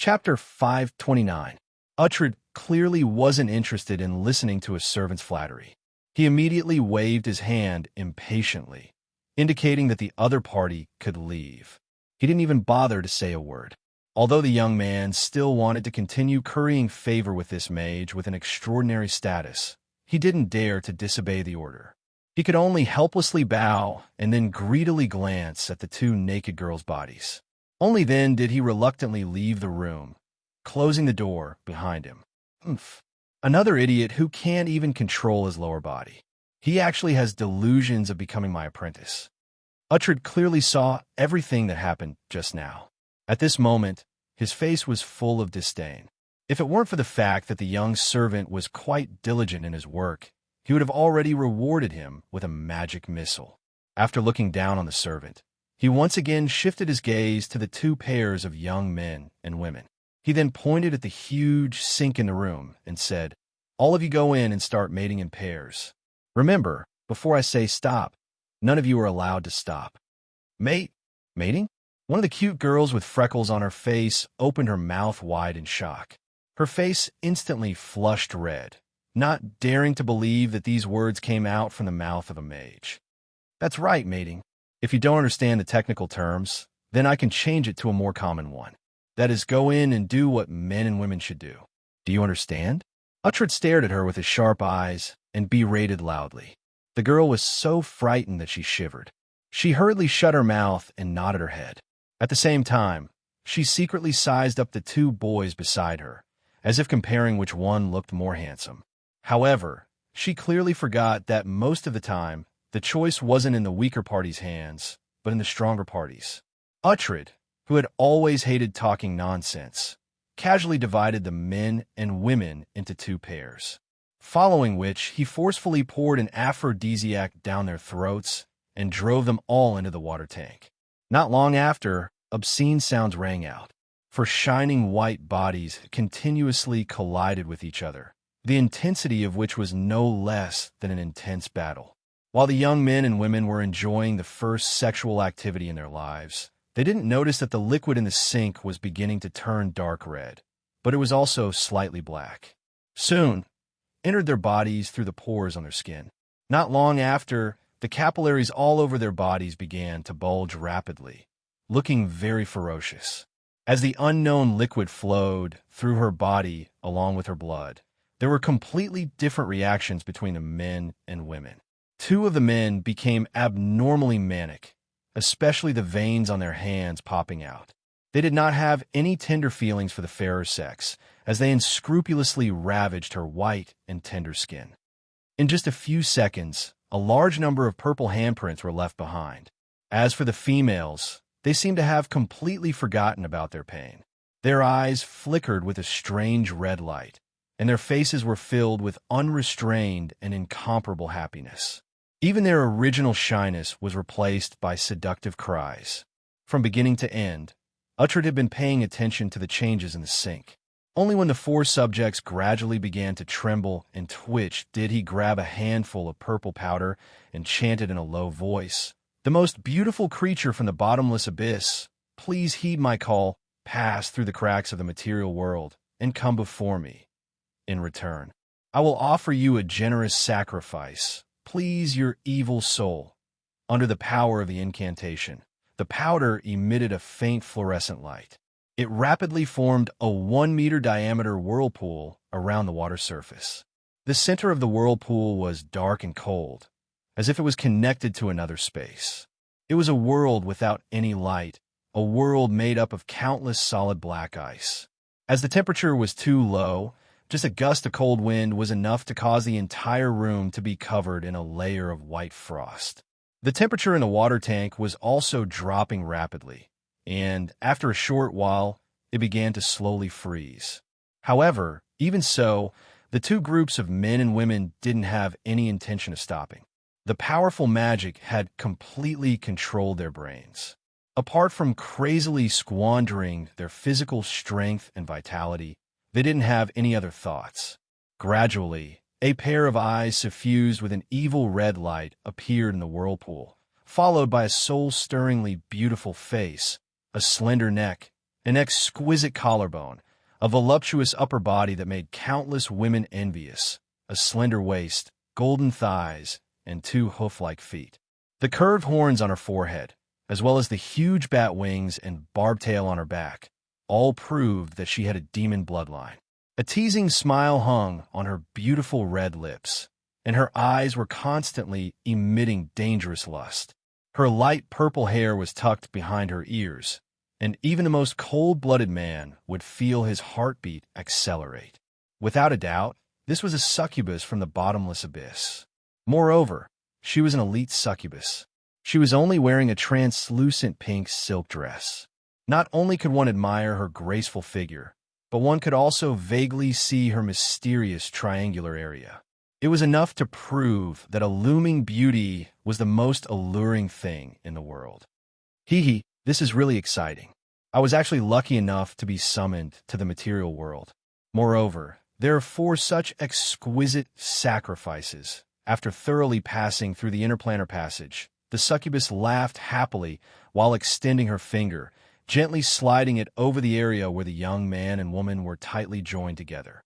Chapter 529. Uhtred clearly wasn't interested in listening to his servant's flattery. He immediately waved his hand impatiently, indicating that the other party could leave. He didn't even bother to say a word. Although the young man still wanted to continue currying favor with this mage with an extraordinary status, he didn't dare to disobey the order. He could only helplessly bow and then greedily glance at the two naked girls' bodies. Only then did he reluctantly leave the room, closing the door behind him. Another idiot who can't even control his lower body. He actually has delusions of becoming my apprentice. Uhtred clearly saw everything that happened just now. At this moment, his face was full of disdain. If it weren't for the fact that the young servant was quite diligent in his work, he would have already rewarded him with a magic missile. After looking down on the servant, he once again shifted his gaze to the two pairs of young men and women. He then pointed at the huge sink in the room and said, "All of you go in and start mating in pairs. Remember, before I say stop, none of you are allowed to stop." Mating? One of the cute girls with freckles on her face opened her mouth wide in shock. Her face instantly flushed red, not daring to believe that these words came out from the mouth of a mage. "That's right, mating. If you don't understand the technical terms, then I can change it to a more common one. That is, go in and do what men and women should do. Do you understand?" Uhtred stared at her with his sharp eyes and berated loudly. The girl was so frightened that she shivered. She hurriedly shut her mouth and nodded her head. At the same time, she secretly sized up the two boys beside her, as if comparing which one looked more handsome. However, she clearly forgot that most of the time, the choice wasn't in the weaker party's hands, but in the stronger party's. Uhtred, who had always hated talking nonsense, casually divided the men and women into two pairs, following which he forcefully poured an aphrodisiac down their throats and drove them all into the water tank. Not long after, obscene sounds rang out, for shining white bodies continuously collided with each other, the intensity of which was no less than an intense battle. While the young men and women were enjoying the first sexual activity in their lives, they didn't notice that the liquid in the sink was beginning to turn dark red, but it was also slightly black. Soon, entered their bodies through the pores on their skin. Not long after, the capillaries all over their bodies began to bulge rapidly, looking very ferocious. As the unknown liquid flowed through her body along with her blood, there were completely different reactions between the men and women. Two of the men became abnormally manic, especially the veins on their hands popping out. They did not have any tender feelings for the fairer sex, as they unscrupulously ravaged her white and tender skin. In just a few seconds, a large number of purple handprints were left behind. As for the females, they seemed to have completely forgotten about their pain. Their eyes flickered with a strange red light, and their faces were filled with unrestrained and incomparable happiness. Even their original shyness was replaced by seductive cries. From beginning to end, Uhtred had been paying attention to the changes in the sink. Only when the four subjects gradually began to tremble and twitch did he grab a handful of purple powder and chanted in a low voice, "The most beautiful creature from the bottomless abyss, please heed my call, pass through the cracks of the material world, and come before me. In return, I will offer you a generous sacrifice. Please your evil soul." Under the power of the incantation, the powder emitted a faint fluorescent light. It rapidly formed a 1-meter diameter whirlpool around the water surface. The center of the whirlpool was dark and cold, as if it was connected to another space. It was a world without any light, a world made up of countless solid black ice. As the temperature was too low, just a gust of cold wind was enough to cause the entire room to be covered in a layer of white frost. The temperature in the water tank was also dropping rapidly, and after a short while, it began to slowly freeze. However, even so, the two groups of men and women didn't have any intention of stopping. The powerful magic had completely controlled their brains. Apart from crazily squandering their physical strength and vitality, they didn't have any other thoughts. Gradually, a pair of eyes suffused with an evil red light appeared in the whirlpool, followed by a soul-stirringly beautiful face, a slender neck, an exquisite collarbone, a voluptuous upper body that made countless women envious, a slender waist, golden thighs, and 2 hoof-like feet. The curved horns on her forehead, as well as the huge bat wings and barbed tail on her back, all proved that she had a demon bloodline. A teasing smile hung on her beautiful red lips, and her eyes were constantly emitting dangerous lust. Her light purple hair was tucked behind her ears, and even the most cold-blooded man would feel his heartbeat accelerate. Without a doubt, this was a succubus from the bottomless abyss. Moreover, she was an elite succubus. She was only wearing a translucent pink silk dress. Not only could one admire her graceful figure, but one could also vaguely see her mysterious triangular area. It was enough to prove that a looming beauty was the most alluring thing in the world. Hee, this is really exciting. I was actually lucky enough to be summoned to the material world. Moreover, there are 4 such exquisite sacrifices. After thoroughly passing through the interplanar passage, the succubus laughed happily while extending her finger, gently sliding it over the area where the young man and woman were tightly joined together.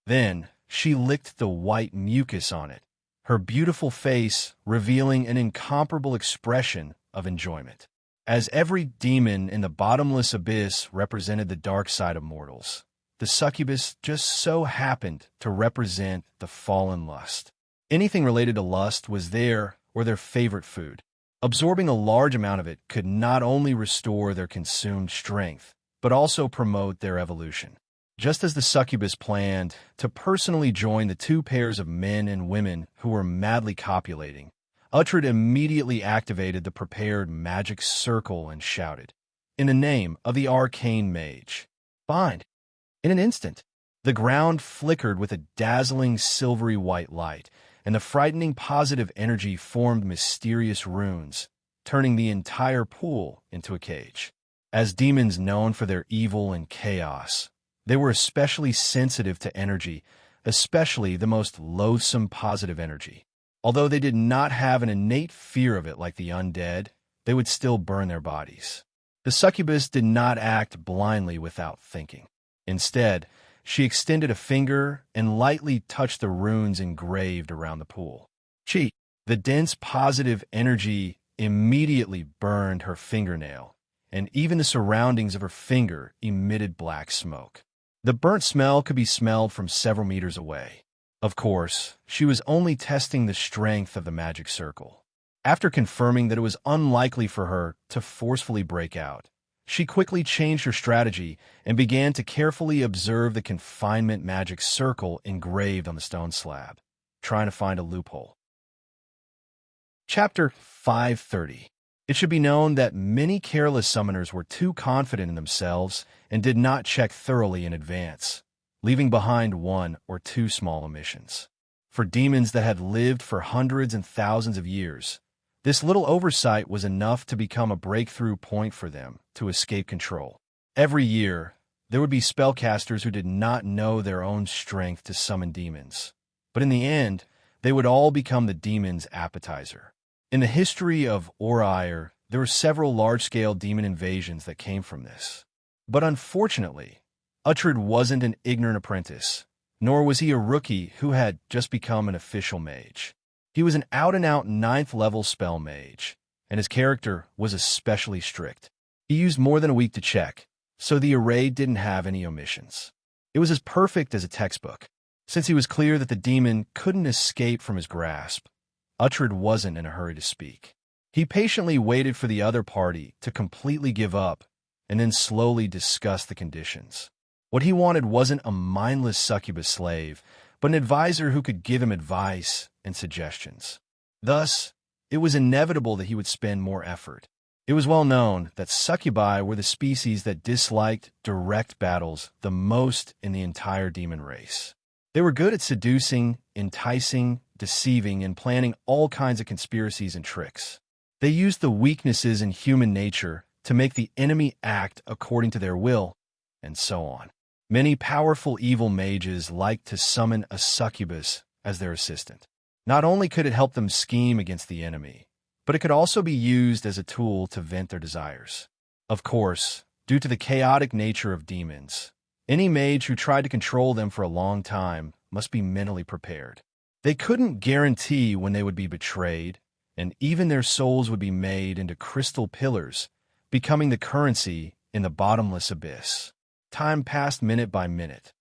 Then, she licked the white mucus on it, her beautiful face revealing an incomparable expression of enjoyment. As every demon in the bottomless abyss represented the dark side of mortals, the succubus just so happened to represent the fallen lust. Anything related to lust was their favorite food. Absorbing a large amount of it could not only restore their consumed strength, but also promote their evolution. Just as the succubus planned to personally join the 2 pairs of men and women who were madly copulating, Uhtred immediately activated the prepared magic circle and shouted, "In the name of the Arcane Mage, bind!" In an instant, the ground flickered with a dazzling silvery white light, and the frightening positive energy formed mysterious runes, turning the entire pool into a cage. As demons known for their evil and chaos, they were especially sensitive to energy, especially the most loathsome positive energy. Although they did not have an innate fear of it like the undead, they would still burn their bodies. The succubus did not act blindly without thinking. Instead, she extended a finger and lightly touched the runes engraved around the pool. The dense positive energy immediately burned her fingernail, and even the surroundings of her finger emitted black smoke. The burnt smell could be smelled from several meters away. Of course, she was only testing the strength of the magic circle. After confirming that it was unlikely for her to forcefully break out, she quickly changed her strategy and began to carefully observe the confinement magic circle engraved on the stone slab, trying to find a loophole. Chapter 530. It should be known that many careless summoners were too confident in themselves and did not check thoroughly in advance, leaving behind 1 or 2 small omissions. For demons that had lived for hundreds and thousands of years, this little oversight was enough to become a breakthrough point for them to escape control. Every year, there would be spellcasters who did not know their own strength to summon demons, but in the end, they would all become the demon's appetizer. In the history of Oreir, there were several large-scale demon invasions that came from this. But unfortunately, Uhtred wasn't an ignorant apprentice, nor was he a rookie who had just become an official mage. He was an out-and-out 9th-level spell mage, and his character was especially strict. He used more than a week to check, so the array didn't have any omissions. It was as perfect as a textbook. Since he was clear that the demon couldn't escape from his grasp, Uhtred wasn't in a hurry to speak. He patiently waited for the other party to completely give up and then slowly discuss the conditions. What he wanted wasn't a mindless succubus slave, but an advisor who could give him advice and suggestions. Thus, it was inevitable that he would spend more effort. It was well known that succubi were the species that disliked direct battles the most in the entire demon race. They were good at seducing, enticing, deceiving, and planning all kinds of conspiracies and tricks. They used the weaknesses in human nature to make the enemy act according to their will, and so on. Many powerful evil mages liked to summon a succubus as their assistant. Not only could it help them scheme against the enemy, but it could also be used as a tool to vent their desires. Of course, Due to the chaotic nature of demons, any mage who tried to control them for a long time must be mentally prepared. They couldn't guarantee when they would be betrayed, and even their souls would be made into crystal pillars, becoming the currency in the bottomless abyss. Time passed minute by minute.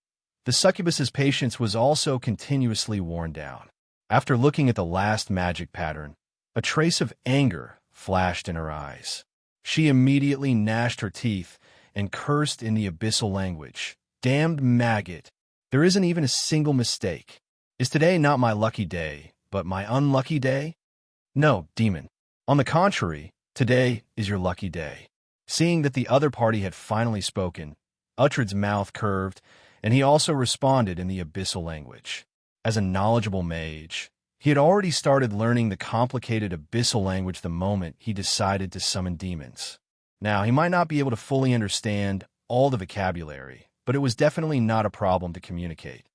The succubus's patience was also continuously worn down. After looking at the last magic pattern, a trace of anger flashed in her eyes. She immediately gnashed her teeth and cursed in the abyssal language. Damned maggot! There isn't even a single mistake. Is today not my lucky day, but my unlucky day? No, demon. On the contrary, today is your lucky day. Seeing that the other party had finally spoken, Uhtred's mouth curved, and he also responded in the abyssal language. As a knowledgeable mage, he had already started learning the complicated abyssal language the moment he decided to summon demons. Now, he might not be able to fully understand all the vocabulary, but it was definitely not a problem to communicate.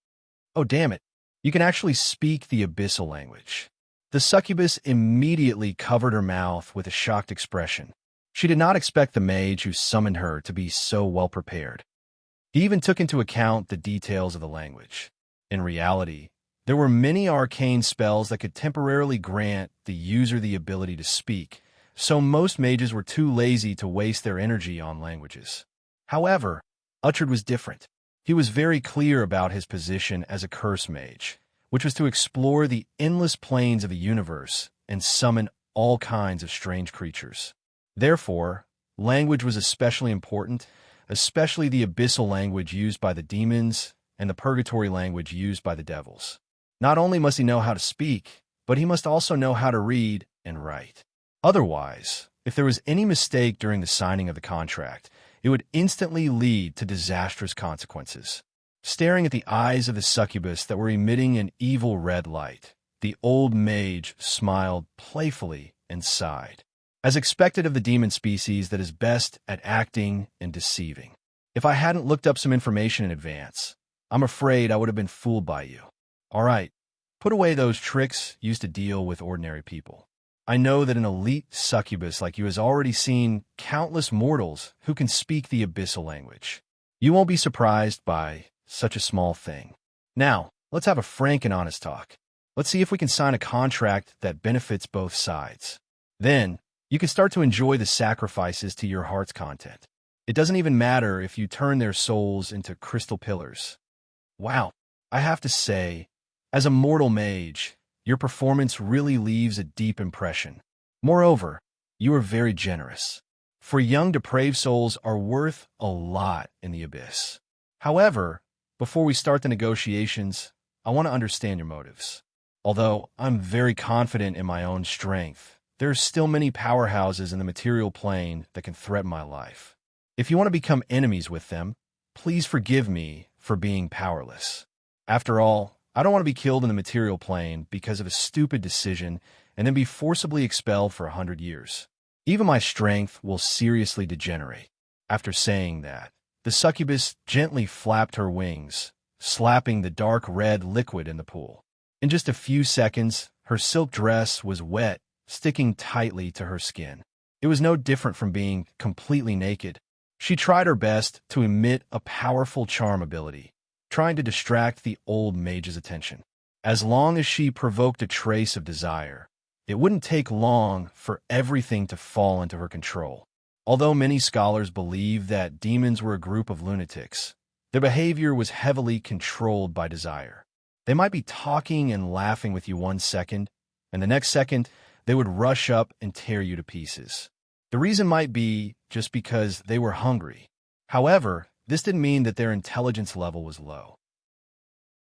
Oh, damn it. You can actually speak the abyssal language. The succubus immediately covered her mouth with a shocked expression. She did not expect the mage who summoned her to be so well prepared. He even took into account the details of the language. In reality, there were many arcane spells that could temporarily grant the user the ability to speak, so most mages were too lazy to waste their energy on languages. However, Uhtred was different. He was very clear about his position as a curse mage, which was to explore the endless planes of the universe and summon all kinds of strange creatures. Therefore, language was especially important, especially the abyssal language used by the demons and the purgatory language used by the devils. Not only must he know how to speak, but he must also know how to read and write. Otherwise, if there was any mistake during the signing of the contract, it would instantly lead to disastrous consequences. Staring at the eyes of the succubus that were emitting an evil red light, the old mage smiled playfully and sighed. As expected of the demon species that is best at acting and deceiving. If I hadn't looked up some information in advance, I'm afraid I would have been fooled by you. All right, put away those tricks used to deal with ordinary people. I know that an elite succubus like you has already seen countless mortals who can speak the abyssal language. You won't be surprised by such a small thing. Now, let's have a frank and honest talk. Let's see if we can sign a contract that benefits both sides. Then, you can start to enjoy the sacrifices to your heart's content. It doesn't even matter if you turn their souls into crystal pillars. Wow, I have to say, as a mortal mage, your performance really leaves a deep impression. Moreover, you are very generous. For young depraved souls are worth a lot in the abyss. However, before we start the negotiations, I want to understand your motives. Although I'm very confident in my own strength, there are still many powerhouses in the material plane that can threaten my life. If you want to become enemies with them, please forgive me for being powerless. After all, I don't want to be killed in the material plane because of a stupid decision and then be forcibly expelled for 100 years. Even my strength will seriously degenerate. After saying that, the succubus gently flapped her wings, slapping the dark red liquid in the pool. In just a few seconds, her silk dress was wet, sticking tightly to her skin. It was no different from being completely naked. She tried her best to emit a powerful charm ability, trying to distract the old mage's attention. As long as she provoked a trace of desire, it wouldn't take long for everything to fall into her control. Although many scholars believe that demons were a group of lunatics, their behavior was heavily controlled by desire. They might be talking and laughing with you 1 second, and the next second, they would rush up and tear you to pieces. The reason might be just because they were hungry. However, this didn't mean that their intelligence level was low.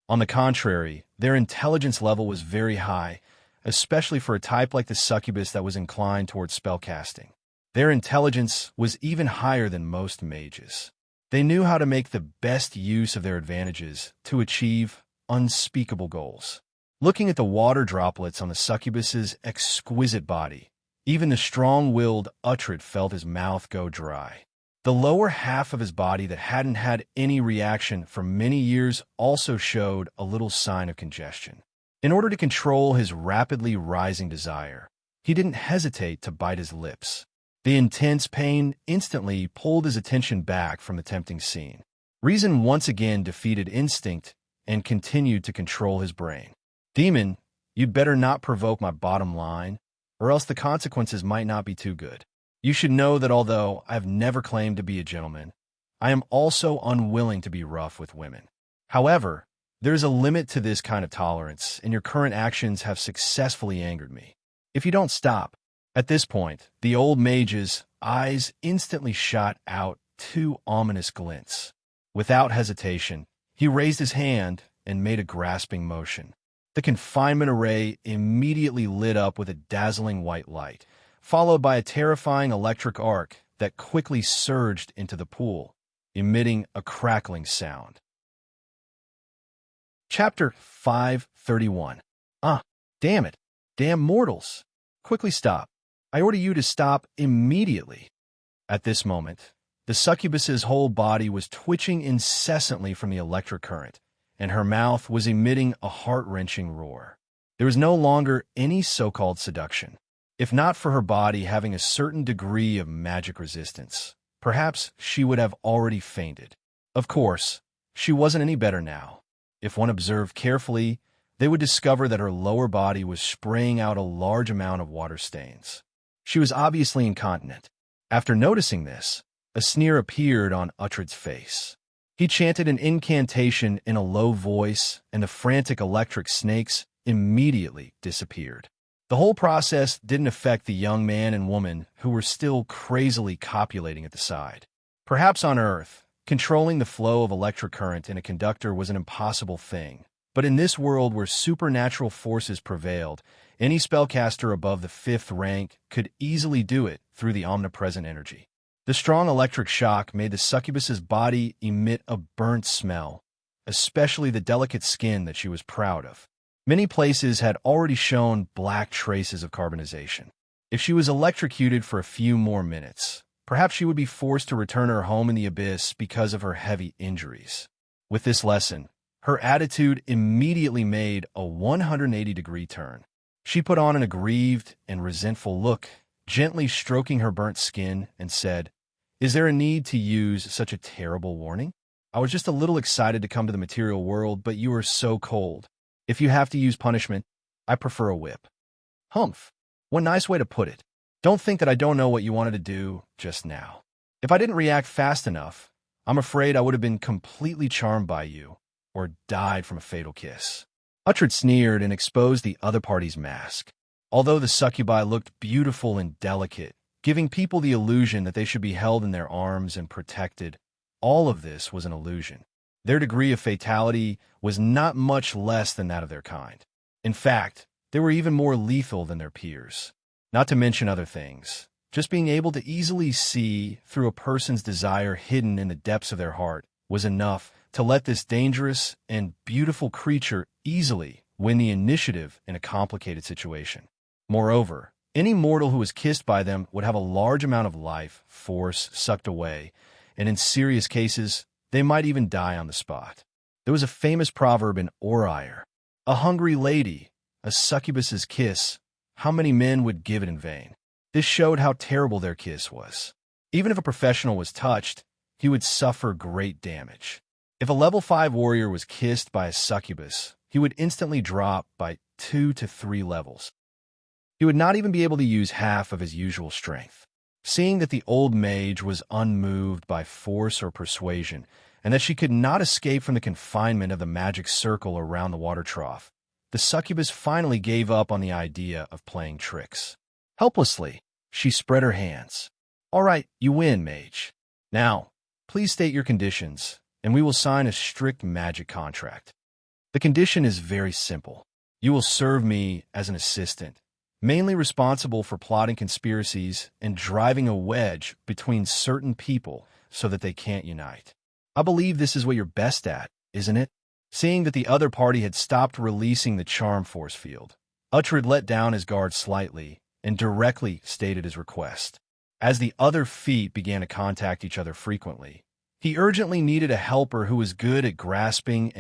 On the contrary, their intelligence level was very high, especially for a type like the succubus that was inclined towards spellcasting. Their intelligence was even higher than most mages. They knew how to make the best use of their advantages to achieve unspeakable goals. Looking at the water droplets on the succubus's exquisite body, even the strong-willed Uhtred felt his mouth go dry. The lower half of his body that hadn't had any reaction for many years also showed a little sign of congestion. In order to control his rapidly rising desire, he didn't hesitate to bite his lips. The intense pain instantly pulled his attention back from the tempting scene. Reason once again defeated instinct and continued to control his brain. Demon, you'd better not provoke my bottom line, or else the consequences might not be too good. You should know that although I have never claimed to be a gentleman, I am also unwilling to be rough with women. However, there is a limit to this kind of tolerance, and your current actions have successfully angered me. If you don't stop. At this point, the old mage's eyes instantly shot out two ominous glints. Without hesitation, he raised his hand and made a grasping motion. The confinement array immediately lit up with a dazzling white light, followed by a terrifying electric arc that quickly surged into the pool, emitting a crackling sound. Chapter 531. Damn it. Damn mortals. Quickly stop. I order you to stop immediately. At this moment, the succubus's whole body was twitching incessantly from the electric current, and her mouth was emitting a heart-wrenching roar. There was no longer any so-called seduction. If not for her body having a certain degree of magic resistance, perhaps she would have already fainted. Of course, she wasn't any better now. If one observed carefully, they would discover that her lower body was spraying out a large amount of water stains. She was obviously incontinent. After noticing this, a sneer appeared on Uhtred's face. He chanted an incantation in a low voice, and the frantic electric snakes immediately disappeared. The whole process didn't affect the young man and woman who were still crazily copulating at the side. Perhaps on Earth, controlling the flow of electric current in a conductor was an impossible thing. But in this world where supernatural forces prevailed, any spellcaster above the 5th rank could easily do it through the omnipresent energy. The strong electric shock made the succubus's body emit a burnt smell, especially the delicate skin that she was proud of. Many places had already shown black traces of carbonization. If she was electrocuted for a few more minutes, perhaps she would be forced to return her home in the abyss because of her heavy injuries. With this lesson, her attitude immediately made a 180-degree turn. She put on an aggrieved and resentful look, gently stroking her burnt skin, and said, "Is there a need to use such a terrible warning? I was just a little excited to come to the material world, but you are so cold. If you have to use punishment, I prefer a whip." Humph. What nice way to put it. Don't think that I don't know what you wanted to do just now. If I didn't react fast enough, I'm afraid I would have been completely charmed by you, or died from a fatal kiss. Uhtred sneered and exposed the other party's mask. Although the succubi looked beautiful and delicate, giving people the illusion that they should be held in their arms and protected, all of this was an illusion. Their degree of fatality was not much less than that of their kind. In fact, they were even more lethal than their peers. Not to mention other things. Just being able to easily see through a person's desire hidden in the depths of their heart was enough to let this dangerous and beautiful creature easily win the initiative in a complicated situation. Moreover, any mortal who was kissed by them would have a large amount of life force sucked away, and in serious cases, they might even die on the spot. There was a famous proverb in Orire: "A hungry lady, a succubus's kiss, how many men would give it in vain?" This showed how terrible their kiss was. Even if a professional was touched, he would suffer great damage. If a level 5 warrior was kissed by a succubus, he would instantly drop by 2 to 3 levels. He would not even be able to use half of his usual strength. Seeing that the old mage was unmoved by force or persuasion, and that she could not escape from the confinement of the magic circle around the water trough, the succubus finally gave up on the idea of playing tricks. Helplessly, she spread her hands. "All right, you win, mage. Now, please state your conditions, and we will sign a strict magic contract. The condition is very simple. You will serve me as an assistant, mainly responsible for plotting conspiracies and driving a wedge between certain people so that they can't unite. I believe this is what you're best at, isn't it?" Seeing that the other party had stopped releasing the charm force field, Uhtred let down his guard slightly and directly stated his request. As the other feet began to contact each other frequently, he urgently needed a helper who was good at grasping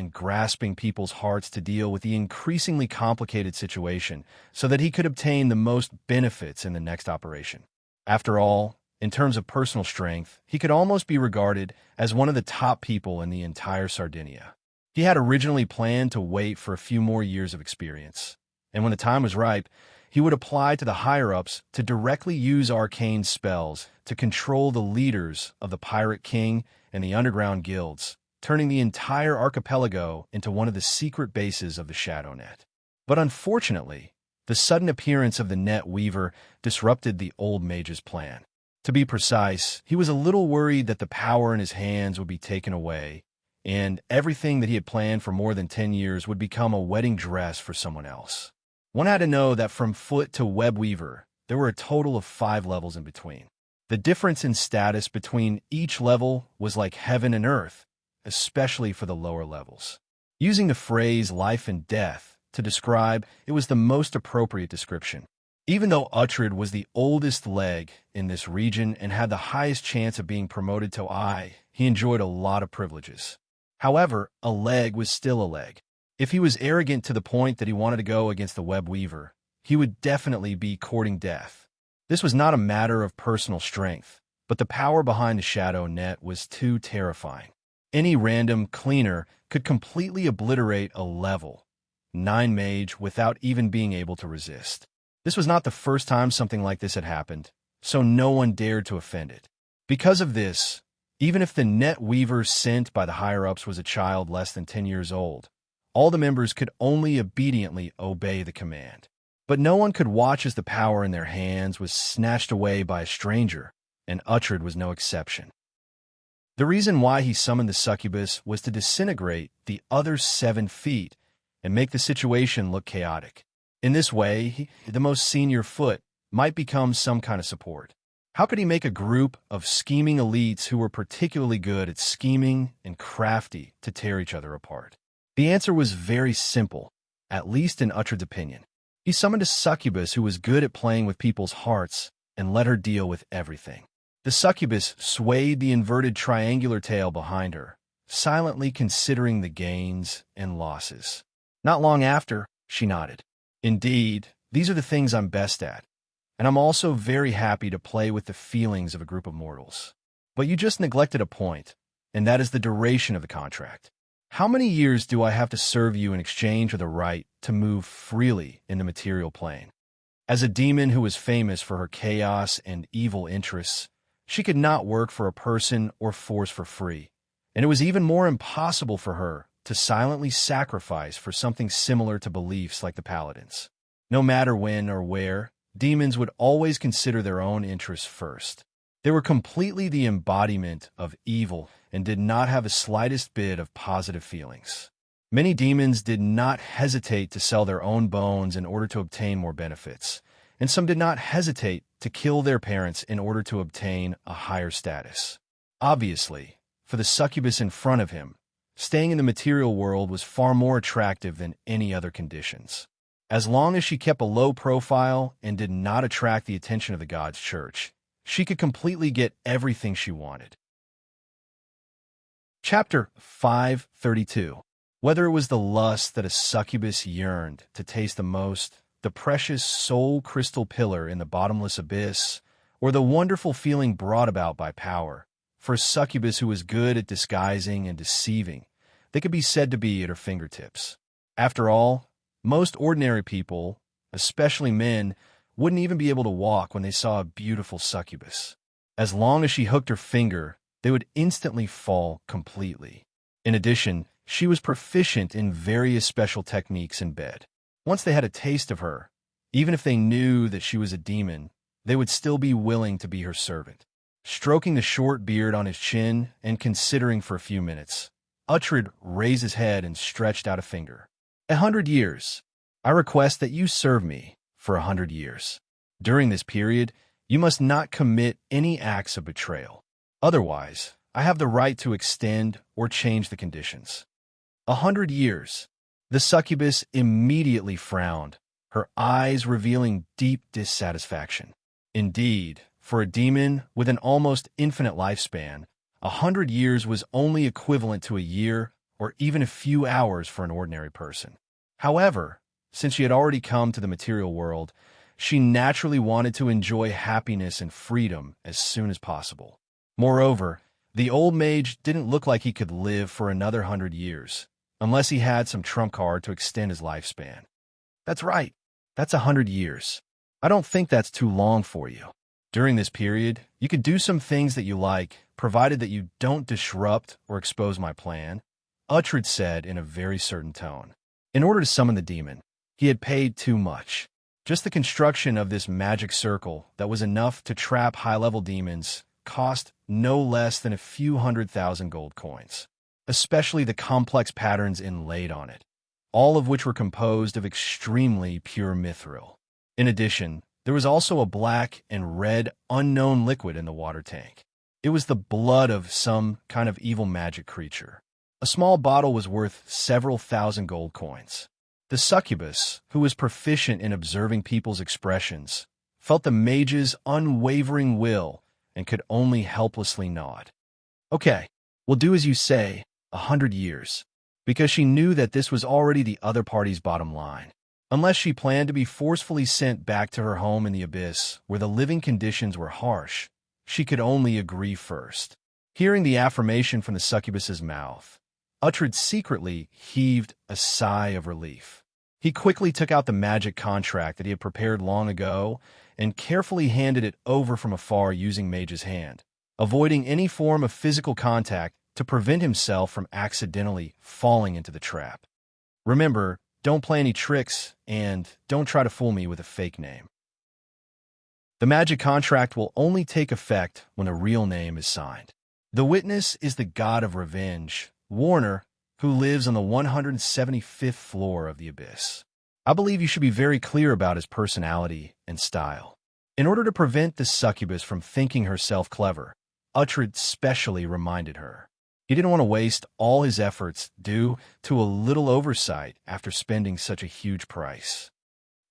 people's hearts to deal with the increasingly complicated situation so that he could obtain the most benefits in the next operation. After all, In terms of personal strength, he could almost be regarded as one of the top people in the entire Sardinia. He had originally planned to wait for a few more years of experience, and when the time was ripe, he would apply to the higher-ups to directly use arcane spells to control the leaders of the Pirate King and the underground guilds, turning the entire archipelago into one of the secret bases of the Shadow Net. But unfortunately, the sudden appearance of the Net Weaver disrupted the old mage's plan. To be precise, he was a little worried that the power in his hands would be taken away, and everything that he had planned for more than 10 years would become a wedding dress for someone else. One had to know that from foot to web weaver, there were a total of 5 levels in between. The difference in status between each level was like heaven and earth, especially for the lower levels. Using the phrase life and death to describe it was the most appropriate description. Even though Uhtred was the oldest leg in this region and had the highest chance of being promoted to Eye, he enjoyed a lot of privileges. However, a leg was still a leg. If he was arrogant to the point that he wanted to go against the web weaver, he would definitely be courting death. This was not a matter of personal strength, but the power behind the Shadow Net was too terrifying. Any random cleaner could completely obliterate a level 9 mage without even being able to resist. This was not the first time something like this had happened, so no one dared to offend it. Because of this, even if the Net Weaver sent by the higher-ups was a child less than 10 years old, all the members could only obediently obey the command. But no one could watch as the power in their hands was snatched away by a stranger, and Uhtred was no exception. The reason why he summoned the succubus was to disintegrate the other 7 feet and make the situation look chaotic. In this way, the most senior foot might become some kind of support. How could he make a group of scheming elites who were particularly good at scheming and crafty to tear each other apart? The answer was very simple, at least in Uhtred's opinion. He summoned a succubus who was good at playing with people's hearts and let her deal with everything. The succubus swayed the inverted triangular tail behind her, silently considering the gains and losses. Not long after, she nodded. Indeed, these are the things I'm best at, and I'm also very happy to play with the feelings of a group of mortals. But you just neglected a point, and that is the duration of the contract. How many years do I have to serve you in exchange for the right to move freely in the material plane? As a demon who was famous for her chaos and evil interests, she could not work for a person or force for free, and it was even more impossible for her to silently sacrifice for something similar to beliefs like the Paladins. No matter when or where, demons would always consider their own interests first. They were completely the embodiment of evil and did not have the slightest bit of positive feelings. Many demons did not hesitate to sell their own bones in order to obtain more benefits, and some did not hesitate to kill their parents in order to obtain a higher status. Obviously, for the succubus in front of him, staying in the material world was far more attractive than any other conditions. As long as she kept a low profile and did not attract the attention of the God's Church, she could completely get everything she wanted. Chapter 532. Whether it was the lust that a succubus yearned to taste the most, the precious soul crystal pillar in the bottomless abyss, or the wonderful feeling brought about by power, for a succubus who was good at disguising and deceiving, they could be said to be at her fingertips. After all, most ordinary people, especially men, wouldn't even be able to walk when they saw a beautiful succubus. As long as she hooked her finger, they would instantly fall completely. In addition, she was proficient in various special techniques in bed. Once they had a taste of her, even if they knew that she was a demon, they would still be willing to be her servant. Stroking the short beard on his chin and considering for a few minutes, Uhtred raised his head and stretched out a finger. 100 years. I request that you serve me for 100 years. During this period, you must not commit any acts of betrayal. Otherwise, I have the right to extend or change the conditions. 100 years. The succubus immediately frowned, her eyes revealing deep dissatisfaction. Indeed, for a demon with an almost infinite lifespan, 100 years was only equivalent to a year or even a few hours for an ordinary person. However, since she had already come to the material world, she naturally wanted to enjoy happiness and freedom as soon as possible. Moreover, the old mage didn't look like he could live for another 100 years, unless he had some trump card to extend his lifespan. That's right, that's 100 years. I don't think that's too long for you. During this period, you could do some things that you like, provided that you don't disrupt or expose my plan, Uhtred said in a very certain tone. In order to summon the demon, he had paid too much. Just the construction of this magic circle that was enough to trap high-level demons cost no less than a few 100,000 gold coins, especially the complex patterns inlaid on it, all of which were composed of extremely pure mithril. In addition, there was also a black and red unknown liquid in the water tank. It was the blood of some kind of evil magic creature. A small bottle was worth several thousand gold coins. The succubus, who was proficient in observing people's expressions, felt the mage's unwavering will and could only helplessly nod. Okay, we'll do as you say, 100 years, because she knew that this was already the other party's bottom line. Unless she planned to be forcefully sent back to her home in the abyss, where the living conditions were harsh, she could only agree first. Hearing the affirmation from the succubus's mouth, Uhtred secretly heaved a sigh of relief. He quickly took out the magic contract that he had prepared long ago and carefully handed it over from afar using Mage's hand, avoiding any form of physical contact to prevent himself from accidentally falling into the trap. Remember, don't play any tricks, and don't try to fool me with a fake name. The magic contract will only take effect when a real name is signed. The witness is the god of revenge, Warner, who lives on the 175th floor of the abyss. I believe you should be very clear about his personality and style. In order to prevent the succubus from thinking herself clever, Uhtred specially reminded her. He didn't want to waste all his efforts due to a little oversight after spending such a huge price.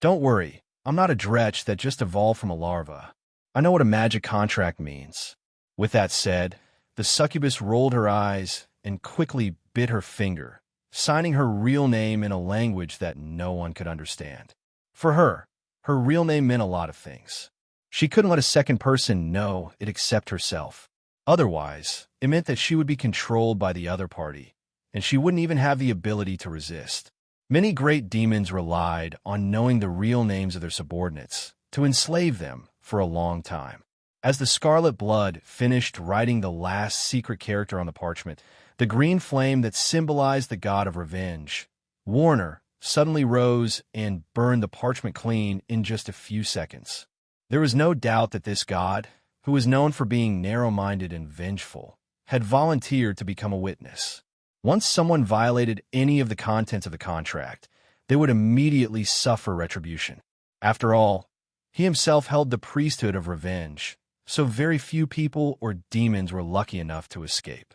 Don't worry, I'm not a dretch that just evolved from a larva. I know what a magic contract means. With that said, the succubus rolled her eyes and quickly bit her finger, signing her real name in a language that no one could understand. For her real name meant a lot of things. She couldn't let a second person know it except herself. Otherwise, it meant that she would be controlled by the other party, and she wouldn't even have the ability to resist. Many great demons relied on knowing the real names of their subordinates to enslave them for a long time. As the Scarlet Blood finished writing the last secret character on the parchment, the green flame that symbolized the god of revenge, Warner, suddenly rose and burned the parchment clean in just a few seconds. There was no doubt that this god, who was known for being narrow-minded and vengeful, had volunteered to become a witness. Once someone violated any of the contents of the contract, they would immediately suffer retribution. After all, he himself held the priesthood of revenge, so very few people or demons were lucky enough to escape.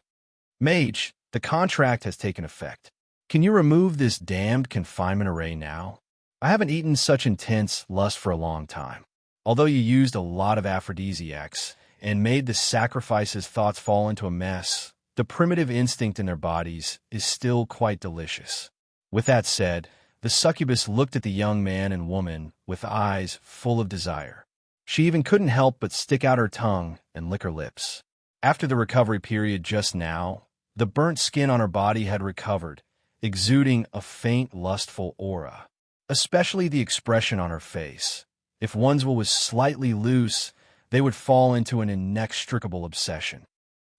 Mage, the contract has taken effect. Can you remove this damned confinement array now? I haven't eaten such intense lust for a long time. Although you used a lot of aphrodisiacs and made the sacrifice's thoughts fall into a mess, the primitive instinct in their bodies is still quite delicious. With that said, the succubus looked at the young man and woman with eyes full of desire. She even couldn't help but stick out her tongue and lick her lips. After the recovery period just now, the burnt skin on her body had recovered, exuding a faint, lustful aura, especially the expression on her face. If one's will was slightly loose, they would fall into an inextricable obsession.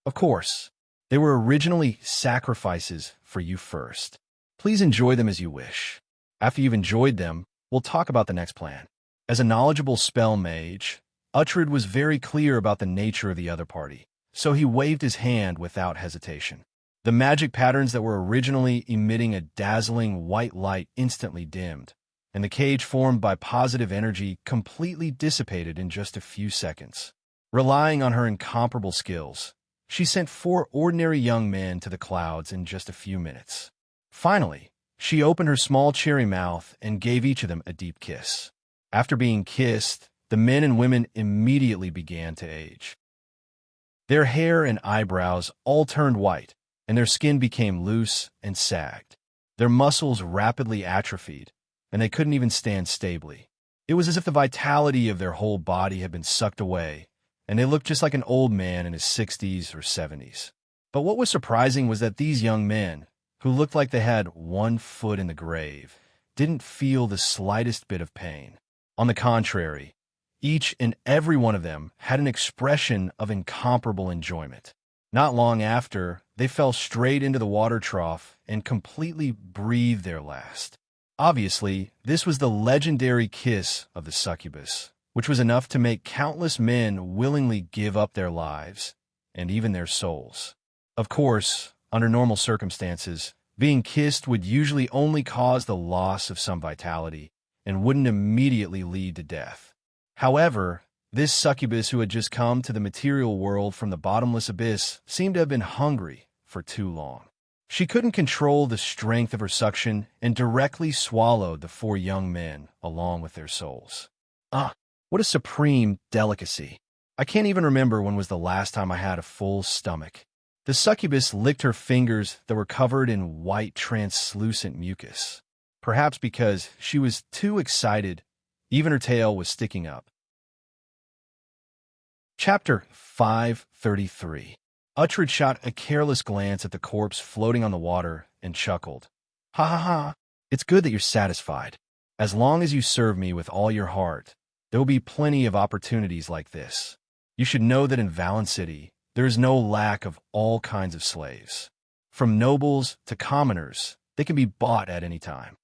Of course, they were originally sacrifices for you first. Please enjoy them as you wish. After you've enjoyed them, we'll talk about the next plan. As a knowledgeable spell mage, Uhtred was very clear about the nature of the other party, so he waved his hand without hesitation. The magic patterns that were originally emitting a dazzling white light instantly dimmed, and the cage formed by positive energy completely dissipated in just a few seconds. Relying on her incomparable skills, she sent 4 ordinary young men to the clouds in just a few minutes. Finally, she opened her small cherry mouth and gave each of them a deep kiss. After being kissed, the men and women immediately began to age. Their hair and eyebrows all turned white, and their skin became loose and sagged. Their muscles rapidly atrophied, and they couldn't even stand stably. It was as if the vitality of their whole body had been sucked away, and they looked just like an old man in his 60s or 70s. But what was surprising was that these young men, who looked like they had one foot in the grave, didn't feel the slightest bit of pain. On the contrary, each and every one of them had an expression of incomparable enjoyment. Not long after, they fell straight into the water trough and completely breathed their last. Obviously, this was the legendary kiss of the succubus, which was enough to make countless men willingly give up their lives, and even their souls. Of course, under normal circumstances, being kissed would usually only cause the loss of some vitality and wouldn't immediately lead to death. However, this succubus who had just come to the material world from the bottomless abyss seemed to have been hungry for too long. She couldn't control the strength of her suction and directly swallowed the four young men along with their souls. What a supreme delicacy. I can't even remember when was the last time I had a full stomach. The succubus licked her fingers that were covered in white translucent mucus. Perhaps because she was too excited, even her tail was sticking up. Chapter 533. Uhtred shot a careless glance at the corpse floating on the water and chuckled. Ha ha ha, it's good that you're satisfied. As long as you serve me with all your heart, there will be plenty of opportunities like this. You should know that in Valen City, there is no lack of all kinds of slaves. From nobles to commoners, they can be bought at any time.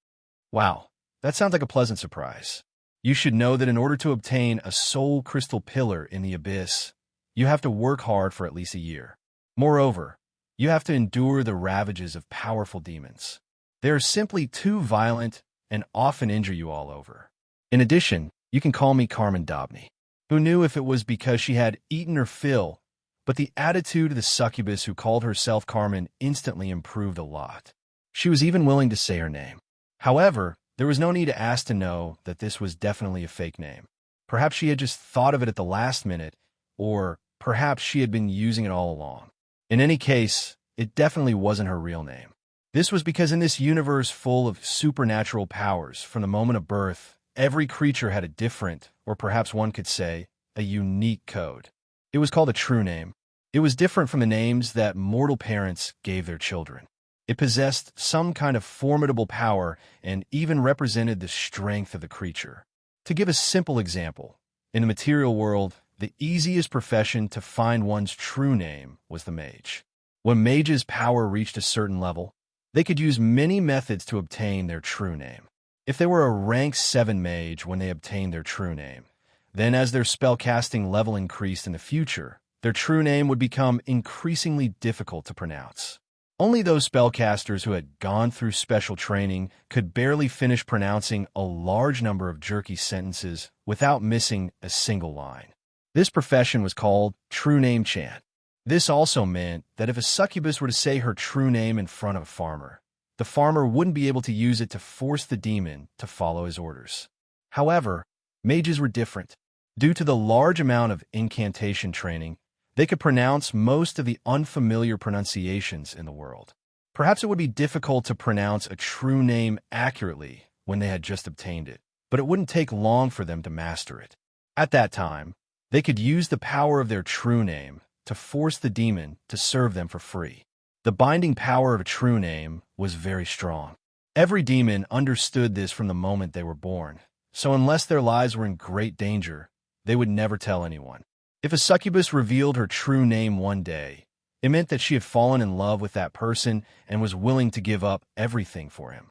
Wow, that sounds like a pleasant surprise. You should know that in order to obtain a soul crystal pillar in the abyss, you have to work hard for at least a year. Moreover, you have to endure the ravages of powerful demons. They are simply too violent and often injure you all over. In addition, you can call me Carmen Dobney. Who knew if it was because she had eaten her fill, but the attitude of the succubus who called herself Carmen instantly improved a lot. She was even willing to say her name. However, there was no need to ask to know that this was definitely a fake name. Perhaps she had just thought of it at the last minute, or perhaps she had been using it all along. In any case, it definitely wasn't her real name. This was because in this universe full of supernatural powers, from the moment of birth, every creature had a different, or perhaps one could say, a unique code. It was called a true name. It was different from the names that mortal parents gave their children. It possessed some kind of formidable power and even represented the strength of the creature. To give a simple example, in the material world, the easiest profession to find one's true name was the mage. When mages' power reached a certain level, they could use many methods to obtain their true name. If they were a rank 7 mage when they obtained their true name, then as their spellcasting level increased in the future, their true name would become increasingly difficult to pronounce. Only those spellcasters who had gone through special training could barely finish pronouncing a large number of jerky sentences without missing a single line. This profession was called true name chant. This also meant that if a succubus were to say her true name in front of a farmer, the farmer wouldn't be able to use it to force the demon to follow his orders. However, mages were different. Due to the large amount of incantation training, they could pronounce most of the unfamiliar pronunciations in the world. Perhaps it would be difficult to pronounce a true name accurately when they had just obtained it, but it wouldn't take long for them to master it. At that time, they could use the power of their true name to force the demon to serve them for free. The binding power of a true name was very strong. Every demon understood this from the moment they were born, so unless their lives were in great danger, they would never tell anyone. If a succubus revealed her true name one day, it meant that she had fallen in love with that person and was willing to give up everything for him.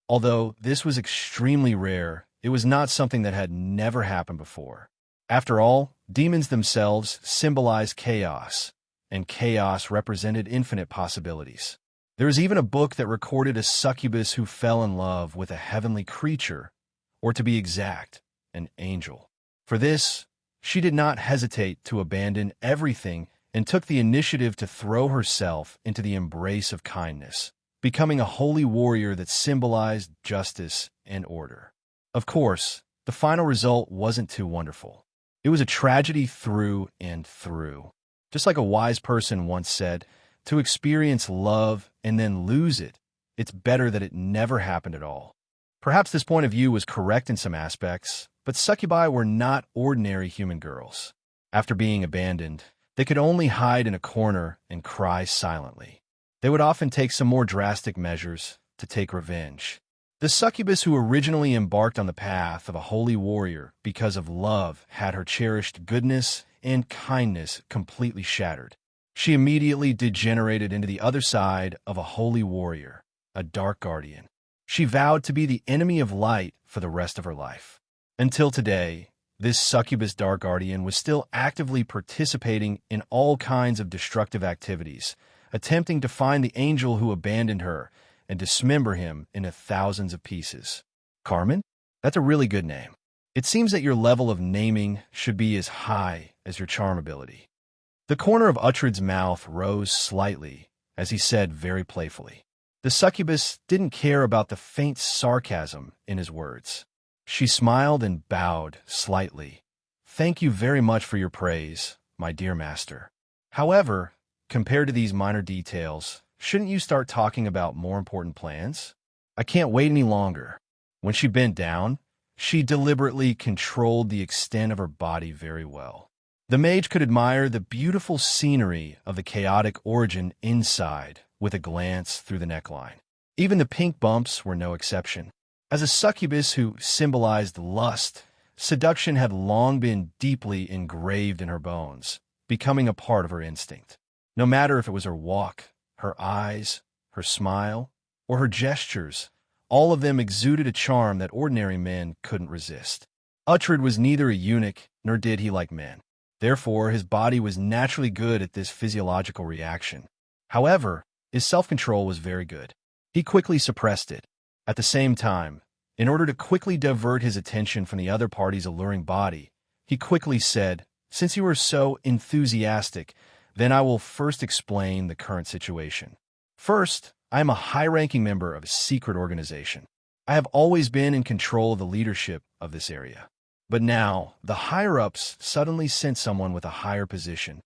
Although this was extremely rare, it was not something that had never happened before. After all, demons themselves symbolize chaos, and chaos represented infinite possibilities. There is even a book that recorded a succubus who fell in love with a heavenly creature, or to be exact, an angel. For this, she did not hesitate to abandon everything and took the initiative to throw herself into the embrace of kindness, becoming a holy warrior that symbolized justice and order. Of course, the final result wasn't too wonderful. It was a tragedy through and through. Just like a wise person once said, to experience love and then lose it, it's better that it never happened at all. Perhaps this point of view was correct in some aspects, but succubi were not ordinary human girls. After being abandoned, they could only hide in a corner and cry silently. They would often take some more drastic measures to take revenge. The succubus who originally embarked on the path of a holy warrior because of love had her cherished goodness and kindness completely shattered. She immediately degenerated into the other side of a holy warrior, a dark guardian. She vowed to be the enemy of light for the rest of her life. Until today, this succubus dark guardian was still actively participating in all kinds of destructive activities, attempting to find the angel who abandoned her and dismember him into thousands of pieces. Carmen? That's a really good name. It seems that your level of naming should be as high as your charm ability. The corner of Uhtred's mouth rose slightly as he said very playfully. The succubus didn't care about the faint sarcasm in his words. She smiled and bowed slightly. Thank you very much for your praise, my dear master. However, compared to these minor details, shouldn't you start talking about more important plans? I can't wait any longer. When she bent down, she deliberately controlled the extent of her body very well. The mage could admire the beautiful scenery of the chaotic origin inside with a glance through the neckline. Even the pink bumps were no exception. As a succubus who symbolized lust, seduction had long been deeply engraved in her bones, becoming a part of her instinct. No matter if it was her walk, her eyes, her smile, or her gestures, all of them exuded a charm that ordinary men couldn't resist. Uhtred was neither a eunuch nor did he like men. Therefore, his body was naturally good at this physiological reaction. However, his self-control was very good. He quickly suppressed it. At the same time, in order to quickly divert his attention from the other party's alluring body, he quickly said, "Since you are so enthusiastic, then I will first explain the current situation. First, I am a high-ranking member of a secret organization. I have always been in control of the leadership of this area. But now, the higher-ups suddenly sent someone with a higher position.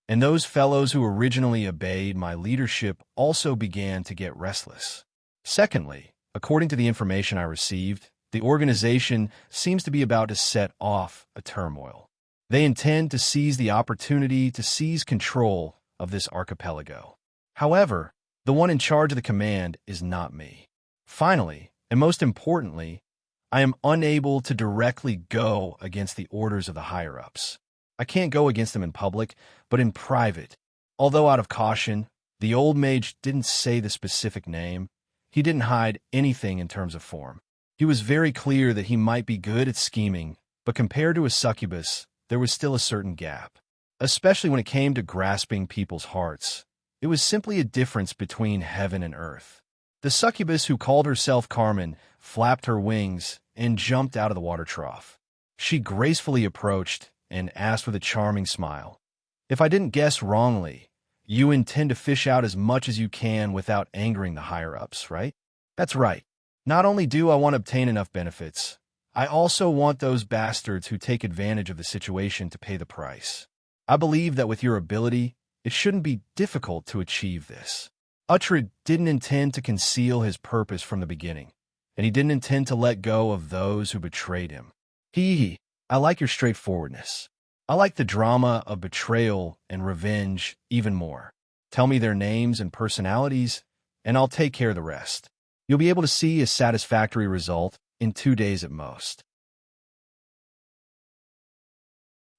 And those fellows who originally obeyed my leadership also began to get restless. Secondly, according to the information I received, the organization seems to be about to set off a turmoil. They intend to seize the opportunity to seize control of this archipelago. However, the one in charge of the command is not me. Finally, and most importantly, I am unable to directly go against the orders of the higher-ups. I can't go against them in public, but in private. Although out of caution, the old mage didn't say the specific name. He didn't hide anything in terms of form. He was very clear that he might be good at scheming, but compared to a succubus, there was still a certain gap. Especially when it came to grasping people's hearts. It was simply a difference between heaven and earth. The succubus who called herself Carmen flapped her wings and jumped out of the water trough. She gracefully approached and asked with a charming smile, "If I didn't guess wrongly, you intend to fish out as much as you can without angering the higher-ups, right?" "That's right. Not only do I want to obtain enough benefits, I also want those bastards who take advantage of the situation to pay the price. I believe that with your ability, it shouldn't be difficult to achieve this." Uhtred didn't intend to conceal his purpose from the beginning, and he didn't intend to let go of those who betrayed him. I like your straightforwardness. I like the drama of betrayal and revenge even more. Tell me their names and personalities, and I'll take care of the rest. You'll be able to see a satisfactory result in 2 days at most.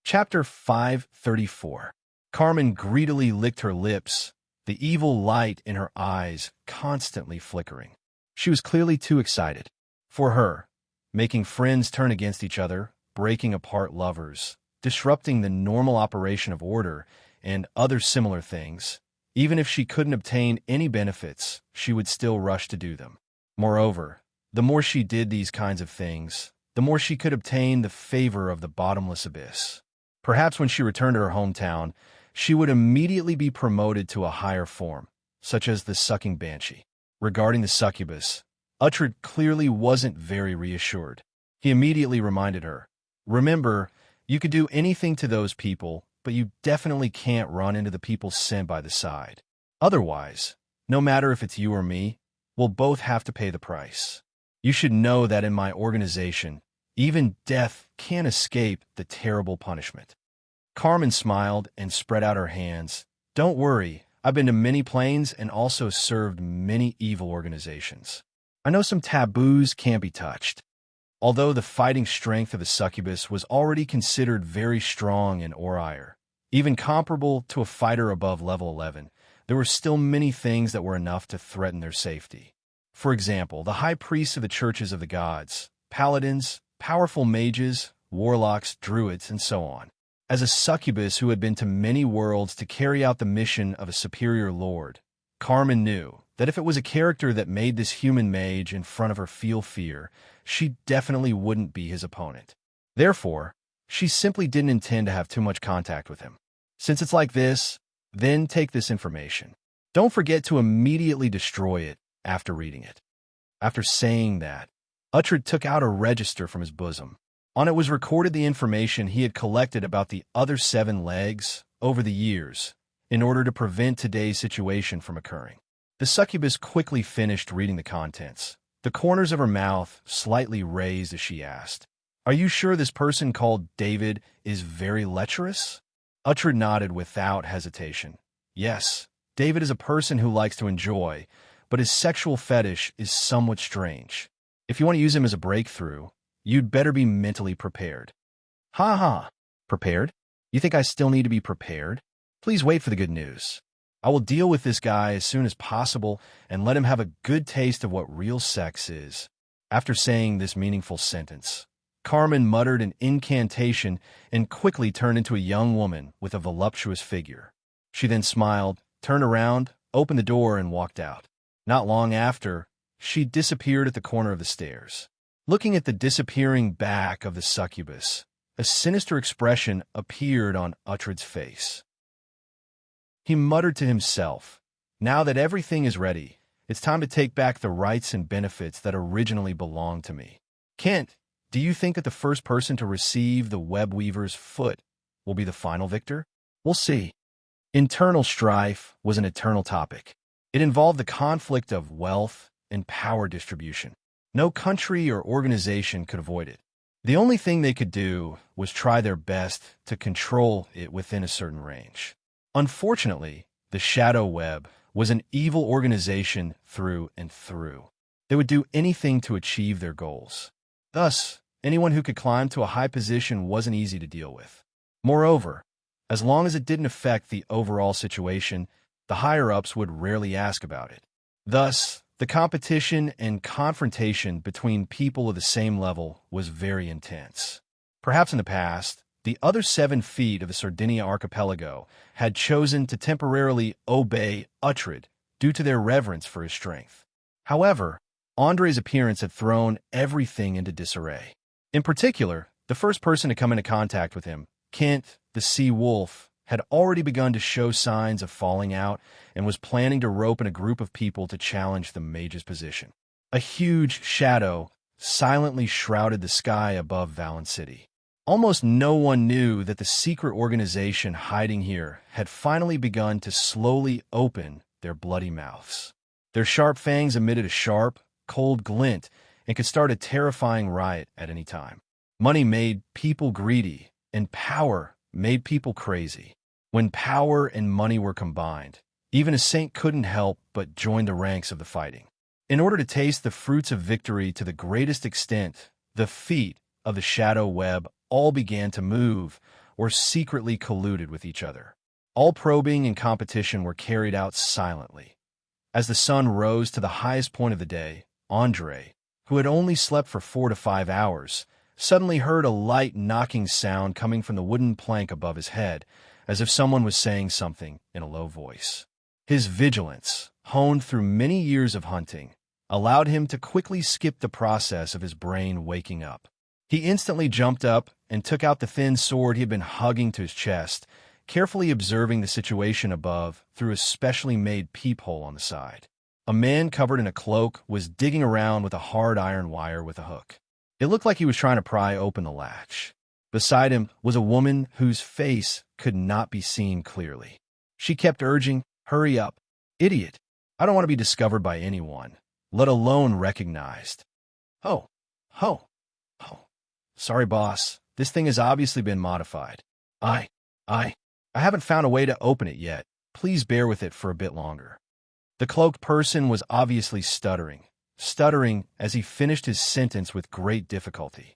Chapter 534. Carmen greedily licked her lips, the evil light in her eyes constantly flickering. She was clearly too excited. For her, making friends turn against each other, breaking apart lovers, disrupting the normal operation of order, and other similar things, even if she couldn't obtain any benefits, she would still rush to do them. Moreover, the more she did these kinds of things, the more she could obtain the favor of the bottomless abyss. Perhaps when she returned to her hometown, she would immediately be promoted to a higher form, such as the sucking banshee. Regarding the succubus, Uhtred clearly wasn't very reassured. He immediately reminded her, "Remember, you could do anything to those people, but you definitely can't run into the people sent by the side. Otherwise, no matter if it's you or me, we'll both have to pay the price." You should know that in my organization, even death can't escape the terrible punishment." Carmen smiled and spread out her hands. "Don't worry, I've been to many planes and also served many evil organizations. I know some taboos can't be touched." Although the fighting strength of the succubus was already considered very strong in Orire, even comparable to a fighter above level 11, there were still many things that were enough to threaten their safety. For example, the high priests of the churches of the gods, paladins, powerful mages, warlocks, druids, and so on. As a succubus who had been to many worlds to carry out the mission of a superior lord, Carmen knew that if it was a character that made this human mage in front of her feel fear, she definitely wouldn't be his opponent. Therefore, she simply didn't intend to have too much contact with him. Since it's like this, then take this information. Don't forget to immediately destroy it after reading it. After saying that, Uhtred took out a register from his bosom. On it was recorded the information he had collected about the other 7 legs over the years in order to prevent today's situation from occurring. The succubus quickly finished reading the contents, the corners of her mouth slightly raised as she asked, "Are you sure this person called David is very lecherous?" Uhtred nodded without hesitation. "Yes, David is a person who likes to enjoy, but his sexual fetish is somewhat strange. If you want to use him as a breakthrough, you'd better be mentally prepared." "Ha ha! Prepared? You think I still need to be prepared? Please wait for the good news. I will deal with this guy as soon as possible and let him have a good taste of what real sex is." After saying this meaningful sentence, Carmen muttered an incantation and quickly turned into a young woman with a voluptuous figure. She then smiled, turned around, opened the door, and walked out. Not long after, she disappeared at the corner of the stairs. Looking at the disappearing back of the succubus, a sinister expression appeared on Uhtred's face. He muttered to himself, "Now that everything is ready, it's time to take back the rights and benefits that originally belonged to me. Kent, do you think that the first person to receive the web weaver's foot will be the final victor? We'll see." Internal strife was an eternal topic. It involved the conflict of wealth and power distribution. No country or organization could avoid it. The only thing they could do was try their best to control it within a certain range. Unfortunately, the Shadow Web was an evil organization through and through. They would do anything to achieve their goals. Thus, anyone who could climb to a high position wasn't easy to deal with. Moreover, as long as it didn't affect the overall situation, the higher-ups would rarely ask about it. Thus, the competition and confrontation between people of the same level was very intense. Perhaps in the past, the other 7 feet of the Sardinia archipelago had chosen to temporarily obey Uhtred due to their reverence for his strength. However, Andre's appearance had thrown everything into disarray. In particular, the first person to come into contact with him, Kent, the sea wolf, had already begun to show signs of falling out and was planning to rope in a group of people to challenge the mage's position. A huge shadow silently shrouded the sky above Valen City. Almost no one knew that the secret organization hiding here had finally begun to slowly open their bloody mouths. Their sharp fangs emitted a sharp, cold glint and could start a terrifying riot at any time. Money made people greedy, and power made people crazy. When power and money were combined, even a saint couldn't help but join the ranks of the fighting. In order to taste the fruits of victory to the greatest extent, the feet of the Shadow Web all began to move or secretly colluded with each other. All probing and competition were carried out silently. As the sun rose to the highest point of the day, Andre, who had only slept for 4 to 5 hours, suddenly heard a light knocking sound coming from the wooden plank above his head, as if someone was saying something in a low voice. His vigilance, honed through many years of hunting, allowed him to quickly skip the process of his brain waking up. He instantly jumped up and took out the thin sword he had been hugging to his chest, carefully observing the situation above through a specially made peephole on the side. A man covered in a cloak was digging around with a hard iron wire with a hook. It looked like he was trying to pry open the latch. Beside him was a woman whose face could not be seen clearly. She kept urging, "Hurry up, idiot. I don't want to be discovered by anyone, let alone recognized." Oh, oh, oh. Sorry, boss. This thing has obviously been modified. I, I, I haven't found a way to open it yet. Please bear with it for a bit longer. The cloaked person was obviously stuttering as he finished his sentence with great difficulty.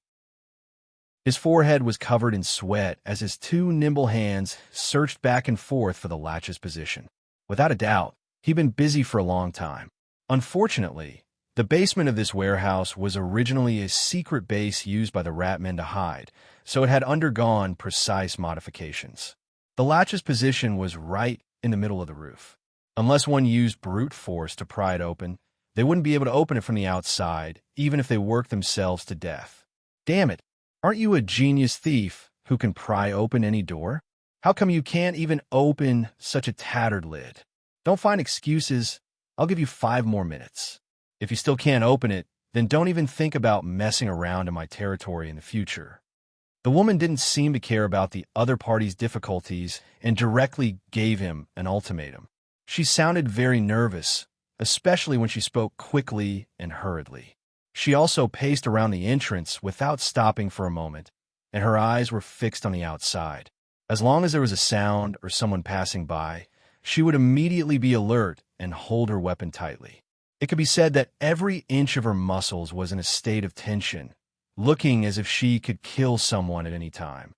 His forehead was covered in sweat as his two nimble hands searched back and forth for the latch's position. Without a doubt, he'd been busy for a long time. Unfortunately, the basement of this warehouse was originally a secret base used by the Ratmen to hide, so it had undergone precise modifications. The latch's position was right in the middle of the roof. Unless one used brute force to pry it open, they wouldn't be able to open it from the outside, even if they worked themselves to death. Damn it, aren't you a genius thief who can pry open any door? How come you can't even open such a tattered lid? Don't find excuses. I'll give you 5 more minutes. If you still can't open it, then don't even think about messing around in my territory in the future. The woman didn't seem to care about the other party's difficulties and directly gave him an ultimatum. She sounded very nervous, especially when she spoke quickly and hurriedly. She also paced around the entrance without stopping for a moment, and her eyes were fixed on the outside. As long as there was a sound or someone passing by, she would immediately be alert and hold her weapon tightly. It could be said that every inch of her muscles was in a state of tension, looking as if she could kill someone at any time.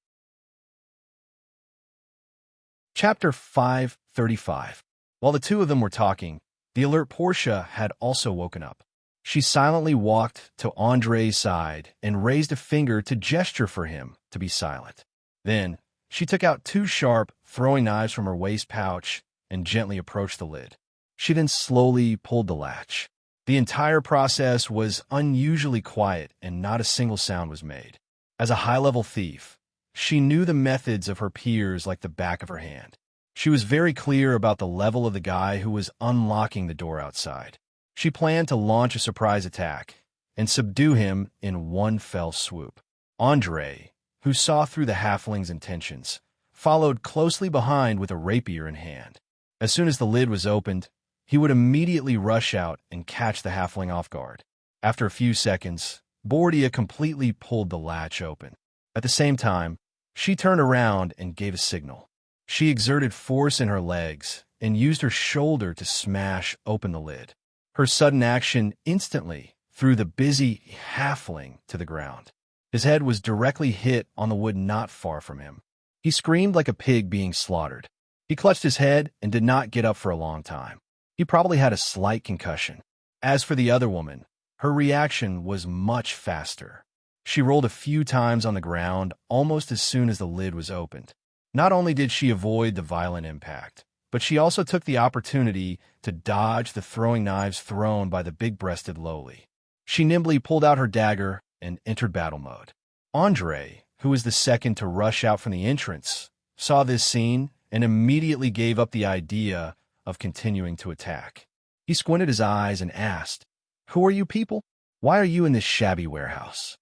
Chapter 535. While the two of them were talking, the alert Portia had also woken up. She silently walked to Andre's side and raised a finger to gesture for him to be silent. Then, she took out 2 sharp throwing knives from her waist pouch and gently approached the lid. She then slowly pulled the latch. The entire process was unusually quiet and not a single sound was made. As a high-level thief, she knew the methods of her peers like the back of her hand. She was very clear about the level of the guy who was unlocking the door outside. She planned to launch a surprise attack and subdue him in one fell swoop. Andre, who saw through the halfling's intentions, followed closely behind with a rapier in hand. As soon as the lid was opened, he would immediately rush out and catch the halfling off guard. After a few seconds, Bordia completely pulled the latch open. At the same time, she turned around and gave a signal. She exerted force in her legs and used her shoulder to smash open the lid. Her sudden action instantly threw the busy halfling to the ground. His head was directly hit on the wood not far from him. He screamed like a pig being slaughtered. He clutched his head and did not get up for a long time. He probably had a slight concussion. As for the other woman, her reaction was much faster. She rolled a few times on the ground almost as soon as the lid was opened. Not only did she avoid the violent impact, but she also took the opportunity to dodge the throwing knives thrown by the big-breasted lowly. She nimbly pulled out her dagger and entered battle mode. Andre, who was the second to rush out from the entrance, saw this scene and immediately gave up the idea of continuing to attack. He squinted his eyes and asked, "Who are you people? Why are you in this shabby warehouse?"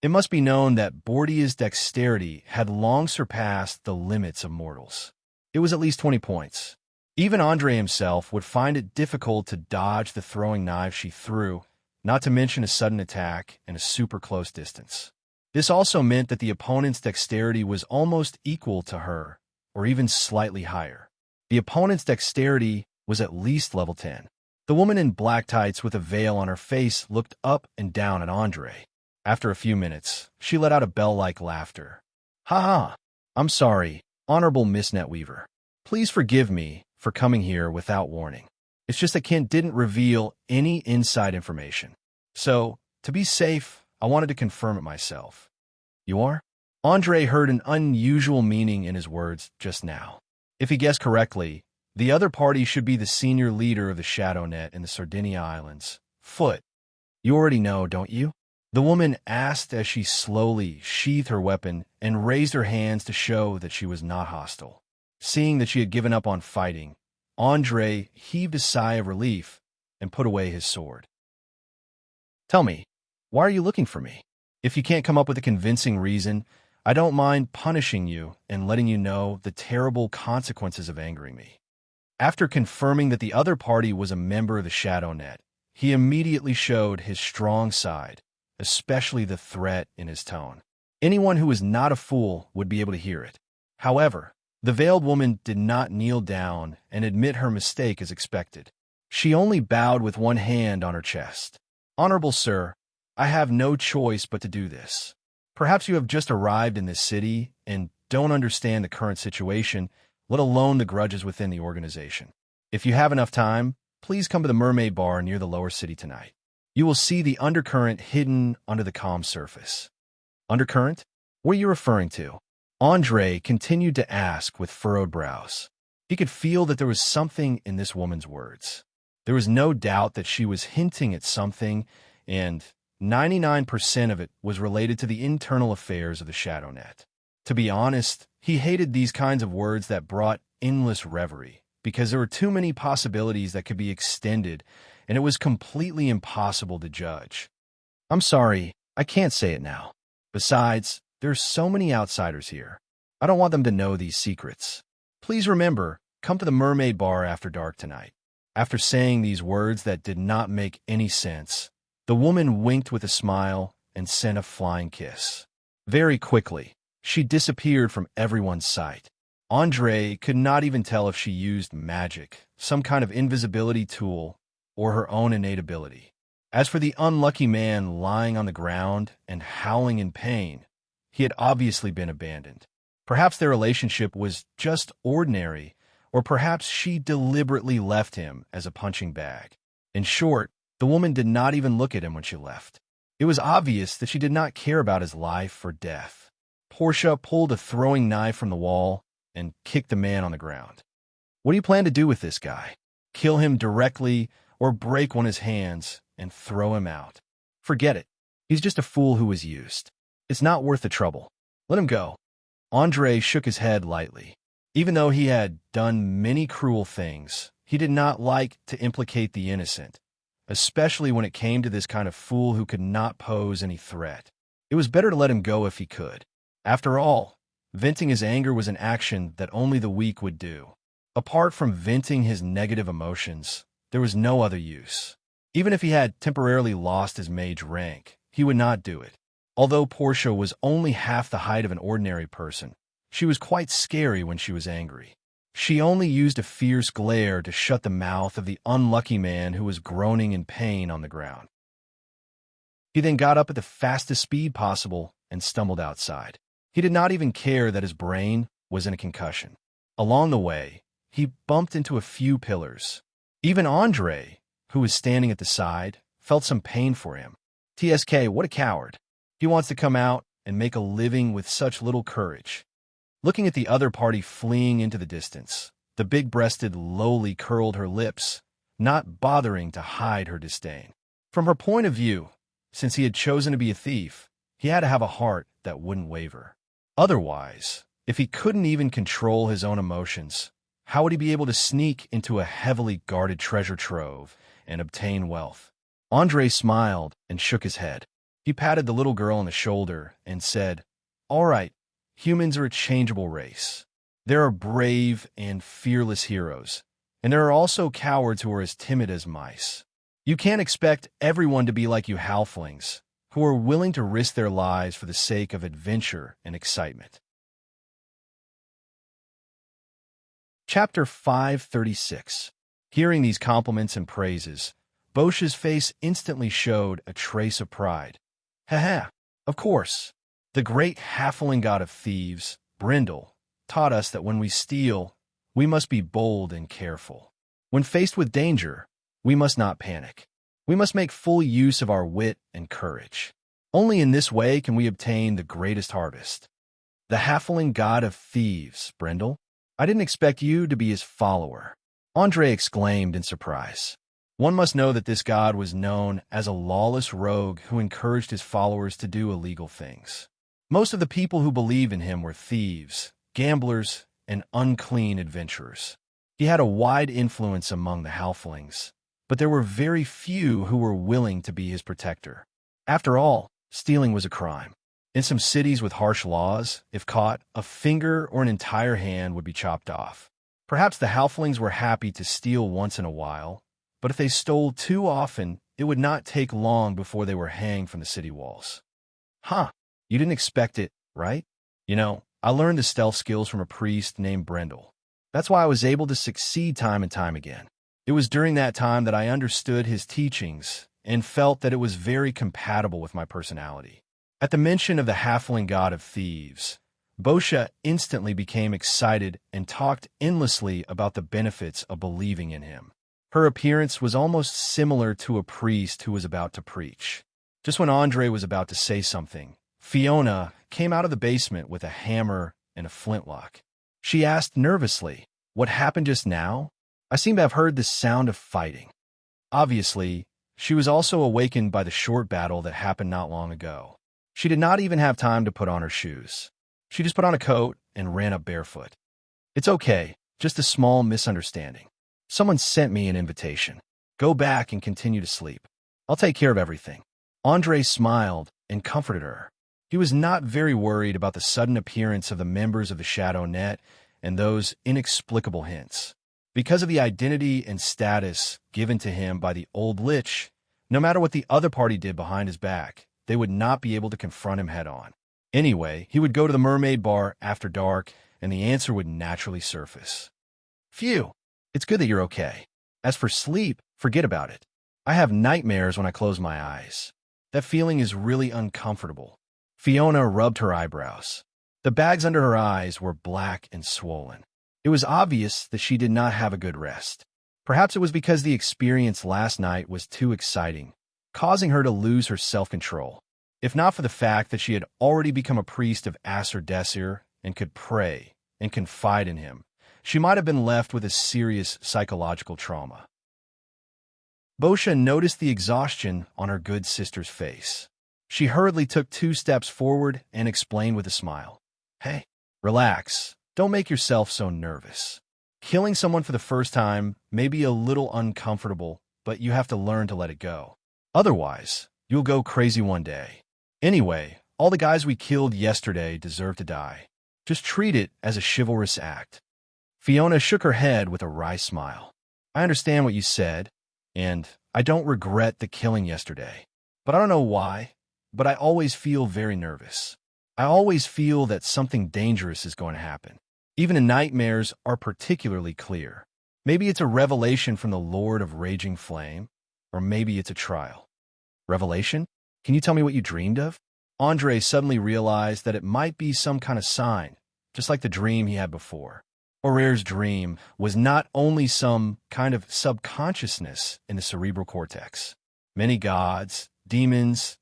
It must be known that Bordia's dexterity had long surpassed the limits of mortals. It was at least 20 points. Even Andre himself would find it difficult to dodge the throwing knives she threw, not to mention a sudden attack and a super close distance. This also meant that the opponent's dexterity was almost equal to her, or even slightly higher. The opponent's dexterity was at least level 10. The woman in black tights with a veil on her face looked up and down at Andre. After a few minutes, she let out a bell-like laughter. "Ha ha! I'm sorry, Honorable Miss Netweaver. Please forgive me for coming here without warning. It's just that Kent didn't reveal any inside information. So, to be safe, I wanted to confirm it myself." "You are?" Andre heard an unusual meaning in his words just now. If he guessed correctly, the other party should be the senior leader of the Shadow Net in the Sardinia Islands, Foot. "You already know, don't you?" the woman asked as she slowly sheathed her weapon and raised her hands to show that she was not hostile. Seeing that she had given up on fighting, Andre heaved a sigh of relief and put away his sword. "Tell me, why are you looking for me? If you can't come up with a convincing reason, I don't mind punishing you and letting you know the terrible consequences of angering me." After confirming that the other party was a member of the Shadow Net, he immediately showed his strong side especially the threat in his tone. Anyone who was not a fool would be able to hear it. However, the veiled woman did not kneel down and admit her mistake as expected. She only bowed with one hand on her chest. "Honorable sir, I have no choice but to do this. Perhaps you have just arrived in this city and don't understand the current situation, let alone the grudges within the organization. If you have enough time, please come to the Mermaid Bar near the lower city tonight. You will see the undercurrent hidden under the calm surface." Undercurrent? What are you referring to? Andre continued to ask with furrowed brows. He could feel that there was something in this woman's words. There was no doubt that she was hinting at something, and 99% of it was related to the internal affairs of the ShadowNet. To be honest, he hated these kinds of words that brought endless reverie, because there were too many possibilities that could be extended, and it was completely impossible to judge. "I'm sorry, I can't say it now. Besides, there's so many outsiders here. I don't want them to know these secrets. Please remember, come to the Mermaid Bar after dark tonight." After saying these words that did not make any sense, the woman winked with a smile and sent a flying kiss. Very quickly, she disappeared from everyone's sight. Andre could not even tell if she used magic, some kind of invisibility tool, or her own innate ability. As for the unlucky man lying on the ground and howling in pain, he had obviously been abandoned. Perhaps their relationship was just ordinary, or perhaps she deliberately left him as a punching bag. In short, the woman did not even look at him when she left. It was obvious that she did not care about his life or death. Portia pulled a throwing knife from the wall and kicked the man on the ground. "What do you plan to do with this guy? Kill him directly or break one of his hands and throw him out? Forget it. He's just a fool who was used. It's not worth the trouble. Let him go." Andre shook his head lightly. Even though he had done many cruel things, he did not like to implicate the innocent, especially when it came to this kind of fool who could not pose any threat. It was better to let him go if he could. After all, venting his anger was an action that only the weak would do. Apart from venting his negative emotions, there was no other use. Even if he had temporarily lost his mage rank, he would not do it. Although Portia was only half the height of an ordinary person, she was quite scary when she was angry. She only used a fierce glare to shut the mouth of the unlucky man who was groaning in pain on the ground. He then got up at the fastest speed possible and stumbled outside. He did not even care that his brain was in a concussion. Along the way, he bumped into a few pillars. Even Andre, who was standing at the side, felt some pain for him. TSK, what a coward. He wants to come out and make a living with such little courage. Looking at the other party fleeing into the distance, the big-breasted lowly curled her lips, not bothering to hide her disdain. From her point of view, since he had chosen to be a thief, he had to have a heart that wouldn't waver. Otherwise, if he couldn't even control his own emotions, how would he be able to sneak into a heavily guarded treasure trove and obtain wealth? Andre smiled and shook his head. He patted the little girl on the shoulder and said, "All right, humans are a changeable race. There are brave and fearless heroes, and there are also cowards who are as timid as mice. You can't expect everyone to be like you halflings, who are willing to risk their lives for the sake of adventure and excitement." Chapter 536. Hearing these compliments and praises, Bosch's face instantly showed a trace of pride. "Haha, of course. The great halfling god of thieves, Brindle, taught us that when we steal, we must be bold and careful. When faced with danger, we must not panic. We must make full use of our wit and courage. Only in this way can we obtain the greatest harvest." "The halfling god of thieves, Brindle? I didn't expect you to be his follower," Andre exclaimed in surprise. One must know that this god was known as a lawless rogue who encouraged his followers to do illegal things. Most of the people who believed in him were thieves, gamblers, and unclean adventurers. He had a wide influence among the halflings, but there were very few who were willing to be his protector. After all, stealing was a crime. In some cities with harsh laws, if caught, a finger or an entire hand would be chopped off. Perhaps the halflings were happy to steal once in a while, but if they stole too often, it would not take long before they were hanged from the city walls. Huh, you didn't expect it, right? I learned the stealth skills from a priest named Brendel. That's why I was able to succeed time and time again. It was during that time that I understood his teachings and felt that it was very compatible with my personality. At the mention of the halfling god of thieves, Bosha instantly became excited and talked endlessly about the benefits of believing in him. Her appearance was almost similar to a priest who was about to preach. Just when Andre was about to say something, Fiona came out of the basement with a hammer and a flintlock. She asked nervously, "What happened just now? I seem to have heard the sound of fighting." Obviously, she was also awakened by the short battle that happened not long ago. She did not even have time to put on her shoes. She just put on a coat and ran up barefoot. "It's okay, just a small misunderstanding. Someone sent me an invitation. Go back and continue to sleep. I'll take care of everything." Andre smiled and comforted her. He was not very worried about the sudden appearance of the members of the Shadow Net and those inexplicable hints. Because of the identity and status given to him by the old Lich, no matter what the other party did behind his back, they would not be able to confront him head-on. Anyway, he would go to the Mermaid Bar after dark, and the answer would naturally surface. "Phew, it's good that you're okay. As for sleep, forget about it. I have nightmares when I close my eyes. That feeling is really uncomfortable." Fiona rubbed her eyebrows. The bags under her eyes were black and swollen. It was obvious that she did not have a good rest. Perhaps it was because the experience last night was too exciting, causing her to lose her self-control. If not for the fact that she had already become a priest of Acer Desir and could pray and confide in him, she might have been left with a serious psychological trauma. Bosha noticed the exhaustion on her good sister's face. She hurriedly took 2 steps forward and explained with a smile. "Hey, relax. Don't make yourself so nervous. Killing someone for the first time may be a little uncomfortable, but you have to learn to let it go. Otherwise, you'll go crazy one day. Anyway, all the guys we killed yesterday deserve to die. Just treat it as a chivalrous act." Fiona shook her head with a wry smile. "I understand what you said, and I don't regret the killing yesterday. But I don't know why, but I always feel very nervous. I always feel that something dangerous is going to happen. Even the nightmares are particularly clear. Maybe it's a revelation from the Lord of Raging Flame, or maybe it's a trial." "Revelation? Can you tell me what you dreamed of?" Andre suddenly realized that it might be some kind of sign, just like the dream he had before. Aurère's dream was not only some kind of subconsciousness in the cerebral cortex. Many gods, demons,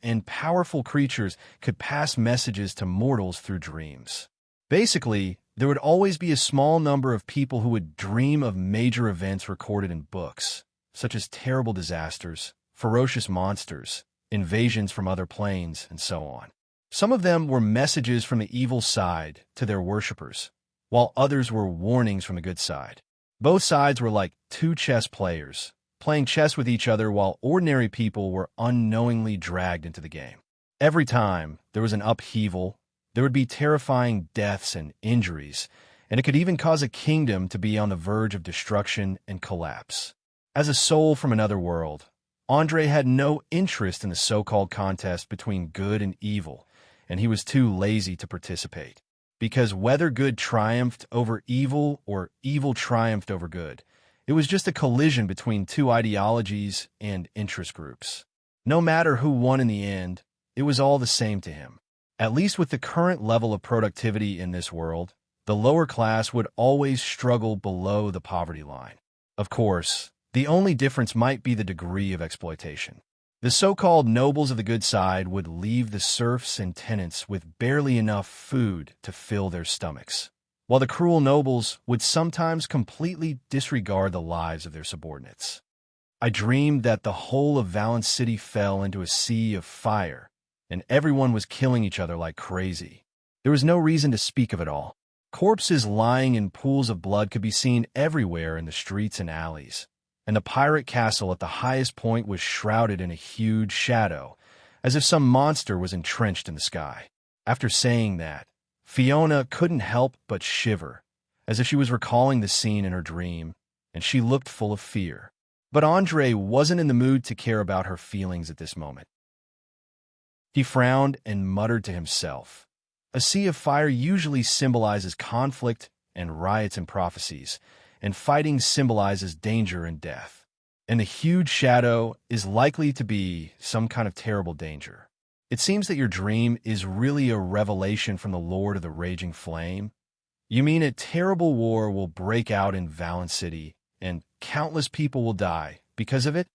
and powerful creatures could pass messages to mortals through dreams. Basically, there would always be a small number of people who would dream of major events recorded in books, such as terrible disasters, ferocious monsters, invasions from other planes, and so on. Some of them were messages from the evil side to their worshippers, while others were warnings from the good side. Both sides were like 2 chess players, playing chess with each other while ordinary people were unknowingly dragged into the game. Every time there was an upheaval, there would be terrifying deaths and injuries, and it could even cause a kingdom to be on the verge of destruction and collapse. As a soul from another world, Andre had no interest in the so-called contest between good and evil, and he was too lazy to participate. Because whether good triumphed over evil or evil triumphed over good, it was just a collision between 2 ideologies and interest groups. No matter who won in the end, it was all the same to him. At least with the current level of productivity in this world, the lower class would always struggle below the poverty line. Of course, the only difference might be the degree of exploitation. The so-called nobles of the good side would leave the serfs and tenants with barely enough food to fill their stomachs, while the cruel nobles would sometimes completely disregard the lives of their subordinates. I dreamed that the whole of Valence City fell into a sea of fire, and everyone was killing each other like crazy. There was no reason to speak of it all. Corpses lying in pools of blood could be seen everywhere in the streets and alleys, and the pirate castle at the highest point was shrouded in a huge shadow, as if some monster was entrenched in the sky. After saying that, Fiona couldn't help but shiver, as if she was recalling the scene in her dream, and she looked full of fear. But Andre wasn't in the mood to care about her feelings at this moment. He frowned and muttered to himself. A sea of fire usually symbolizes conflict and riots and prophecies, and fighting symbolizes danger and death. And the huge shadow is likely to be some kind of terrible danger. It seems that your dream is really a revelation from the Lord of the Raging Flame. You mean a terrible war will break out in Valence City, and countless people will die because of it?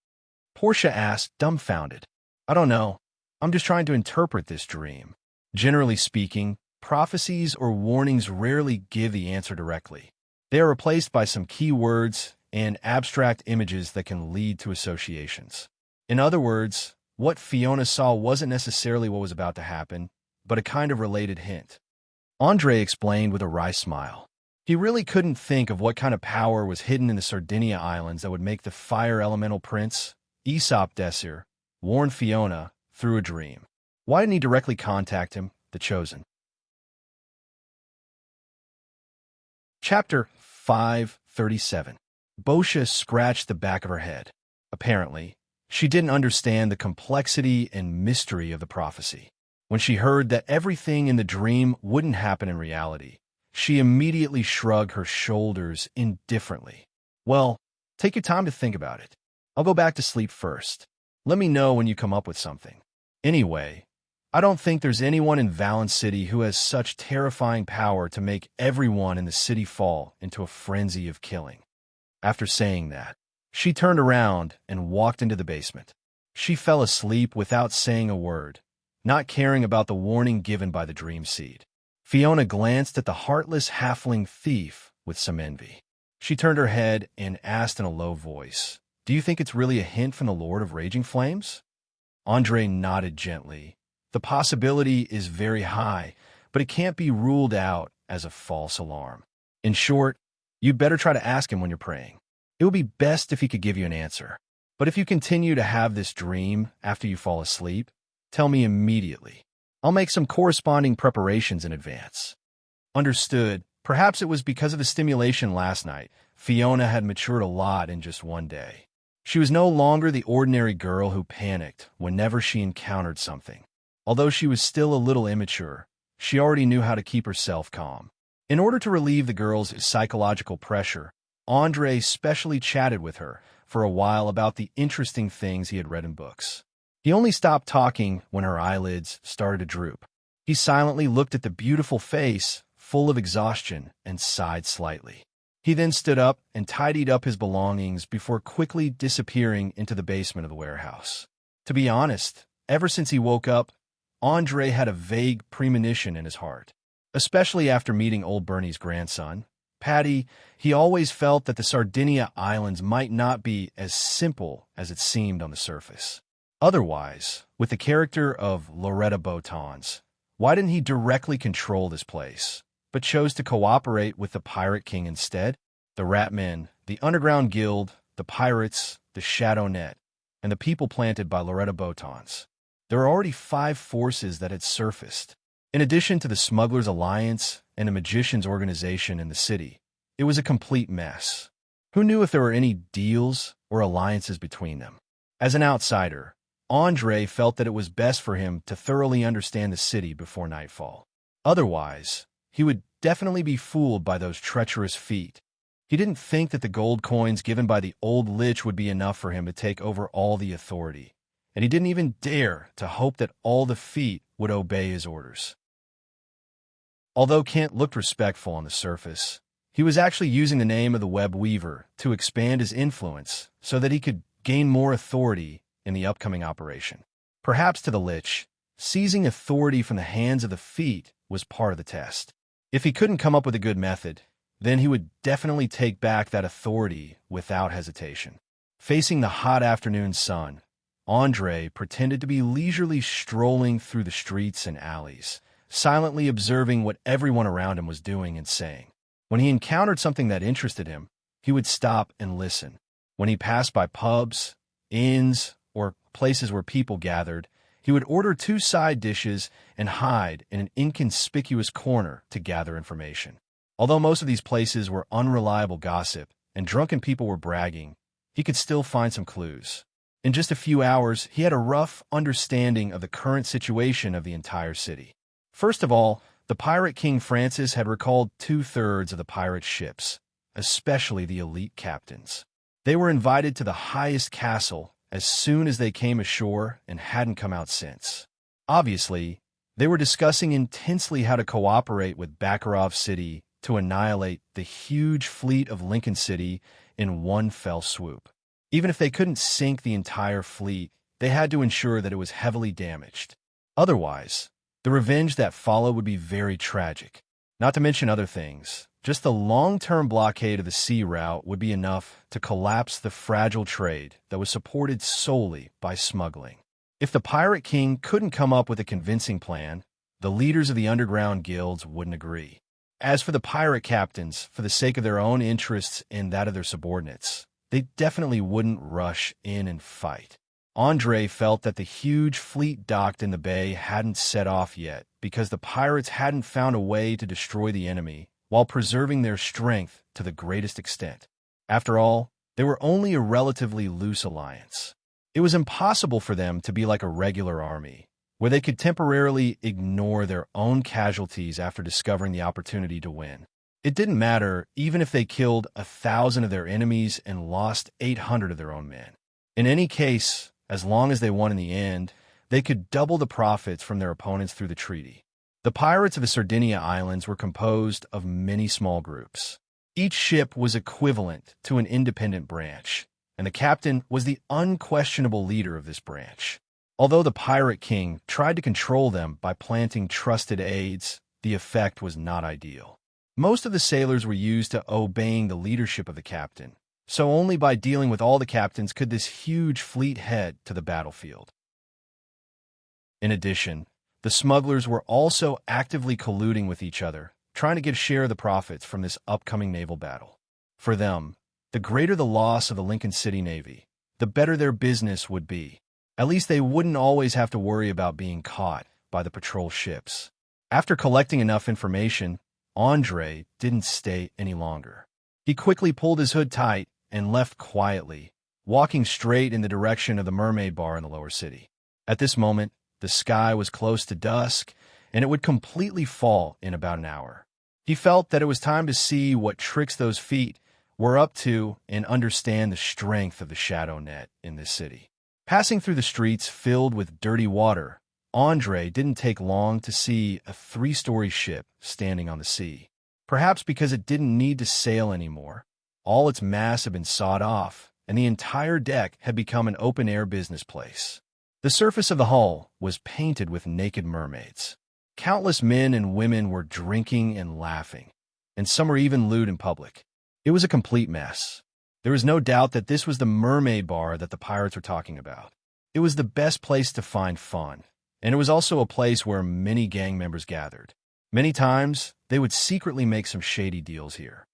Portia asked, dumbfounded. I don't know. I'm just trying to interpret this dream. Generally speaking, prophecies or warnings rarely give the answer directly. They are replaced by some key words and abstract images that can lead to associations. In other words, what Fiona saw wasn't necessarily what was about to happen, but a kind of related hint. Andre explained with a wry smile. He really couldn't think of what kind of power was hidden in the Sardinia Islands that would make the fire elemental prince, Aesop Desir, warn Fiona through a dream. Why didn't he directly contact him, the Chosen? Chapter 537. Boscia scratched the back of her head. Apparently, she didn't understand the complexity and mystery of the prophecy. When she heard that everything in the dream wouldn't happen in reality, she immediately shrugged her shoulders indifferently. Well, take your time to think about it. I'll go back to sleep first. Let me know when you come up with something. Anyway, I don't think there's anyone in Valence City who has such terrifying power to make everyone in the city fall into a frenzy of killing. After saying that, she turned around and walked into the basement. She fell asleep without saying a word, not caring about the warning given by the dream seed. Fiona glanced at the heartless halfling thief with some envy. She turned her head and asked in a low voice, Do you think it's really a hint from the Lord of Raging Flames? Andre nodded gently. The possibility is very high, but it can't be ruled out as a false alarm. In short, you'd better try to ask him when you're praying. It would be best if he could give you an answer. But if you continue to have this dream after you fall asleep, tell me immediately. I'll make some corresponding preparations in advance. Understood. Perhaps it was because of the stimulation last night. Fiona had matured a lot in just one day. She was no longer the ordinary girl who panicked whenever she encountered something. Although she was still a little immature, she already knew how to keep herself calm. In order to relieve the girl's psychological pressure, Andre specially chatted with her for a while about the interesting things he had read in books. He only stopped talking when her eyelids started to droop. He silently looked at the beautiful face, full of exhaustion, and sighed slightly. He then stood up and tidied up his belongings before quickly disappearing into the basement of the warehouse. To be honest, ever since he woke up, Andre had a vague premonition in his heart. Especially after meeting old Bernie's grandson, Patty, he always felt that the Sardinia Islands might not be as simple as it seemed on the surface. Otherwise, with the character of Loretta Botons, why didn't he directly control this place, but chose to cooperate with the Pirate King instead? The Ratmen, the Underground Guild, the Pirates, the Shadow Net, and the people planted by Loretta Botons. There are already 5 forces that had surfaced. In addition to the Smugglers' Alliance and a Magicians' Organization in the city, it was a complete mess. Who knew if there were any deals or alliances between them? As an outsider, Andre felt that it was best for him to thoroughly understand the city before nightfall. Otherwise, he would definitely be fooled by those treacherous feet. He didn't think that the gold coins given by the old lich would be enough for him to take over all the authority, and he didn't even dare to hope that all the feet would obey his orders. Although Kent looked respectful on the surface, he was actually using the name of the web weaver to expand his influence so that he could gain more authority in the upcoming operation. Perhaps to the lich, seizing authority from the hands of the feet was part of the test. If he couldn't come up with a good method, then he would definitely take back that authority without hesitation. Facing the hot afternoon sun, Andre pretended to be leisurely strolling through the streets and alleys, silently observing what everyone around him was doing and saying. When he encountered something that interested him, he would stop and listen. When he passed by pubs, inns, or places where people gathered, he would order 2 side dishes and hide in an inconspicuous corner to gather information. Although most of these places were unreliable gossip and drunken people were bragging, he could still find some clues. In just a few hours, he had a rough understanding of the current situation of the entire city. First of all, the pirate King Francis had recalled 2/3 of the pirate ships, especially the elite captains. They were invited to the highest castle as soon as they came ashore and hadn't come out since. Obviously, they were discussing intensely how to cooperate with Bakarov City to annihilate the huge fleet of Lincoln City in one fell swoop. Even if they couldn't sink the entire fleet, they had to ensure that it was heavily damaged. Otherwise, the revenge that followed would be very tragic. Not to mention other things, just the long-term blockade of the sea route would be enough to collapse the fragile trade that was supported solely by smuggling. If the Pirate King couldn't come up with a convincing plan, the leaders of the underground guilds wouldn't agree. As for the pirate captains, for the sake of their own interests and that of their subordinates, they definitely wouldn't rush in and fight. Andre felt that the huge fleet docked in the bay hadn't set off yet because the pirates hadn't found a way to destroy the enemy while preserving their strength to the greatest extent. After all, they were only a relatively loose alliance. It was impossible for them to be like a regular army, where they could temporarily ignore their own casualties after discovering the opportunity to win. It didn't matter even if they killed 1,000 of their enemies and lost 800 of their own men. In any case, as long as they won in the end, they could double the profits from their opponents through the treaty. The pirates of the Sardinia Islands were composed of many small groups. Each ship was equivalent to an independent branch, and the captain was the unquestionable leader of this branch. Although the Pirate King tried to control them by planting trusted aides, the effect was not ideal. Most of the sailors were used to obeying the leadership of the captain, so only by dealing with all the captains could this huge fleet head to the battlefield. In addition, the smugglers were also actively colluding with each other, trying to get a share of the profits from this upcoming naval battle. For them, the greater the loss of the Lincoln City Navy, the better their business would be. At least they wouldn't always have to worry about being caught by the patrol ships. After collecting enough information, Andre didn't stay any longer. He quickly pulled his hood tight and left quietly, walking straight in the direction of the Mermaid Bar in the lower city. At this moment, the sky was close to dusk, and it would completely fall in about an hour. He felt that it was time to see what tricks those feet were up to and understand the strength of the shadow net in this city. Passing through the streets filled with dirty water, Andre didn't take long to see a 3-story ship standing on the sea. Perhaps because it didn't need to sail anymore. All its masts had been sawed off, and the entire deck had become an open-air business place. The surface of the hull was painted with naked mermaids. Countless men and women were drinking and laughing, and some were even lewd in public. It was a complete mess. There was no doubt that this was the Mermaid Bar that the pirates were talking about. It was the best place to find fun, and it was also a place where many gang members gathered. Many times, they would secretly make some shady deals here.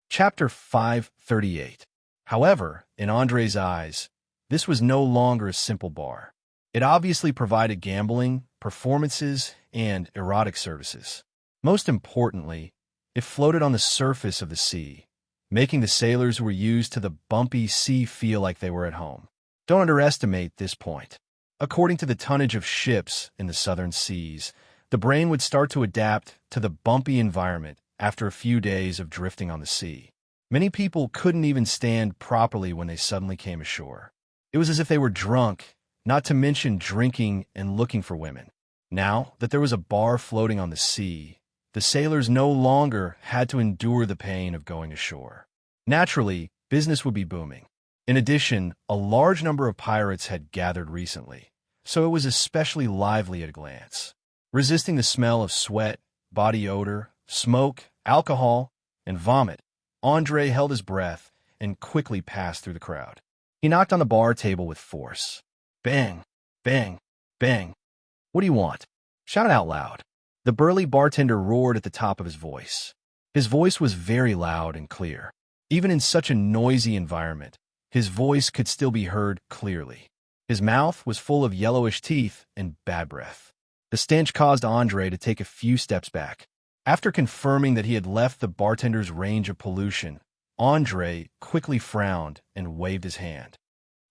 Chapter 538. However, in Andre's eyes, this was no longer a simple bar. It obviously provided gambling, performances, and erotic services. Most importantly, it floated on the surface of the sea, making the sailors who were used to the bumpy sea feel like they were at home. Don't underestimate this point. According to the tonnage of ships in the southern seas, the brain would start to adapt to the bumpy environment after a few days of drifting on the sea. Many people couldn't even stand properly when they suddenly came ashore. It was as if they were drunk, not to mention drinking and looking for women. Now that there was a bar floating on the sea, the sailors no longer had to endure the pain of going ashore. Naturally, business would be booming. In addition, a large number of pirates had gathered recently, so it was especially lively at a glance. Resisting the smell of sweat, body odor, smoke, alcohol, and vomit, Andre held his breath and quickly passed through the crowd. He knocked on the bar table with force. Bang, bang, bang. What do you want? Shout it out loud. The burly bartender roared at the top of his voice. His voice was very loud and clear. Even in such a noisy environment, his voice could still be heard clearly. His mouth was full of yellowish teeth and bad breath. The stench caused Andre to take a few steps back. After confirming that he had left the bartender's range of pollution, Andre quickly frowned and waved his hand.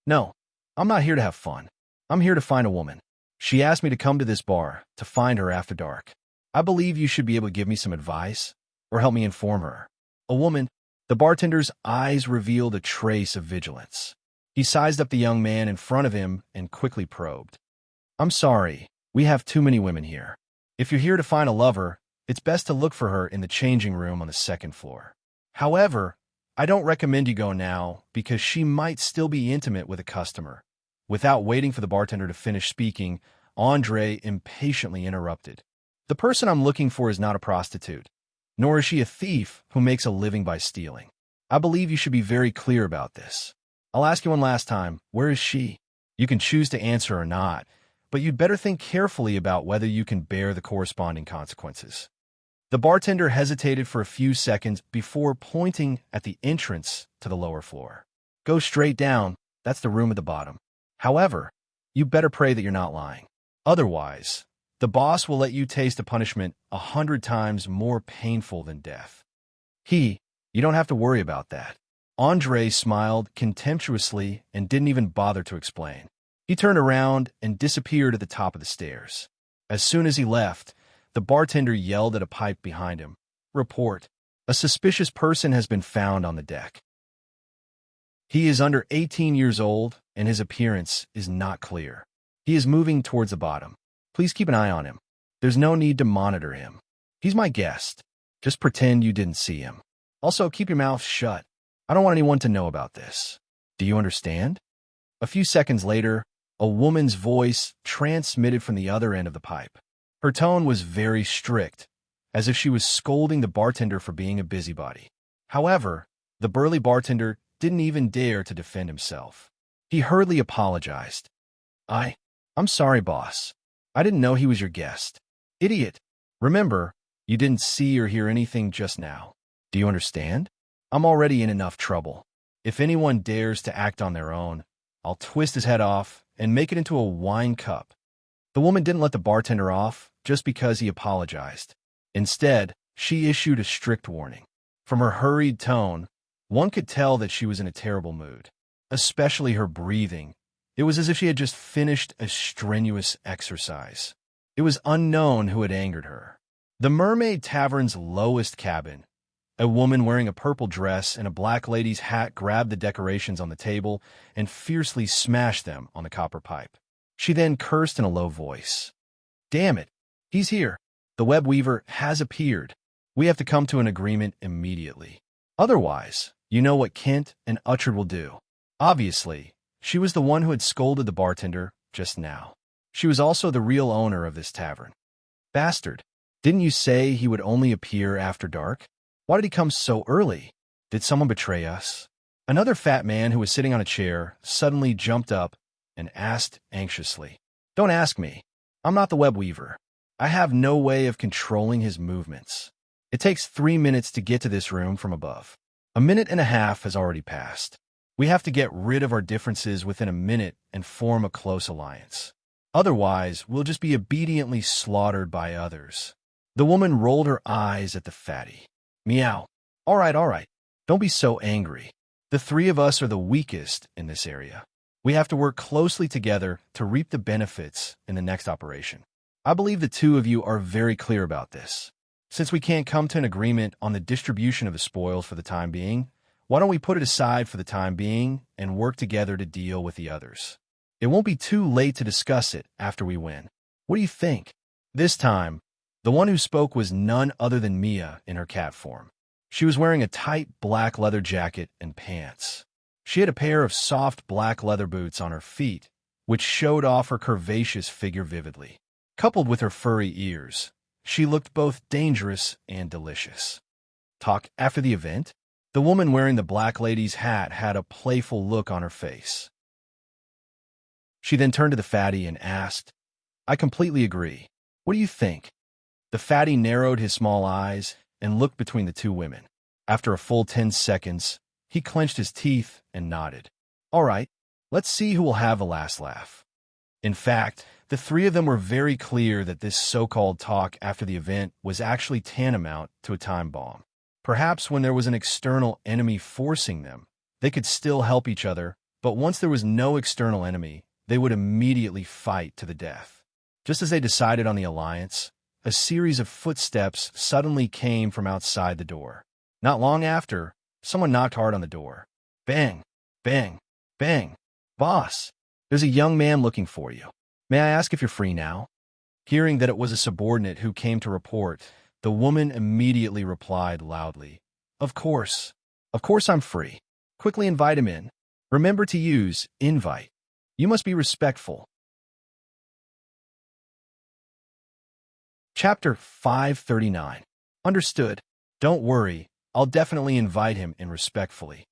No, I'm not here to have fun. I'm here to find a woman. She asked me to come to this bar to find her after dark. I believe you should be able to give me some advice or help me inform her. A woman. The bartender's eyes revealed a trace of vigilance. He sized up the young man in front of him and quickly probed. I'm sorry, we have too many women here. If you're here to find a lover, it's best to look for her in the changing room on the second floor. However, I don't recommend you go now because she might still be intimate with a customer. Without waiting for the bartender to finish speaking, Andre impatiently interrupted. The person I'm looking for is not a prostitute, nor is she a thief who makes a living by stealing. I believe you should be very clear about this. I'll ask you one last time, where is she? You can choose to answer or not, but you'd better think carefully about whether you can bear the corresponding consequences. The bartender hesitated for a few seconds before pointing at the entrance to the lower floor. Go straight down, that's the room at the bottom. However, you better pray that you're not lying. Otherwise, the boss will let you taste a punishment 100 times more painful than death. You don't have to worry about that. Andre smiled contemptuously and didn't even bother to explain. He turned around and disappeared at the top of the stairs. As soon as he left, the bartender yelled at a pipe behind him. Report. A suspicious person has been found on the deck. He is under 18 years old, and his appearance is not clear. He is moving towards the bottom. Please keep an eye on him. There's no need to monitor him. He's my guest. Just pretend you didn't see him. Also, keep your mouth shut. I don't want anyone to know about this. Do you understand? A few seconds later, a woman's voice transmitted from the other end of the pipe. Her tone was very strict, as if she was scolding the bartender for being a busybody. However, the burly bartender didn't even dare to defend himself. He hurriedly apologized. I'm sorry, boss. I didn't know he was your guest. Idiot. Remember, you didn't see or hear anything just now. Do you understand? I'm already in enough trouble. If anyone dares to act on their own, I'll twist his head off and make it into a wine cup. The woman didn't let the bartender off just because he apologized. Instead, she issued a strict warning. From her hurried tone, one could tell that she was in a terrible mood, especially her breathing. It was as if she had just finished a strenuous exercise. It was unknown who had angered her. The Mermaid Tavern's lowest cabin. A woman wearing a purple dress and a black lady's hat grabbed the decorations on the table and fiercely smashed them on the copper pipe. She then cursed in a low voice. Damn it, he's here. The web weaver has appeared. We have to come to an agreement immediately. Otherwise, you know what Kent and Uhtred will do. Obviously, she was the one who had scolded the bartender just now. She was also the real owner of this tavern. Bastard, didn't you say he would only appear after dark? Why did he come so early? Did someone betray us? Another fat man who was sitting on a chair suddenly jumped up and asked anxiously. Don't ask me. I'm not the web weaver. I have no way of controlling his movements. It takes 3 minutes to get to this room from above. A minute and a half has already passed. We have to get rid of our differences within a minute and form a close alliance. Otherwise, we'll just be obediently slaughtered by others. The woman rolled her eyes at the fatty. Meow. All right. Don't be so angry. The three of us are the weakest in this area. We have to work closely together to reap the benefits in the next operation. I believe the two of you are very clear about this. Since we can't come to an agreement on the distribution of the spoils for the time being, why don't we put it aside for the time being and work together to deal with the others? It won't be too late to discuss it after we win. What do you think? This time, the one who spoke was none other than Mia in her cat form. She was wearing a tight black leather jacket and pants. She had a pair of soft black leather boots on her feet, which showed off her curvaceous figure vividly. Coupled with her furry ears, she looked both dangerous and delicious. Talk after the event? The woman wearing the black lady's hat had a playful look on her face. She then turned to the fatty and asked, I completely agree. What do you think? The fatty narrowed his small eyes and looked between the two women. After a full 10 seconds, he clenched his teeth and nodded. All right, let's see who will have the last laugh. In fact, the three of them were very clear that this so-called talk after the event was actually tantamount to a time bomb. Perhaps when there was an external enemy forcing them, they could still help each other, but once there was no external enemy, they would immediately fight to the death. Just as they decided on the alliance, a series of footsteps suddenly came from outside the door. Not long after, someone knocked hard on the door. Bang, bang, bang. Boss, there's a young man looking for you. May I ask if you're free now? Hearing that it was a subordinate who came to report, the woman immediately replied loudly, Of course I'm free. Quickly invite him in. Remember to use invite. You must be respectful. Chapter 539. Understood. Don't worry, I'll definitely invite him in respectfully.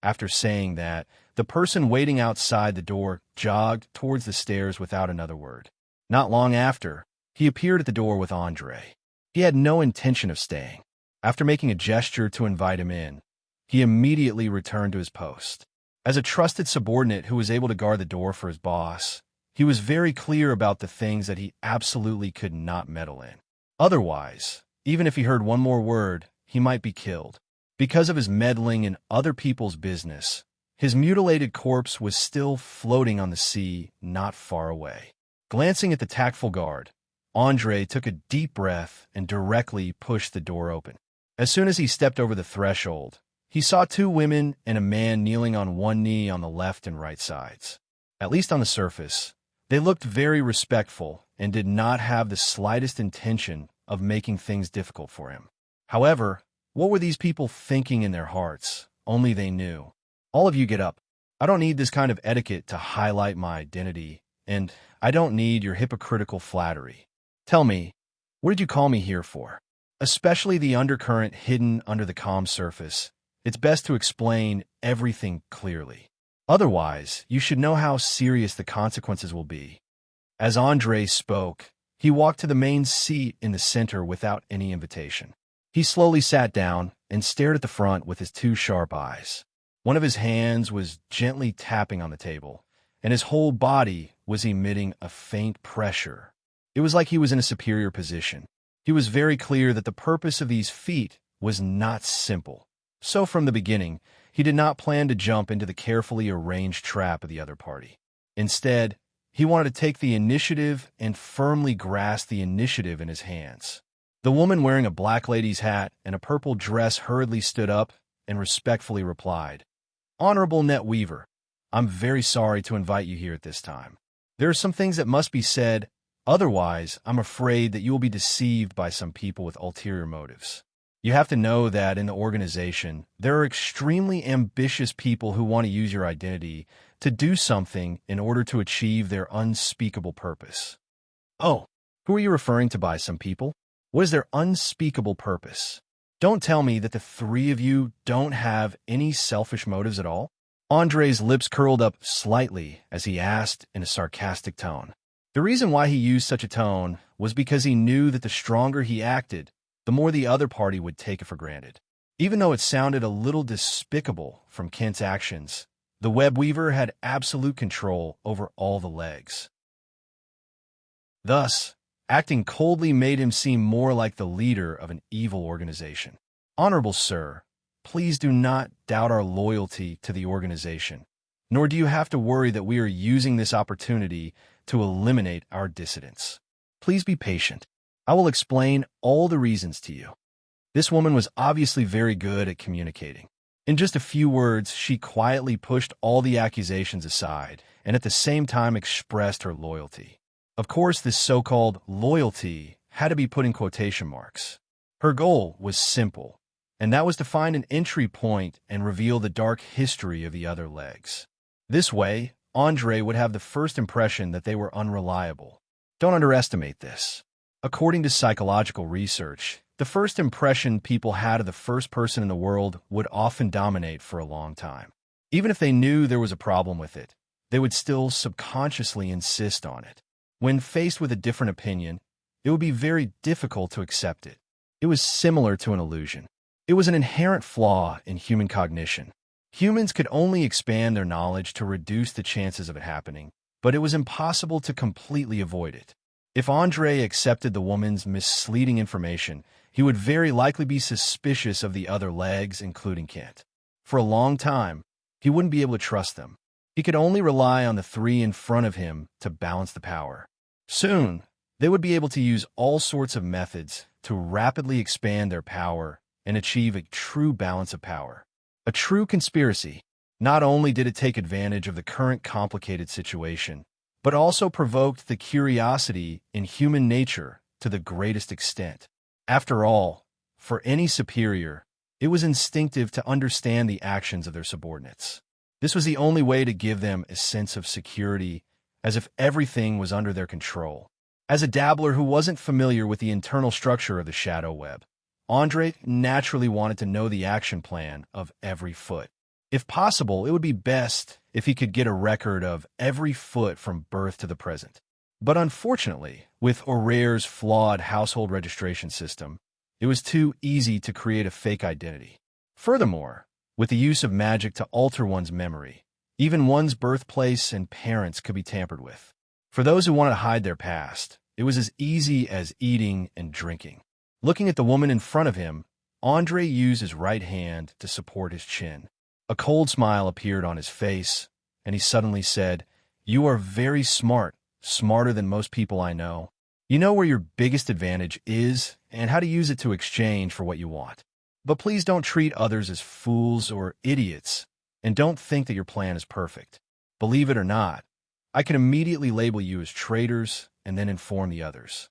After saying that, the person waiting outside the door jogged towards the stairs without another word. Not long after, he appeared at the door with Andre. He had no intention of staying. After making a gesture to invite him in, he immediately returned to his post. As a trusted subordinate who was able to guard the door for his boss, he was very clear about the things that he absolutely could not meddle in. Otherwise, even if he heard one more word, he might be killed. Because of his meddling in other people's business, his mutilated corpse was still floating on the sea not far away. Glancing at the tactful guard, Andre took a deep breath and directly pushed the door open. As soon as he stepped over the threshold, he saw two women and a man kneeling on one knee on the left and right sides. At least on the surface, they looked very respectful and did not have the slightest intention of making things difficult for him. However, what were these people thinking in their hearts? Only they knew. All of you get up. I don't need this kind of etiquette to highlight my identity, and I don't need your hypocritical flattery. Tell me, what did you call me here for? Especially the undercurrent hidden under the calm surface. It's best to explain everything clearly. Otherwise, you should know how serious the consequences will be. As Andre spoke, he walked to the main seat in the center without any invitation. He slowly sat down and stared at the front with his two sharp eyes. One of his hands was gently tapping on the table, and his whole body was emitting a faint pressure. It was like he was in a superior position. He was very clear that the purpose of these feet was not simple. So from the beginning, he did not plan to jump into the carefully arranged trap of the other party. Instead, he wanted to take the initiative and firmly grasp the initiative in his hands. The woman wearing a black lady's hat and a purple dress hurriedly stood up and respectfully replied, Honorable Net Weaver, I'm very sorry to invite you here at this time. There are some things that must be said, otherwise I'm afraid that you will be deceived by some people with ulterior motives. You have to know that in the organization, there are extremely ambitious people who want to use your identity to do something in order to achieve their unspeakable purpose. Oh, who are you referring to by some people? What is their unspeakable purpose? Don't tell me that the three of you don't have any selfish motives at all? Andre's lips curled up slightly as he asked in a sarcastic tone. The reason why he used such a tone was because he knew that the stronger he acted, the more the other party would take it for granted. Even though it sounded a little despicable from Kent's actions, the web weaver had absolute control over all the legs. Thus, acting coldly made him seem more like the leader of an evil organization. Honorable sir, please do not doubt our loyalty to the organization, nor do you have to worry that we are using this opportunity to eliminate our dissidents. Please be patient. I will explain all the reasons to you. This woman was obviously very good at communicating. In just a few words, she quietly pushed all the accusations aside and at the same time expressed her loyalty. Of course, this so-called loyalty had to be put in quotation marks. Her goal was simple, and that was to find an entry point and reveal the dark history of the other legs. This way, Andre would have the first impression that they were unreliable. Don't underestimate this. According to psychological research, the first impression people had of the first person in the world would often dominate for a long time. Even if they knew there was a problem with it, they would still subconsciously insist on it. When faced with a different opinion, it would be very difficult to accept it. It was similar to an illusion. It was an inherent flaw in human cognition. Humans could only expand their knowledge to reduce the chances of it happening, but it was impossible to completely avoid it. If Andre accepted the woman's misleading information, he would very likely be suspicious of the other legs, including Kent. For a long time, he wouldn't be able to trust them. He could only rely on the three in front of him to balance the power. Soon, they would be able to use all sorts of methods to rapidly expand their power and achieve a true balance of power. A true conspiracy. Not only did it take advantage of the current complicated situation, but also provoked the curiosity in human nature to the greatest extent. After all, for any superior, it was instinctive to understand the actions of their subordinates. This was the only way to give them a sense of security, as if everything was under their control. As a dabbler who wasn't familiar with the internal structure of the shadow web, Andre naturally wanted to know the action plan of every foot. If possible, it would be best if he could get a record of every foot from birth to the present. But unfortunately, with Aurare's flawed household registration system, it was too easy to create a fake identity. Furthermore, with the use of magic to alter one's memory, even one's birthplace and parents could be tampered with. For those who wanted to hide their past, it was as easy as eating and drinking. Looking at the woman in front of him, Andre used his right hand to support his chin. A cold smile appeared on his face, and he suddenly said, "You are very smart, smarter than most people I know. You know where your biggest advantage is and how to use it to exchange for what you want. But please don't treat others as fools or idiots, and don't think that your plan is perfect. Believe it or not, I can immediately label you as traitors and then inform the others.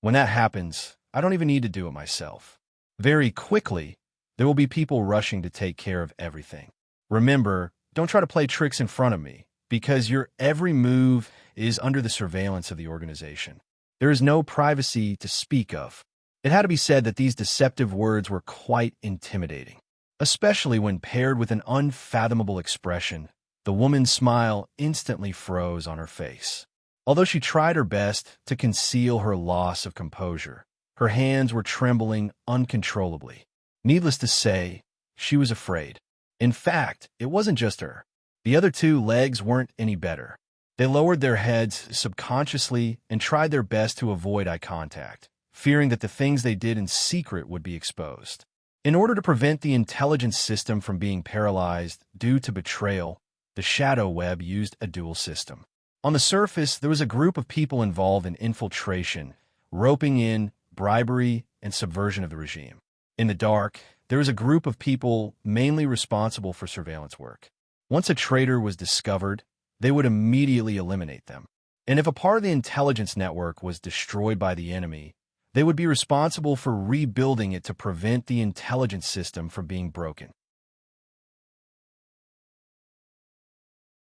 When that happens, I don't even need to do it myself. Very quickly, there will be people rushing to take care of everything. Remember, don't try to play tricks in front of me, because your every move is under the surveillance of the organization. There is no privacy to speak of." It had to be said that these deceptive words were quite intimidating, especially when paired with an unfathomable expression. The woman's smile instantly froze on her face. Although she tried her best to conceal her loss of composure, her hands were trembling uncontrollably. Needless to say, she was afraid. In fact, it wasn't just her. The other two legs weren't any better. They lowered their heads subconsciously and tried their best to avoid eye contact, fearing that the things they did in secret would be exposed. In order to prevent the intelligence system from being paralyzed due to betrayal, the shadow web used a dual system. On the surface, there was a group of people involved in infiltration, roping in, bribery, and subversion of the regime. In the dark, there was a group of people mainly responsible for surveillance work. Once a traitor was discovered, they would immediately eliminate them. And if a part of the intelligence network was destroyed by the enemy, they would be responsible for rebuilding it to prevent the intelligence system from being broken.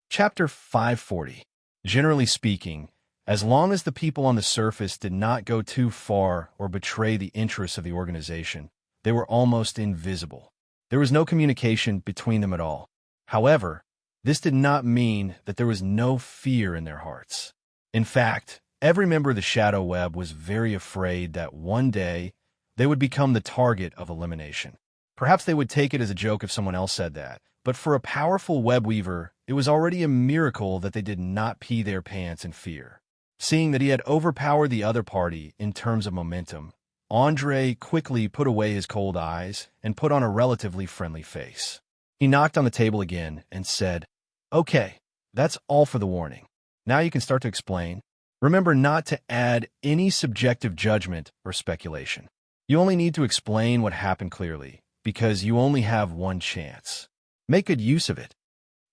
Chapter 540. Generally speaking, as long as the people on the surface did not go too far or betray the interests of the organization, they were almost invisible. There was no communication between them at all. However, this did not mean that there was no fear in their hearts. In fact, every member of the Shadow Web was very afraid that one day they would become the target of elimination. Perhaps they would take it as a joke if someone else said that, but for a powerful web weaver, it was already a miracle that they did not pee their pants in fear. Seeing that he had overpowered the other party in terms of momentum, Andre quickly put away his cold eyes and put on a relatively friendly face. He knocked on the table again and said, "Okay, that's all for the warning. Now you can start to explain. Remember not to add any subjective judgment or speculation. You only need to explain what happened clearly, because you only have one chance. Make good use of it."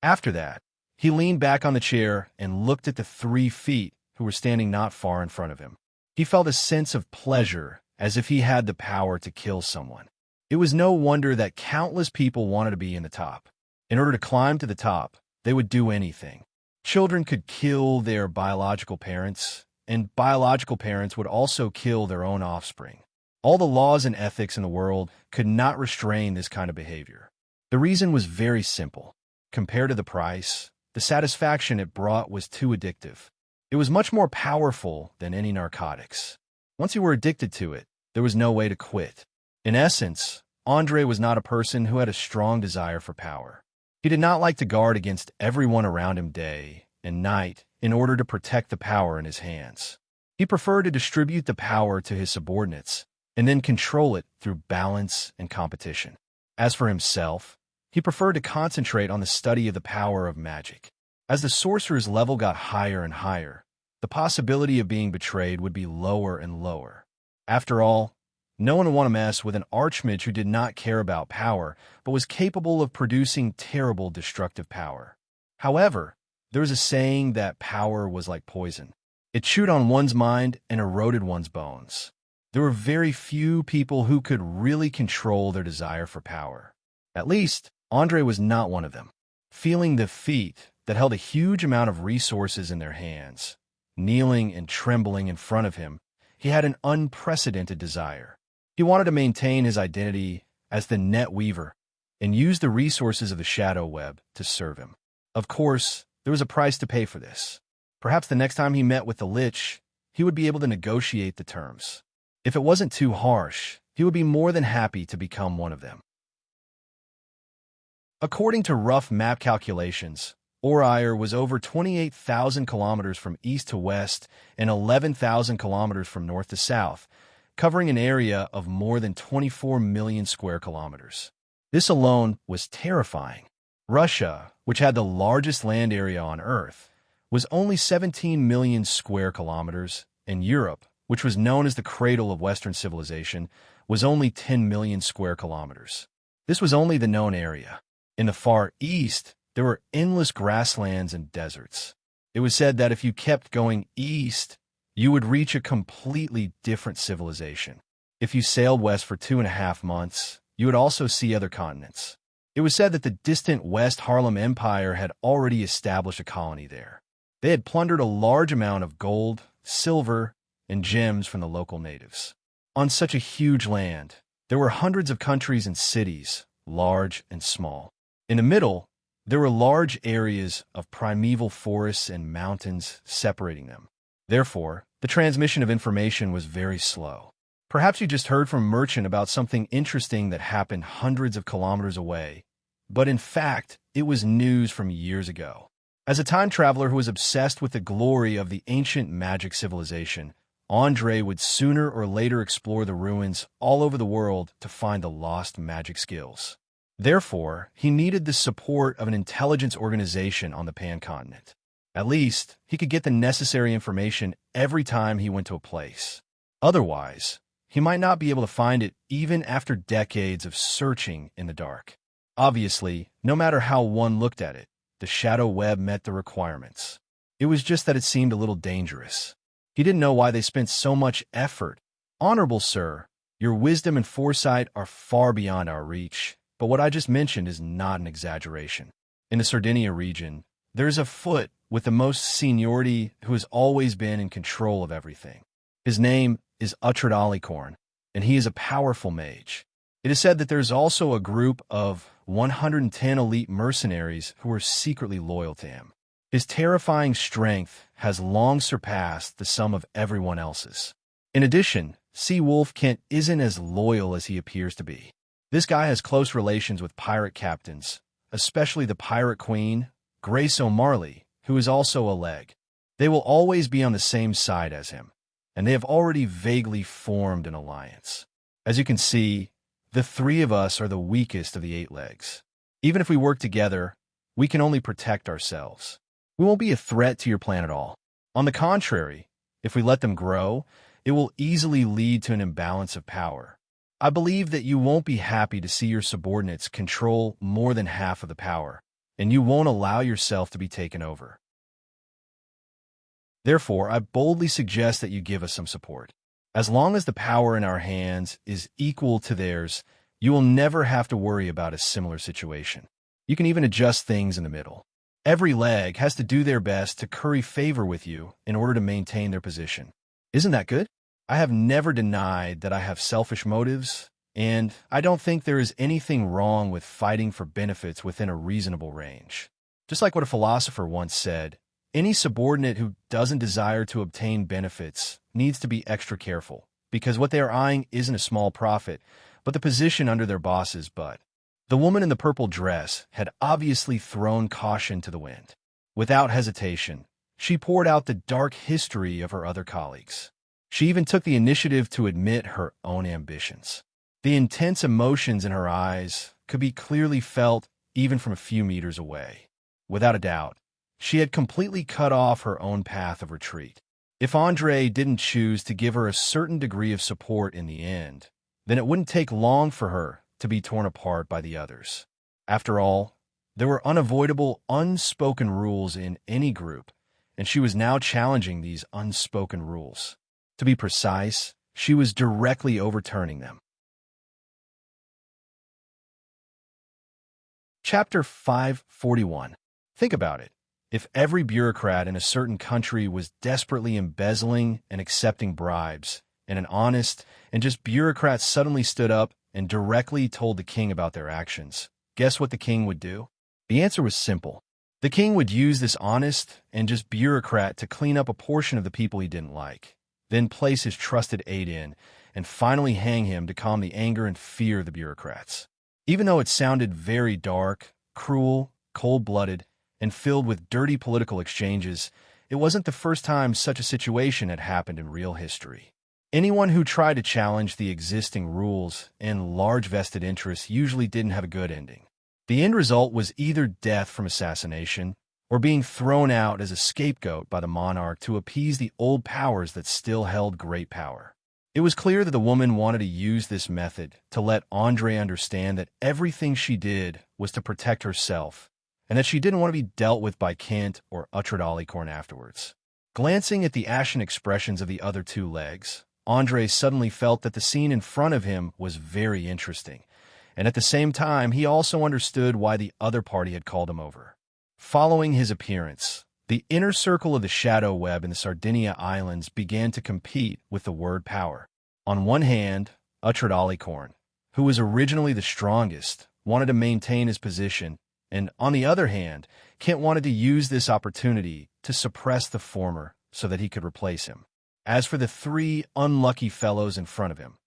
After that, he leaned back on the chair and looked at the 3 feet who were standing not far in front of him. He felt a sense of pleasure, as if he had the power to kill someone. It was no wonder that countless people wanted to be in the top. In order to climb to the top, they would do anything. Children could kill their biological parents, and biological parents would also kill their own offspring. All the laws and ethics in the world could not restrain this kind of behavior. The reason was very simple. Compared to the price, the satisfaction it brought was too addictive. It was much more powerful than any narcotics. Once you were addicted to it, there was no way to quit. In essence, Andre was not a person who had a strong desire for power. He did not like to guard against everyone around him day and night in order to protect the power in his hands. He preferred to distribute the power to his subordinates and then control it through balance and competition. As for himself, he preferred to concentrate on the study of the power of magic. As the sorcerer's level got higher and higher, the possibility of being betrayed would be lower and lower. After all, no one would want to mess with an archmage who did not care about power, but was capable of producing terrible destructive power. However, there was a saying that power was like poison. It chewed on one's mind and eroded one's bones. There were very few people who could really control their desire for power. At least, Andre was not one of them. Feeling the feat that held a huge amount of resources in their hands, kneeling and trembling in front of him, he had an unprecedented desire. He wanted to maintain his identity as the net weaver and use the resources of the shadow web to serve him. Of course, there was a price to pay for this. Perhaps the next time he met with the Lich, he would be able to negotiate the terms. If it wasn't too harsh, he would be more than happy to become one of them. According to rough map calculations, Orire was over 28,000 kilometers from east to west and 11,000 kilometers from north to south, covering an area of more than 24 million square kilometers. This alone was terrifying. Russia, which had the largest land area on Earth, was only 17 million square kilometers, and Europe, which was known as the cradle of Western civilization, was only 10 million square kilometers. This was only the known area. In the Far East, there were endless grasslands and deserts. It was said that if you kept going east, you would reach a completely different civilization. If you sailed west for 2.5 months, you would also see other continents. It was said that the distant West Harlem Empire had already established a colony there. They had plundered a large amount of gold, silver, and gems from the local natives. On such a huge land, there were hundreds of countries and cities, large and small. In the middle, there were large areas of primeval forests and mountains separating them. Therefore, the transmission of information was very slow. Perhaps you just heard from a merchant about something interesting that happened hundreds of kilometers away, but in fact, it was news from years ago. As a time traveler who was obsessed with the glory of the ancient magic civilization, Andre would sooner or later explore the ruins all over the world to find the lost magic skills. Therefore, he needed the support of an intelligence organization on the Pan-continent. At least, he could get the necessary information every time he went to a place. Otherwise, he might not be able to find it even after decades of searching in the dark. Obviously, no matter how one looked at it, the shadow web met the requirements. It was just that it seemed a little dangerous. He didn't know why they spent so much effort. Honorable sir, your wisdom and foresight are far beyond our reach, but what I just mentioned is not an exaggeration. In the Sardinia region, there is a foot with the most seniority who has always been in control of everything. His name is Uhtred Alicorn, and he is a powerful mage. It is said that there is also a group of 110 elite mercenaries who are secretly loyal to him. His terrifying strength has long surpassed the sum of everyone else's. In addition, Seawolf Kent isn't as loyal as he appears to be. This guy has close relations with pirate captains, especially the pirate queen, Grace O'Marley, who is also a leg. They will always be on the same side as him, and they have already vaguely formed an alliance. As you can see, the three of us are the weakest of the 8 legs. Even if we work together, we can only protect ourselves. We won't be a threat to your plan at all. On the contrary, if we let them grow, it will easily lead to an imbalance of power. I believe that you won't be happy to see your subordinates control more than half of the power, and you won't allow yourself to be taken over. Therefore, I boldly suggest that you give us some support. As long as the power in our hands is equal to theirs, you will never have to worry about a similar situation. You can even adjust things in the middle. Every leg has to do their best to curry favor with you in order to maintain their position. Isn't that good? I have never denied that I have selfish motives, and I don't think there is anything wrong with fighting for benefits within a reasonable range. Just like what a philosopher once said, any subordinate who doesn't desire to obtain benefits needs to be extra careful, because what they are eyeing isn't a small profit, but the position under their boss's butt. The woman in the purple dress had obviously thrown caution to the wind. Without hesitation, she poured out the dark history of her other colleagues. She even took the initiative to admit her own ambitions. The intense emotions in her eyes could be clearly felt even from a few meters away. Without a doubt, she had completely cut off her own path of retreat. If Andre didn't choose to give her a certain degree of support in the end, then it wouldn't take long for her to be torn apart by the others. After all, there were unavoidable, unspoken rules in any group, and she was now challenging these unspoken rules. To be precise, she was directly overturning them. Chapter 541. Think about it. If every bureaucrat in a certain country was desperately embezzling and accepting bribes, and an honest and just bureaucrat suddenly stood up and directly told the king about their actions, guess what the king would do? The answer was simple. The king would use this honest and just bureaucrat to clean up a portion of the people he didn't like, then place his trusted aide in, and finally hang him to calm the anger and fear of the bureaucrats. Even though it sounded very dark, cruel, cold-blooded, and filled with dirty political exchanges, it wasn't the first time such a situation had happened in real history. Anyone who tried to challenge the existing rules and large vested interests usually didn't have a good ending. The end result was either death from assassination or being thrown out as a scapegoat by the monarch to appease the old powers that still held great power. It was clear that the woman wanted to use this method to let Andre understand that everything she did was to protect herself, and that she didn't want to be dealt with by Kent or Uhtred afterwards. Glancing at the ashen expressions of the other two legs, Andre suddenly felt that the scene in front of him was very interesting, and at the same time he also understood why the other party had called him over. Following his appearance, the inner circle of the shadow web in the Sardinia Islands began to compete with the word power. On one hand, Uhtred, who was originally the strongest, wanted to maintain his position, and on the other hand, Kent wanted to use this opportunity to suppress the former so that he could replace him. As for the three unlucky fellows in front of him,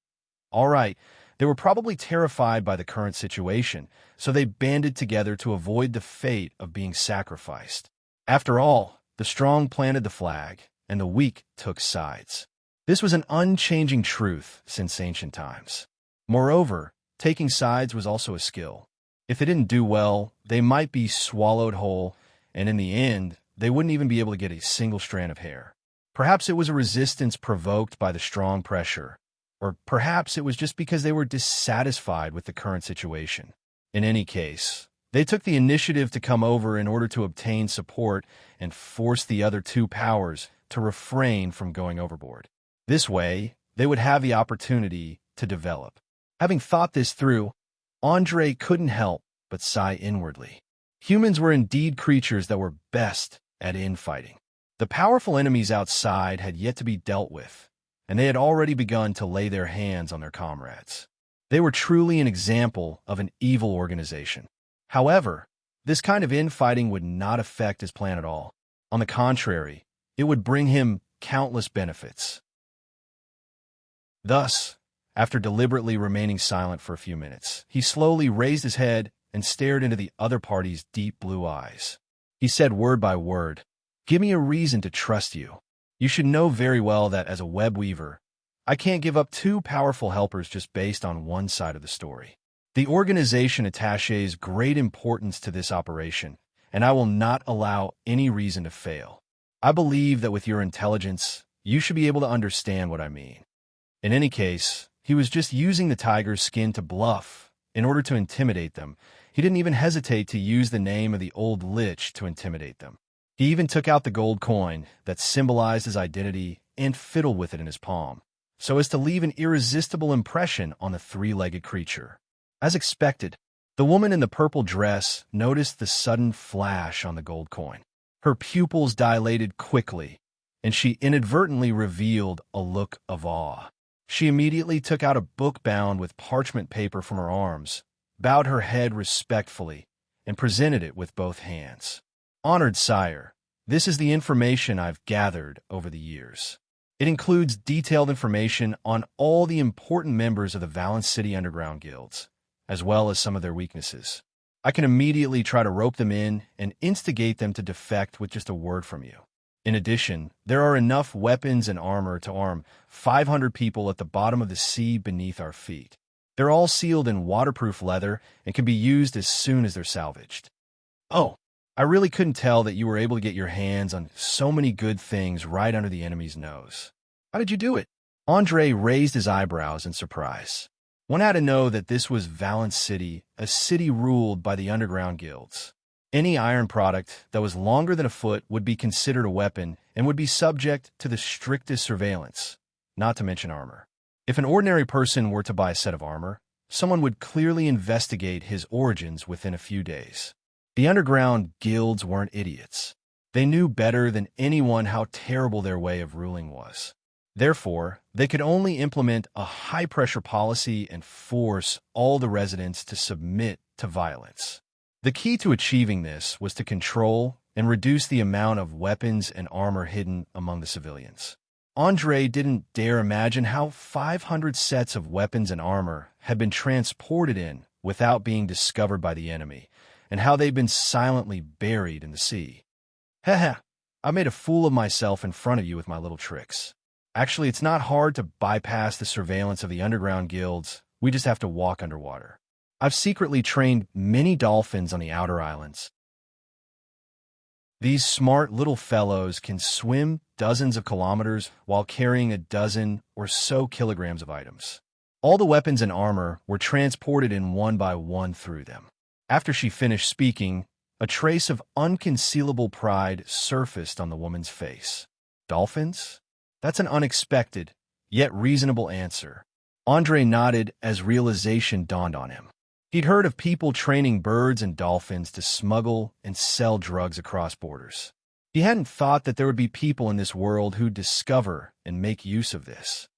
all right, they were probably terrified by the current situation, so they banded together to avoid the fate of being sacrificed. After all, the strong planted the flag, and the weak took sides. This was an unchanging truth since ancient times. Moreover, taking sides was also a skill. If they didn't do well, they might be swallowed whole, and in the end, they wouldn't even be able to get a single strand of hair. Perhaps it was a resistance provoked by the strong pressure, or perhaps it was just because they were dissatisfied with the current situation. In any case, they took the initiative to come over in order to obtain support and force the other two powers to refrain from going overboard. This way, they would have the opportunity to develop. Having thought this through, Andre couldn't help but sigh inwardly. Humans were indeed creatures that were best at infighting. The powerful enemies outside had yet to be dealt with, and they had already begun to lay their hands on their comrades. They were truly an example of an evil organization. However, this kind of infighting would not affect his plan at all. On the contrary, it would bring him countless benefits. Thus, after deliberately remaining silent for a few minutes, he slowly raised his head and stared into the other party's deep blue eyes. He said word by word, "Give me a reason to trust you. You should know very well that as a web weaver, I can't give up two powerful helpers just based on one side of the story. The organization attaches great importance to this operation, and I will not allow any reason to fail. I believe that with your intelligence, you should be able to understand what I mean." In any case, he was just using the tiger's skin to bluff in order to intimidate them. He didn't even hesitate to use the name of the old lich to intimidate them. He even took out the gold coin that symbolized his identity and fiddled with it in his palm, so as to leave an irresistible impression on the three-legged creature. As expected, the woman in the purple dress noticed the sudden flash on the gold coin. Her pupils dilated quickly, and she inadvertently revealed a look of awe. She immediately took out a book bound with parchment paper from her arms, bowed her head respectfully, and presented it with both hands. "Honored sire, this is the information I've gathered over the years. It includes detailed information on all the important members of the Valence City Underground Guilds, as well as some of their weaknesses. I can immediately try to rope them in and instigate them to defect with just a word from you. In addition, there are enough weapons and armor to arm 500 people at the bottom of the sea beneath our feet. They're all sealed in waterproof leather and can be used as soon as they're salvaged. Oh, I really couldn't tell that you were able to get your hands on so many good things right under the enemy's nose. How did you do it? Andre raised his eyebrows in surprise. One had to know that this was Valence City, a city ruled by the underground guilds. Any iron product that was longer than a foot would be considered a weapon and would be subject to the strictest surveillance, not to mention armor. If an ordinary person were to buy a set of armor, someone would clearly investigate his origins within a few days. The underground guilds weren't idiots. They knew better than anyone how terrible their way of ruling was. Therefore, they could only implement a high-pressure policy and force all the residents to submit to violence. The key to achieving this was to control and reduce the amount of weapons and armor hidden among the civilians. Andre didn't dare imagine how 500 sets of weapons and armor had been transported in without being discovered by the enemy, and how they'd been silently buried in the sea. Haha, I made a fool of myself in front of you with my little tricks. Actually, it's not hard to bypass the surveillance of the underground guilds. We just have to walk underwater. I've secretly trained many dolphins on the outer islands. These smart little fellows can swim dozens of kilometers while carrying a dozen or so kilograms of items. All the weapons and armor were transported in one by one through them. After she finished speaking, a trace of unconcealable pride surfaced on the woman's face. Dolphins? That's an unexpected, yet reasonable answer. Andre nodded as realization dawned on him. He'd heard of people training birds and dolphins to smuggle and sell drugs across borders. He hadn't thought that there would be people in this world who'd discover and make use of this.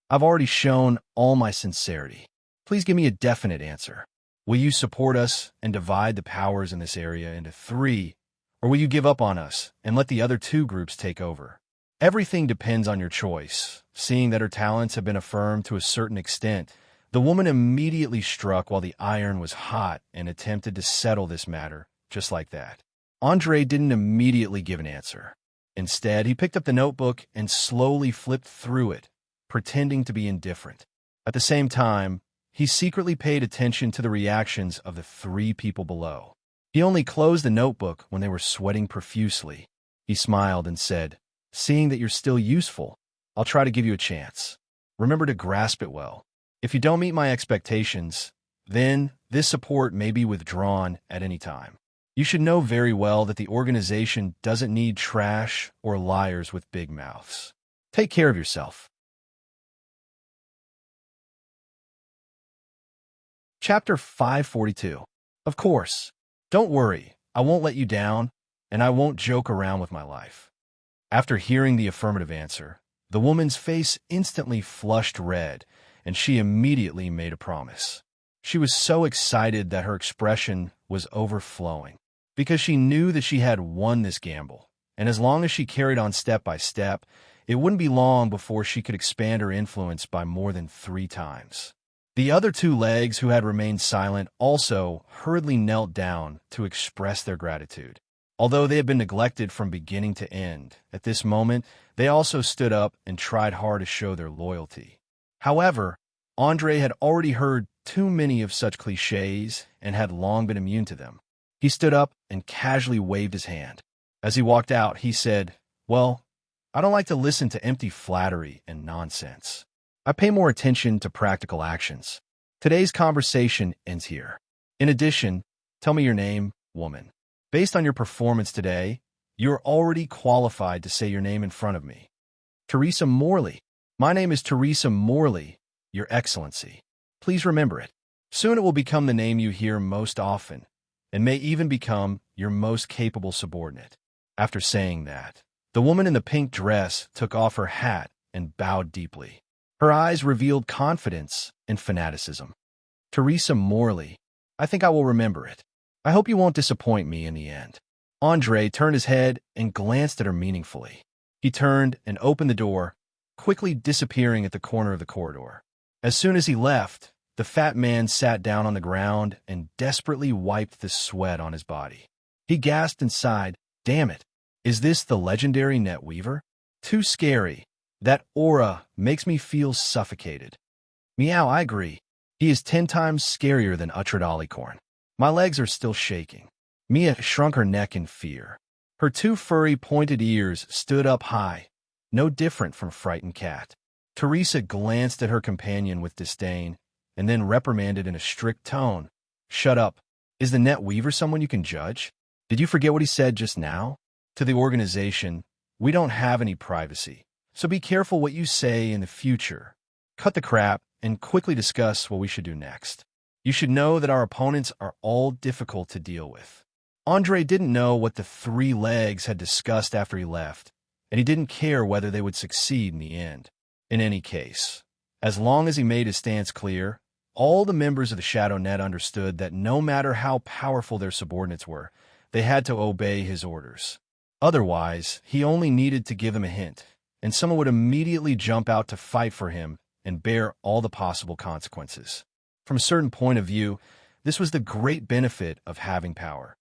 I've already shown all my sincerity. Please give me a definite answer. Will you support us and divide the powers in this area into 3, or will you give up on us and let the other 2 groups take over? Everything depends on your choice. Seeing that her talents have been affirmed to a certain extent, the woman immediately struck while the iron was hot and attempted to settle this matter just like that. Andre didn't immediately give an answer. Instead, he picked up the notebook and slowly flipped through it, pretending to be indifferent. At the same time, he secretly paid attention to the reactions of the 3 people below. He only closed the notebook when they were sweating profusely. He smiled and said, "Seeing that you're still useful, I'll try to give you a chance. Remember to grasp it well. If you don't meet my expectations, then this support may be withdrawn at any time. You should know very well that the organization doesn't need trash or liars with big mouths. Take care of yourself." Chapter 542. Of course. Don't worry, I won't let you down, and I won't joke around with my life. After hearing the affirmative answer, the woman's face instantly flushed red, and she immediately made a promise. She was so excited that her expression was overflowing, because she knew that she had won this gamble, and as long as she carried on step by step, it wouldn't be long before she could expand her influence by more than 3 times. The other 2 legs who had remained silent also hurriedly knelt down to express their gratitude. Although they had been neglected from beginning to end, at this moment, they also stood up and tried hard to show their loyalty. However, Andre had already heard too many of such cliches and had long been immune to them. He stood up and casually waved his hand. As he walked out, he said, "Well, I don't like to listen to empty flattery and nonsense. I pay more attention to practical actions. Today's conversation ends here. In addition, tell me your name, woman. Based on your performance today, you're already qualified to say your name in front of me. Teresa Morley. My name is Teresa Morley, Your Excellency. Please remember it. Soon it will become the name you hear most often, and may even become your most capable subordinate." After saying that, the woman in the pink dress took off her hat and bowed deeply. Her eyes revealed confidence and fanaticism. "Teresa Morley, I think I will remember it. I hope you won't disappoint me in the end." Andre turned his head and glanced at her meaningfully. He turned and opened the door, quickly disappearing at the corner of the corridor. As soon as he left, the fat man sat down on the ground and desperately wiped the sweat on his body. He gasped and sighed, "Damn it, Is this the legendary net weaver? Too scary. That aura makes me feel suffocated. Meow, I agree. He is 10 times scarier than Uhtred Alicorn. My legs are still shaking. Mia shrunk her neck in fear. Her 2 furry pointed ears stood up high, no different from frightened cat. Teresa glanced at her companion with disdain, and then reprimanded in a strict tone. Shut up. Is the net weaver someone you can judge? Did you forget what he said just now? To the organization, we don't have any privacy, so be careful what you say in the future. Cut the crap and quickly discuss what we should do next. You should know that our opponents are all difficult to deal with. Andre didn't know what the 3 legs had discussed after he left, and he didn't care whether they would succeed in the end. In any case, as long as he made his stance clear, all the members of the Shadow Net understood that no matter how powerful their subordinates were, they had to obey his orders. Otherwise, he only needed to give them a hint, and someone would immediately jump out to fight for him and bear all the possible consequences. From a certain point of view, this was the great benefit of having power.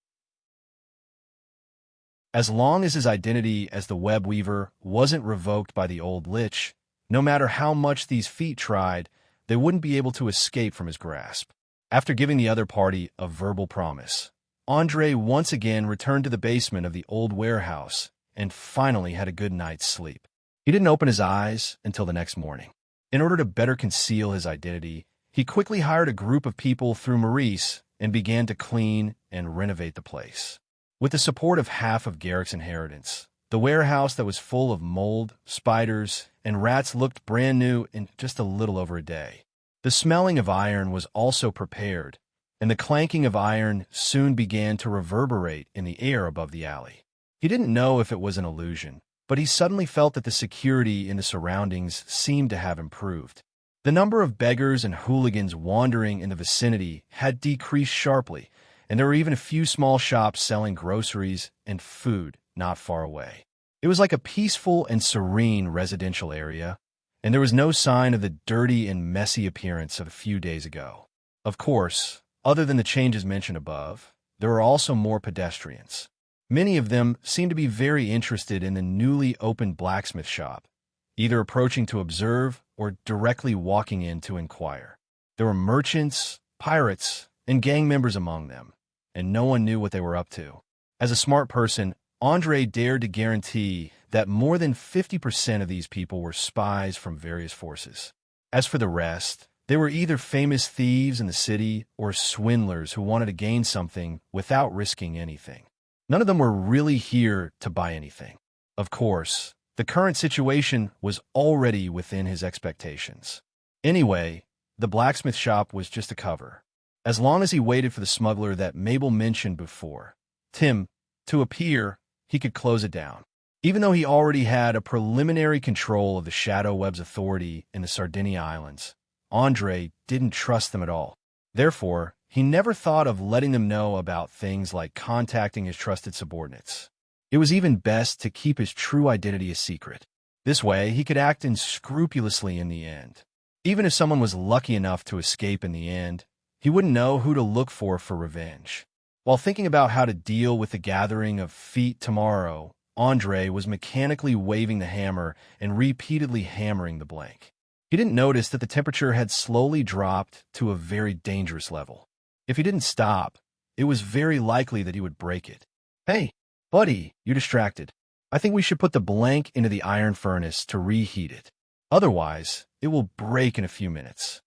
As long as his identity as the web weaver wasn't revoked by the old lich, no matter how much these feet tried, they wouldn't be able to escape from his grasp. After giving the other party a verbal promise, Andre once again returned to the basement of the old warehouse and finally had a good night's sleep. He didn't open his eyes until the next morning. In order to better conceal his identity, he quickly hired a group of people through Maurice and began to clean and renovate the place. With the support of half of Garrick's inheritance, the warehouse that was full of mold, spiders, and rats looked brand new in just a little over a day. The smelling of iron was also prepared, and the clanking of iron soon began to reverberate in the air above the alley. He didn't know if it was an illusion, but he suddenly felt that the security in the surroundings seemed to have improved. The number of beggars and hooligans wandering in the vicinity had decreased sharply, and there were even a few small shops selling groceries and food not far away. It was like a peaceful and serene residential area, and there was no sign of the dirty and messy appearance of a few days ago. Of course, other than the changes mentioned above, there were also more pedestrians. Many of them seemed to be very interested in the newly opened blacksmith shop, either approaching to observe or directly walking in to inquire. There were merchants, pirates, and gang members among them, and no one knew what they were up to. As a smart person, Andre dared to guarantee that more than 50% of these people were spies from various forces. As for the rest, they were either famous thieves in the city or swindlers who wanted to gain something without risking anything. None of them were really here to buy anything. Of course, the current situation was already within his expectations. Anyway, the blacksmith shop was just a cover. As long as he waited for the smuggler that Mabel mentioned before, Tim, to appear, he could close it down. Even though he already had a preliminary control of the Shadow Web's authority in the Sardinia Islands, Andre didn't trust them at all. Therefore, he never thought of letting them know about things like contacting his trusted subordinates. It was even best to keep his true identity a secret. This way, he could act unscrupulously in the end. Even if someone was lucky enough to escape in the end, he wouldn't know who to look for revenge. While thinking about how to deal with the gathering of feet tomorrow, Andre was mechanically waving the hammer and repeatedly hammering the blank. He didn't notice that the temperature had slowly dropped to a very dangerous level. If he didn't stop, it was very likely that he would break it. Hey, buddy, you're distracted. I think we should put the blank into the iron furnace to reheat it. Otherwise, it will break in a few minutes.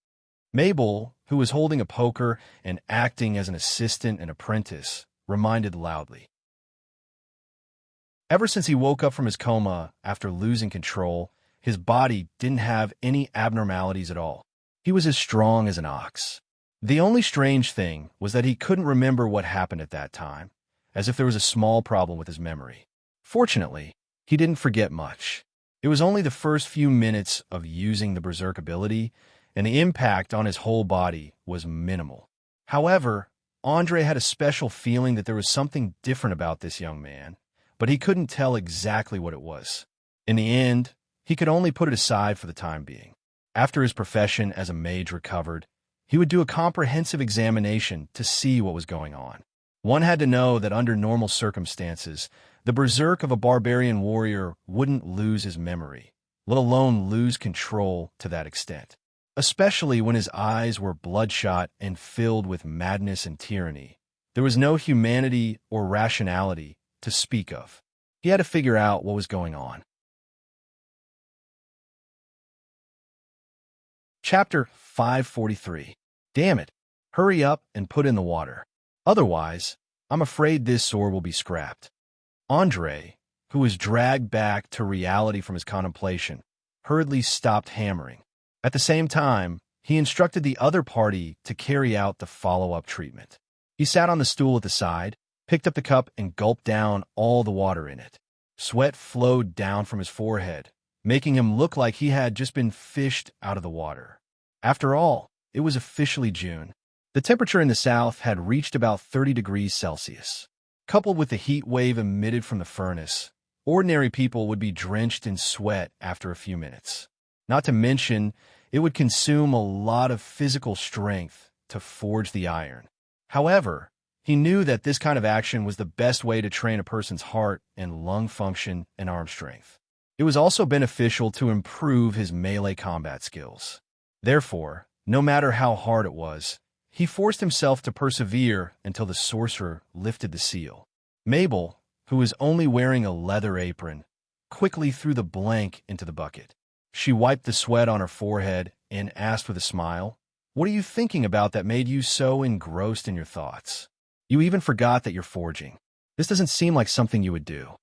Mabel, who was holding a poker and acting as an assistant and apprentice, reminded loudly. Ever since he woke up from his coma after losing control, his body didn't have any abnormalities at all. He was as strong as an ox. The only strange thing was that he couldn't remember what happened at that time, as if there was a small problem with his memory. Fortunately, he didn't forget much. It was only the first few minutes of using the Berserk ability, and the impact on his whole body was minimal. However, Andre had a special feeling that there was something different about this young man, but he couldn't tell exactly what it was. In the end, he could only put it aside for the time being. After his profession as a mage recovered, he would do a comprehensive examination to see what was going on. One had to know that under normal circumstances, The berserk of a barbarian warrior wouldn't lose his memory, let alone lose control to that extent, especially when his eyes were bloodshot and filled with madness and tyranny. There was no humanity or rationality to speak of. He had to figure out what was going on. Chapter 543. Damn it. Hurry up and put in the water. Otherwise, I'm afraid this sword will be scrapped. Andre, who was dragged back to reality from his contemplation, hurriedly stopped hammering. At the same time, he instructed the other party to carry out the follow-up treatment. He sat on the stool at the side, picked up the cup, and gulped down all the water in it. Sweat flowed down from his forehead, making him look like he had just been fished out of the water. After all, it was officially June. The temperature in the south had reached about 30 degrees Celsius. Coupled with the heat wave emitted from the furnace, ordinary people would be drenched in sweat after a few minutes. Not to mention, it would consume a lot of physical strength to forge the iron. However, he knew that this kind of action was the best way to train a person's heart and lung function and arm strength. It was also beneficial to improve his melee combat skills. Therefore, no matter how hard it was, he forced himself to persevere until the sorcerer lifted the seal. Mabel, who was only wearing a leather apron, quickly threw the blank into the bucket. She wiped the sweat on her forehead and asked with a smile, "What are you thinking about that made you so engrossed in your thoughts? You even forgot that you're forging. This doesn't seem like something you would do."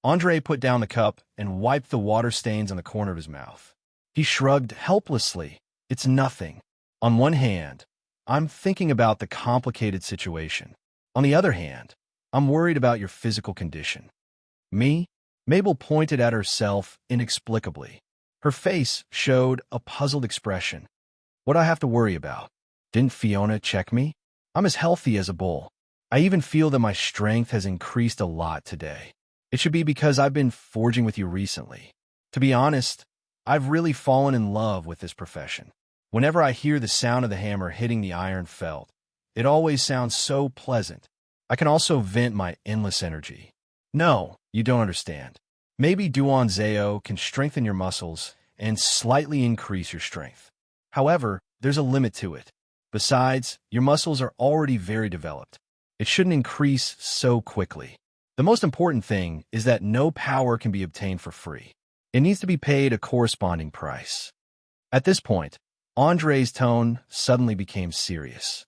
Andre put down the cup and wiped the water stains on the corner of his mouth. He shrugged helplessly. "It's nothing. On one hand, I'm thinking about the complicated situation. On the other hand, I'm worried about your physical condition." "Me?" Mabel pointed at herself inexplicably. Her face showed a puzzled expression. "What do I have to worry about? Didn't Fiona check me? I'm as healthy as a bull. I even feel that my strength has increased a lot today. It should be because I've been forging with you recently. To be honest, I've really fallen in love with this profession. Whenever I hear the sound of the hammer hitting the iron felt, it always sounds so pleasant. I can also vent my endless energy." "No, you don't understand. Maybe Duan Zao can strengthen your muscles and slightly increase your strength. However, there's a limit to it. Besides, your muscles are already very developed. It shouldn't increase so quickly. The most important thing is that no power can be obtained for free. It needs to be paid a corresponding price." At this point, Andre's tone suddenly became serious.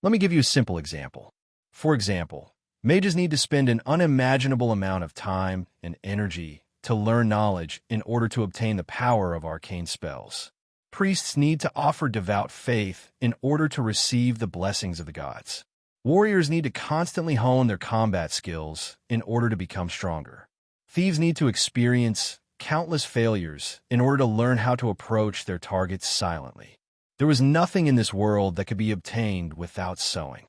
"Let me give you a simple example. For example, mages need to spend an unimaginable amount of time and energy to learn knowledge in order to obtain the power of arcane spells. Priests need to offer devout faith in order to receive the blessings of the gods. Warriors need to constantly hone their combat skills in order to become stronger. Thieves need to experience countless failures in order to learn how to approach their targets silently. There was nothing in this world that could be obtained without sowing.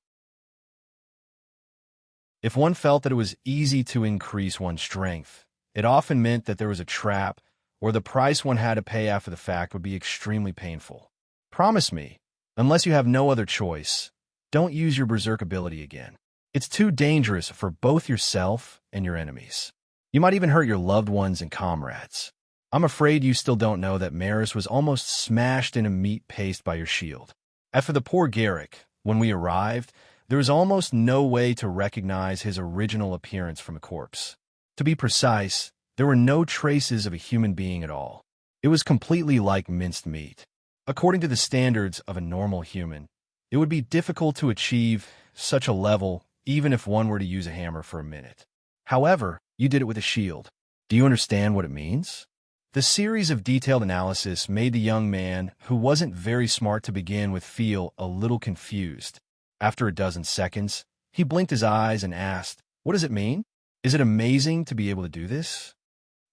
If one felt that it was easy to increase one's strength, it often meant that there was a trap, or the price one had to pay after the fact would be extremely painful. Promise me, unless you have no other choice, don't use your berserk ability again. It's too dangerous for both yourself and your enemies. You might even hurt your loved ones and comrades. I'm afraid you still don't know that Maris was almost smashed into meat paste by your shield. As for the poor Garrick, when we arrived, there was almost no way to recognize his original appearance from a corpse. To be precise, there were no traces of a human being at all. It was completely like minced meat. According to the standards of a normal human, it would be difficult to achieve such a level even if one were to use a hammer for a minute. However, you did it with a shield. Do you understand what it means? The series of detailed analysis made the young man, who wasn't very smart to begin with, feel a little confused. After a dozen seconds, he blinked his eyes and asked, "What does it mean? Is it amazing to be able to do this?"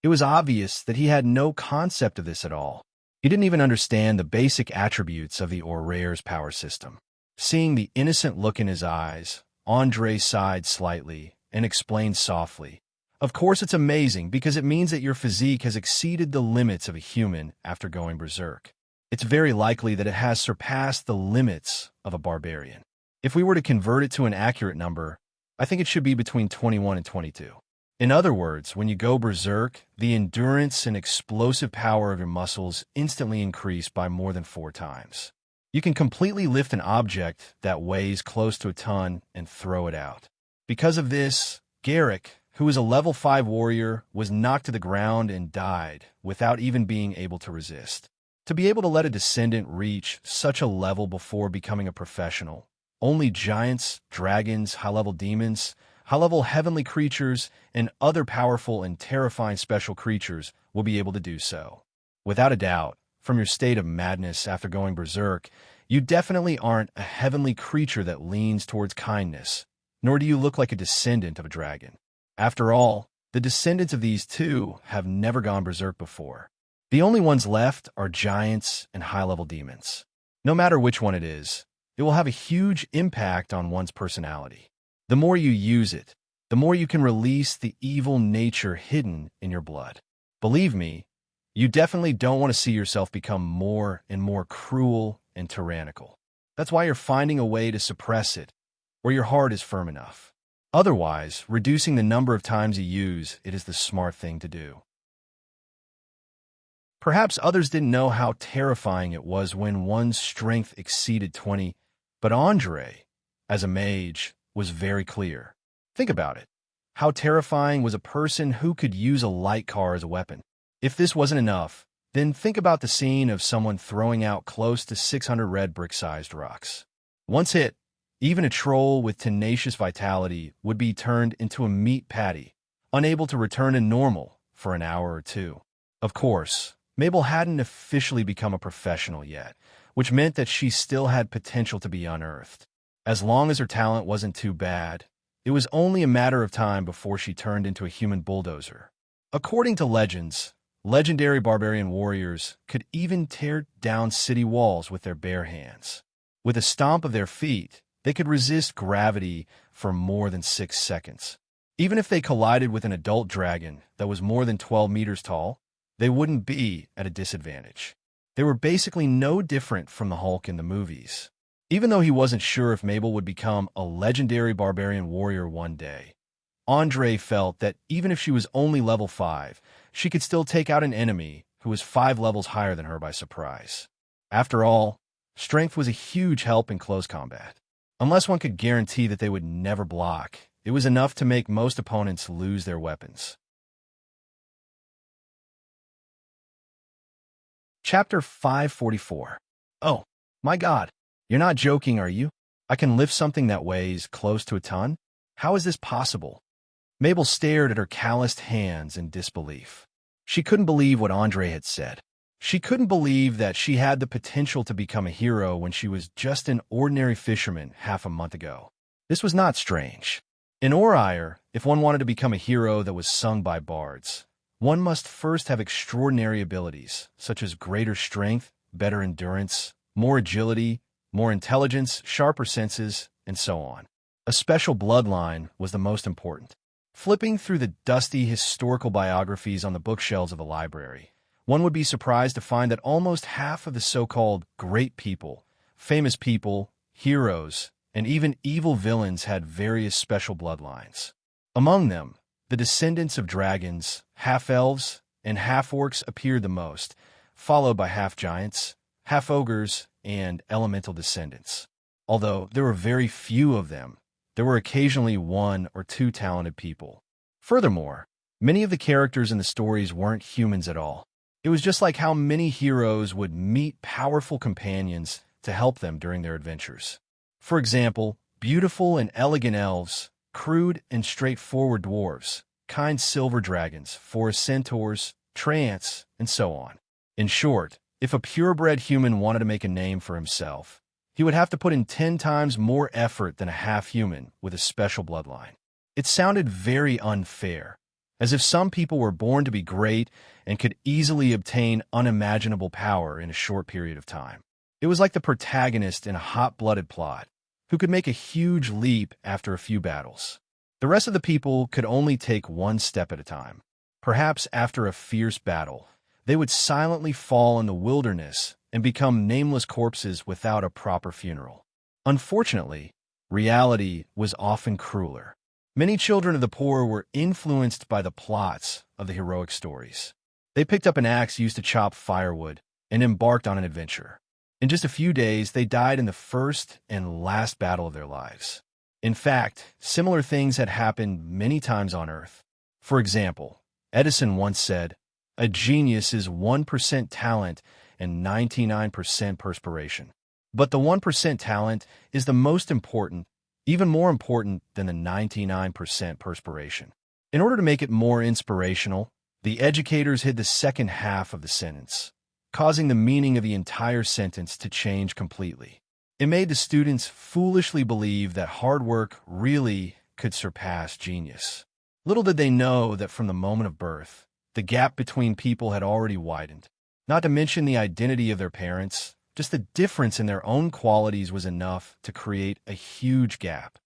It was obvious that he had no concept of this at all. He didn't even understand the basic attributes of the Aurare's power system. Seeing the innocent look in his eyes, Andre sighed slightly and explained softly, "Of course it's amazing because it means that your physique has exceeded the limits of a human after going berserk. It's very likely that it has surpassed the limits of a barbarian. If we were to convert it to an accurate number, I think it should be between 21 and 22. In other words, when you go berserk, the endurance and explosive power of your muscles instantly increase by more than 4 times. You can completely lift an object that weighs close to a ton and throw it out. Because of this, Garrick, who was a level 5 warrior, was knocked to the ground and died without even being able to resist. To be able to let a descendant reach such a level before becoming a professional, only giants, dragons, high-level demons, high-level heavenly creatures, and other powerful and terrifying special creatures will be able to do so. Without a doubt, from your state of madness after going berserk, you definitely aren't a heavenly creature that leans towards kindness, nor do you look like a descendant of a dragon. After all, the descendants of these two have never gone berserk before. The only ones left are giants and high-level demons. No matter which one it is, it will have a huge impact on one's personality. The more you use it, the more you can release the evil nature hidden in your blood. Believe me, you definitely don't want to see yourself become more and more cruel and tyrannical. That's why you're finding a way to suppress it, where your heart is firm enough. Otherwise, reducing the number of times you use it is the smart thing to do. Perhaps others didn't know how terrifying it was when one's strength exceeded 20, but Andre, as a mage, was very clear. Think about it. How terrifying was a person who could use a light car as a weapon? If this wasn't enough, then think about the scene of someone throwing out close to 600 red brick-sized rocks. Once hit, even a troll with tenacious vitality would be turned into a meat patty, unable to return to normal for an hour or two. Of course, Mabel hadn't officially become a professional yet, which meant that she still had potential to be unearthed. As long as her talent wasn't too bad, it was only a matter of time before she turned into a human bulldozer. According to legends, legendary barbarian warriors could even tear down city walls with their bare hands. With a stomp of their feet, they could resist gravity for more than 6 seconds. Even if they collided with an adult dragon that was more than 12 meters tall, they wouldn't be at a disadvantage. They were basically no different from the Hulk in the movies. Even though he wasn't sure if Mabel would become a legendary barbarian warrior one day, Andre felt that even if she was only level 5, she could still take out an enemy who was 5 levels higher than her by surprise. After all, strength was a huge help in close combat. Unless one could guarantee that they would never block, it was enough to make most opponents lose their weapons. Chapter 544. Oh, my God. You're not joking, are you? I can lift something that weighs close to a ton? How is this possible? Mabel stared at her calloused hands in disbelief. She couldn't believe what Andre had said. She couldn't believe that she had the potential to become a hero when she was just an ordinary fisherman half a month ago. This was not strange. In Orire, if one wanted to become a hero that was sung by bards, one must first have extraordinary abilities, such as greater strength, better endurance, more agility, more intelligence, sharper senses, and so on. A special bloodline was the most important. Flipping through the dusty historical biographies on the bookshelves of the library, one would be surprised to find that almost half of the so-called great people, famous people, heroes, and even evil villains had various special bloodlines. Among them, the descendants of dragons, half-elves, and half-orcs appeared the most, followed by half-giants, half-ogres, and elemental descendants. Although there were very few of them, there were occasionally 1 or 2 talented people. Furthermore, many of the characters in the stories weren't humans at all. It was just like how many heroes would meet powerful companions to help them during their adventures. For example, beautiful and elegant elves, crude and straightforward dwarves, kind silver dragons, forest centaurs, treants, and so on. In short, if a purebred human wanted to make a name for himself, he would have to put in 10 times more effort than a half-human with a special bloodline. It sounded very unfair, as if some people were born to be great and could easily obtain unimaginable power in a short period of time. It was like the protagonist in a hot-blooded plot, who could make a huge leap after a few battles. The rest of the people could only take 1 step at a time. Perhaps after a fierce battle, they would silently fall in the wilderness and become nameless corpses without a proper funeral. Unfortunately, reality was often crueler. Many children of the poor were influenced by the plots of the heroic stories. They picked up an axe used to chop firewood and embarked on an adventure. In just a few days, they died in the first and last battle of their lives. In fact, similar things had happened many times on Earth. For example, Edison once said, "A genius is 1% talent and 99% perspiration." But the 1% talent is the most important, even more important than the 99% perspiration. In order to make it more inspirational, the educators hid the second half of the sentence, causing the meaning of the entire sentence to change completely. It made the students foolishly believe that hard work really could surpass genius. Little did they know that from the moment of birth, the gap between people had already widened. Not to mention the identity of their parents, just the difference in their own qualities was enough to create a huge gap.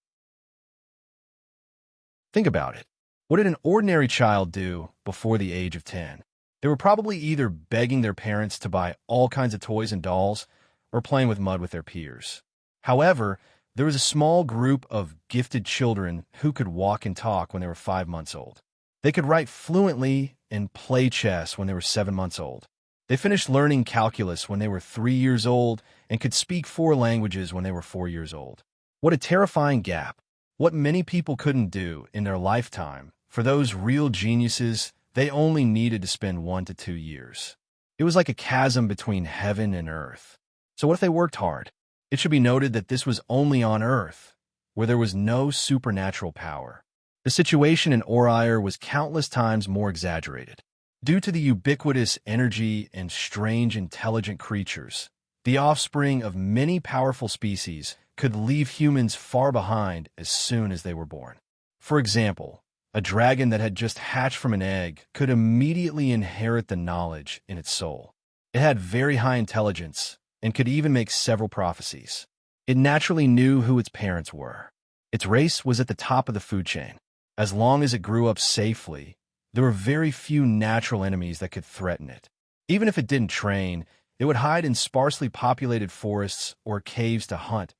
Think about it. What did an ordinary child do before the age of 10? They were probably either begging their parents to buy all kinds of toys and dolls or playing with mud with their peers. However, there was a small group of gifted children who could walk and talk when they were 5 months old. They could write fluently and play chess when they were 7 months old. They finished learning calculus when they were 3 years old and could speak 4 languages when they were 4 years old. What a terrifying gap. What many people couldn't do in their lifetime, for those real geniuses, they only needed to spend 1 to 2 years. It was like a chasm between heaven and earth. So what if they worked hard? It should be noted that this was only on Earth, where there was no supernatural power. The situation in Orion was countless times more exaggerated. Due to the ubiquitous energy and strange intelligent creatures, the offspring of many powerful species could leave humans far behind as soon as they were born. For example, a dragon that had just hatched from an egg could immediately inherit the knowledge in its soul. It had very high intelligence and could even make several prophecies. It naturally knew who its parents were. Its race was at the top of the food chain. As long as it grew up safely, there were very few natural enemies that could threaten it. Even if it didn't train, it would hide in sparsely populated forests or caves to hunt,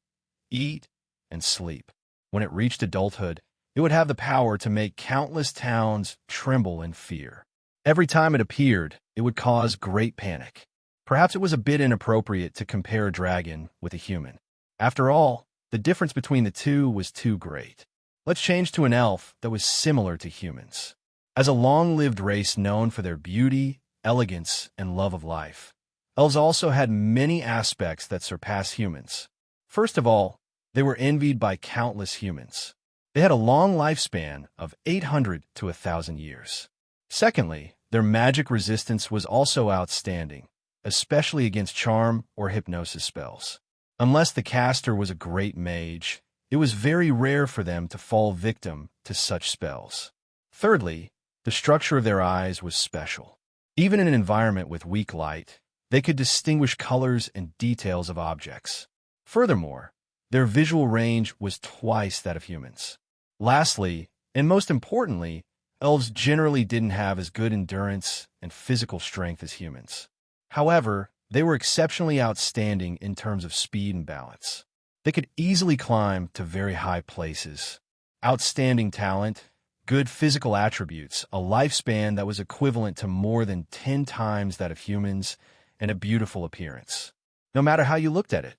eat, and sleep. When it reached adulthood, it would have the power to make countless towns tremble in fear. Every time it appeared, it would cause great panic. Perhaps it was a bit inappropriate to compare a dragon with a human. After all, the difference between the two was too great. Let's change to an elf that was similar to humans. As a long-lived race known for their beauty, elegance, and love of life, elves also had many aspects that surpass humans. First of all, they were envied by countless humans. They had a long lifespan of 800 to 1,000 years. Secondly, their magic resistance was also outstanding, especially against charm or hypnosis spells. Unless the caster was a great mage, it was very rare for them to fall victim to such spells. Thirdly, the structure of their eyes was special. Even in an environment with weak light, they could distinguish colors and details of objects. Furthermore, their visual range was twice that of humans. Lastly, and most importantly, elves generally didn't have as good endurance and physical strength as humans. However, they were exceptionally outstanding in terms of speed and balance. They could easily climb to very high places. Outstanding talent, good physical attributes, a lifespan that was equivalent to more than 10 times that of humans, and a beautiful appearance. No matter how you looked at it,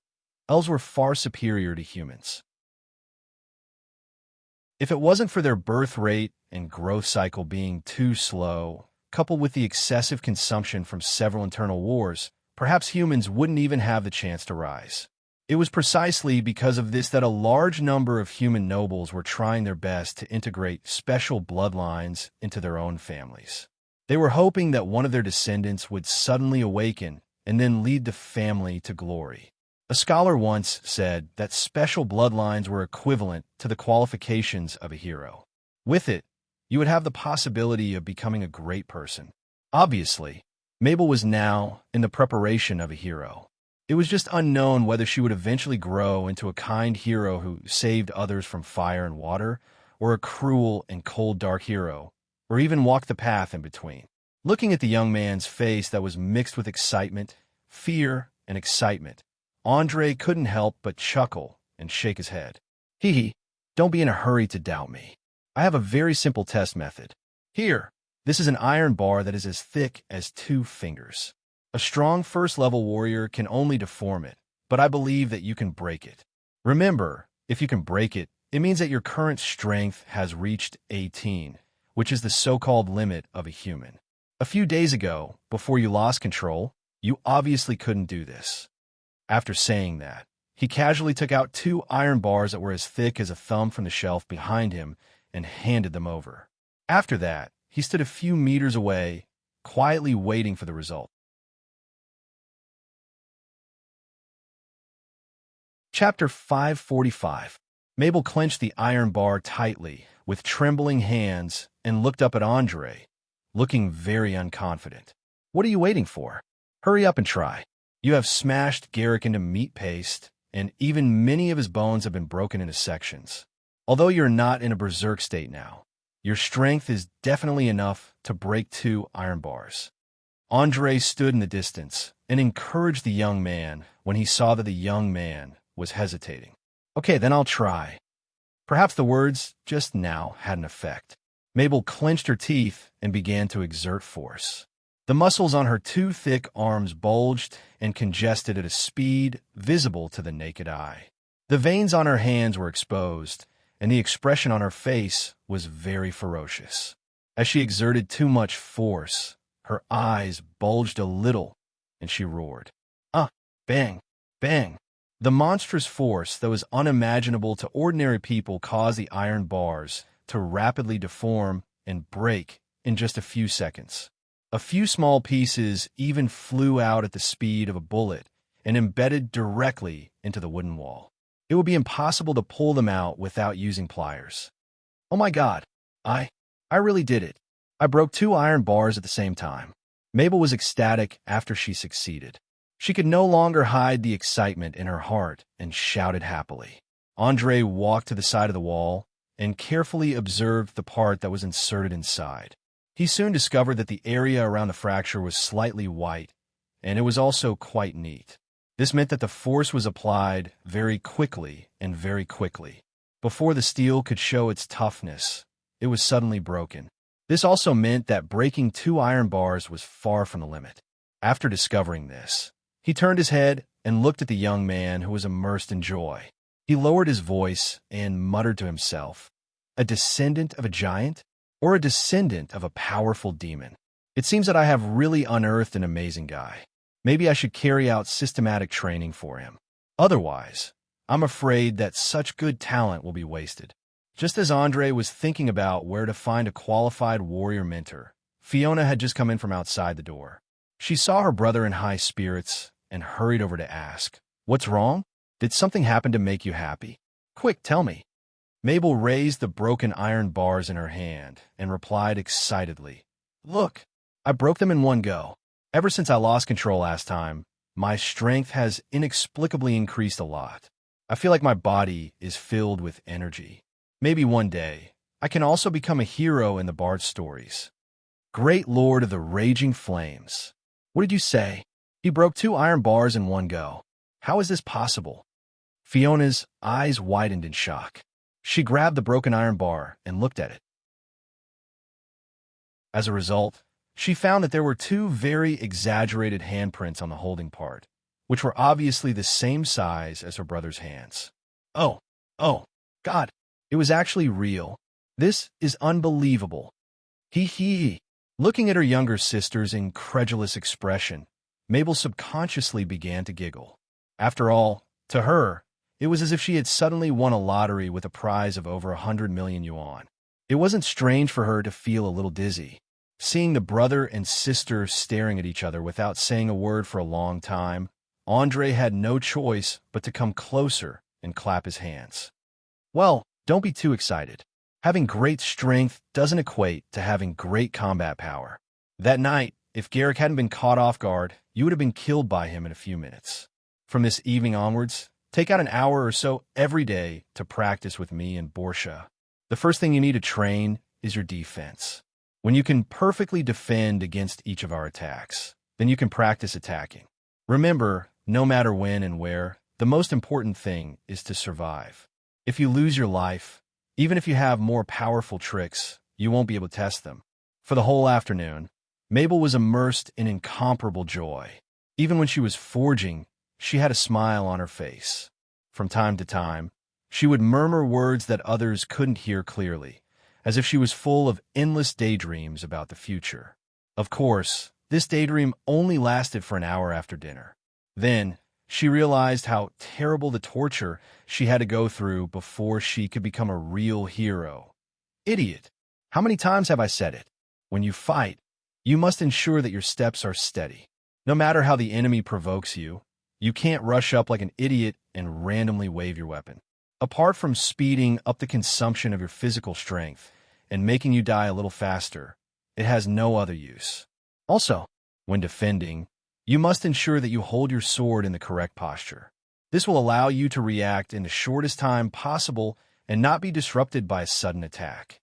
elves were far superior to humans. If it wasn't for their birth rate and growth cycle being too slow, coupled with the excessive consumption from several internal wars, perhaps humans wouldn't even have the chance to rise. It was precisely because of this that a large number of human nobles were trying their best to integrate special bloodlines into their own families. They were hoping that one of their descendants would suddenly awaken and then lead the family to glory. A scholar once said that special bloodlines were equivalent to the qualifications of a hero. With it, you would have the possibility of becoming a great person. Obviously, Mabel was now in the preparation of a hero. It was just unknown whether she would eventually grow into a kind hero who saved others from fire and water, or a cruel and cold dark hero, or even walk the path in between. Looking at the young man's face that was mixed with excitement, fear, and excitement, Andre couldn't help but chuckle and shake his head. Hee hee, don't be in a hurry to doubt me. I have a very simple test method. Here, this is an iron bar that is as thick as 2 fingers. A strong first-level warrior can only deform it, but I believe that you can break it. Remember, if you can break it, it means that your current strength has reached 18, which is the so-called limit of a human. A few days ago, before you lost control, you obviously couldn't do this. After saying that, he casually took out 2 iron bars that were as thick as a thumb from the shelf behind him and handed them over. After that, he stood a few meters away, quietly waiting for the result. Chapter 545. Mabel clenched the iron bar tightly, with trembling hands, and looked up at Andre, looking very unconfident. What are you waiting for? Hurry up and try. You have smashed Garrick into meat paste, and even many of his bones have been broken into sections. Although you're not in a berserk state now, your strength is definitely enough to break 2 iron bars. Andre stood in the distance and encouraged the young man when he saw that the young man was hesitating. Okay, then I'll try. Perhaps the words just now had an effect. Mabel clenched her teeth and began to exert force. The muscles on her 2 thick arms bulged and congested at a speed visible to the naked eye. The veins on her hands were exposed, and the expression on her face was very ferocious. As she exerted too much force, her eyes bulged a little, and she roared. Bang! Bang! The monstrous force that was unimaginable to ordinary people caused the iron bars to rapidly deform and break in just a few seconds. A few small pieces even flew out at the speed of a bullet and embedded directly into the wooden wall. It would be impossible to pull them out without using pliers. Oh my God, I really did it. I broke 2 iron bars at the same time. Mabel was ecstatic after she succeeded. She could no longer hide the excitement in her heart and shouted happily. Andre walked to the side of the wall and carefully observed the part that was inserted inside. He soon discovered that the area around the fracture was slightly white, and it was also quite neat. This meant that the force was applied very quickly and very quickly. Before the steel could show its toughness, it was suddenly broken. This also meant that breaking 2 iron bars was far from the limit. After discovering this, he turned his head and looked at the young man who was immersed in joy. He lowered his voice and muttered to himself, "A descendant of a giant? Or a descendant of a powerful demon? It seems that I have really unearthed an amazing guy. Maybe I should carry out systematic training for him. Otherwise, I'm afraid that such good talent will be wasted." Just as Andre was thinking about where to find a qualified warrior mentor, Fiona had just come in from outside the door. She saw her brother in high spirits and hurried over to ask, "What's wrong? Did something happen to make you happy? Quick, tell me." Mabel raised the broken iron bars in her hand and replied excitedly, "Look, I broke them in one go. Ever since I lost control last time, my strength has inexplicably increased a lot. I feel like my body is filled with energy. Maybe one day, I can also become a hero in the Bard stories. Great Lord of the Raging Flames. What did you say? He broke 2 iron bars in one go. How is this possible?" Fiona's eyes widened in shock. She grabbed the broken iron bar and looked at it. As a result, she found that there were 2 very exaggerated handprints on the holding part, which were obviously the same size as her brother's hands. Oh, God, it was actually real. This is unbelievable. He. Looking at her younger sister's incredulous expression, Mabel subconsciously began to giggle. After all, to her, it was as if she had suddenly won a lottery with a prize of over 100 million yuan. It wasn't strange for her to feel a little dizzy. Seeing the brother and sister staring at each other without saying a word for a long time, Andre had no choice but to come closer and clap his hands. Well, don't be too excited. Having great strength doesn't equate to having great combat power. That night, if Garrick hadn't been caught off guard, you would have been killed by him in a few minutes. From this evening onwards, take out an hour or so every day to practice with me and Borsha. The first thing you need to train is your defense. When you can perfectly defend against each of our attacks, then you can practice attacking. Remember, no matter when and where, the most important thing is to survive. If you lose your life, Even if you have more powerful tricks, you won't be able to test them. For the whole afternoon, Mabel was immersed in incomparable joy. Even when she was forging, she had a smile on her face. From time to time, she would murmur words that others couldn't hear clearly, as if she was full of endless daydreams about the future. Of course, this daydream only lasted for an hour after dinner. Then, she realized how terrible the torture she had to go through before she could become a real hero. Idiot! How many times have I said it? When you fight, you must ensure that your steps are steady. No matter how the enemy provokes you, you can't rush up like an idiot and randomly wave your weapon. Apart from speeding up the consumption of your physical strength and making you die a little faster, it has no other use. Also, when defending, you must ensure that you hold your sword in the correct posture. This will allow you to react in the shortest time possible and not be disrupted by a sudden attack.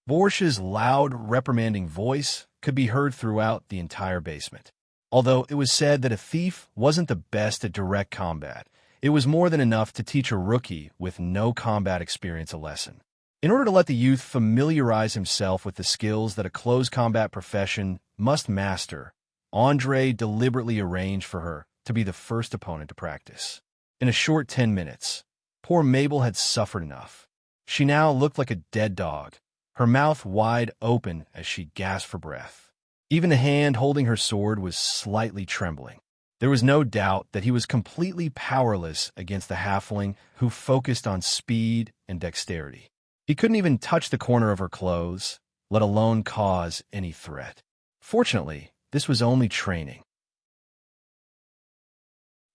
Borsh's loud, reprimanding voice could be heard throughout the entire basement. Although it was said that a thief wasn't the best at direct combat, it was more than enough to teach a rookie with no combat experience a lesson. In order to let the youth familiarize himself with the skills that a close combat profession must master, Andre deliberately arranged for her to be the first opponent to practice. In a short 10 minutes, poor Mabel had suffered enough. She now looked like a dead dog, her mouth wide open as she gasped for breath. Even the hand holding her sword was slightly trembling. There was no doubt that he was completely powerless against the halfling who focused on speed and dexterity. He couldn't even touch the corner of her clothes, let alone cause any threat. Fortunately, this was only training.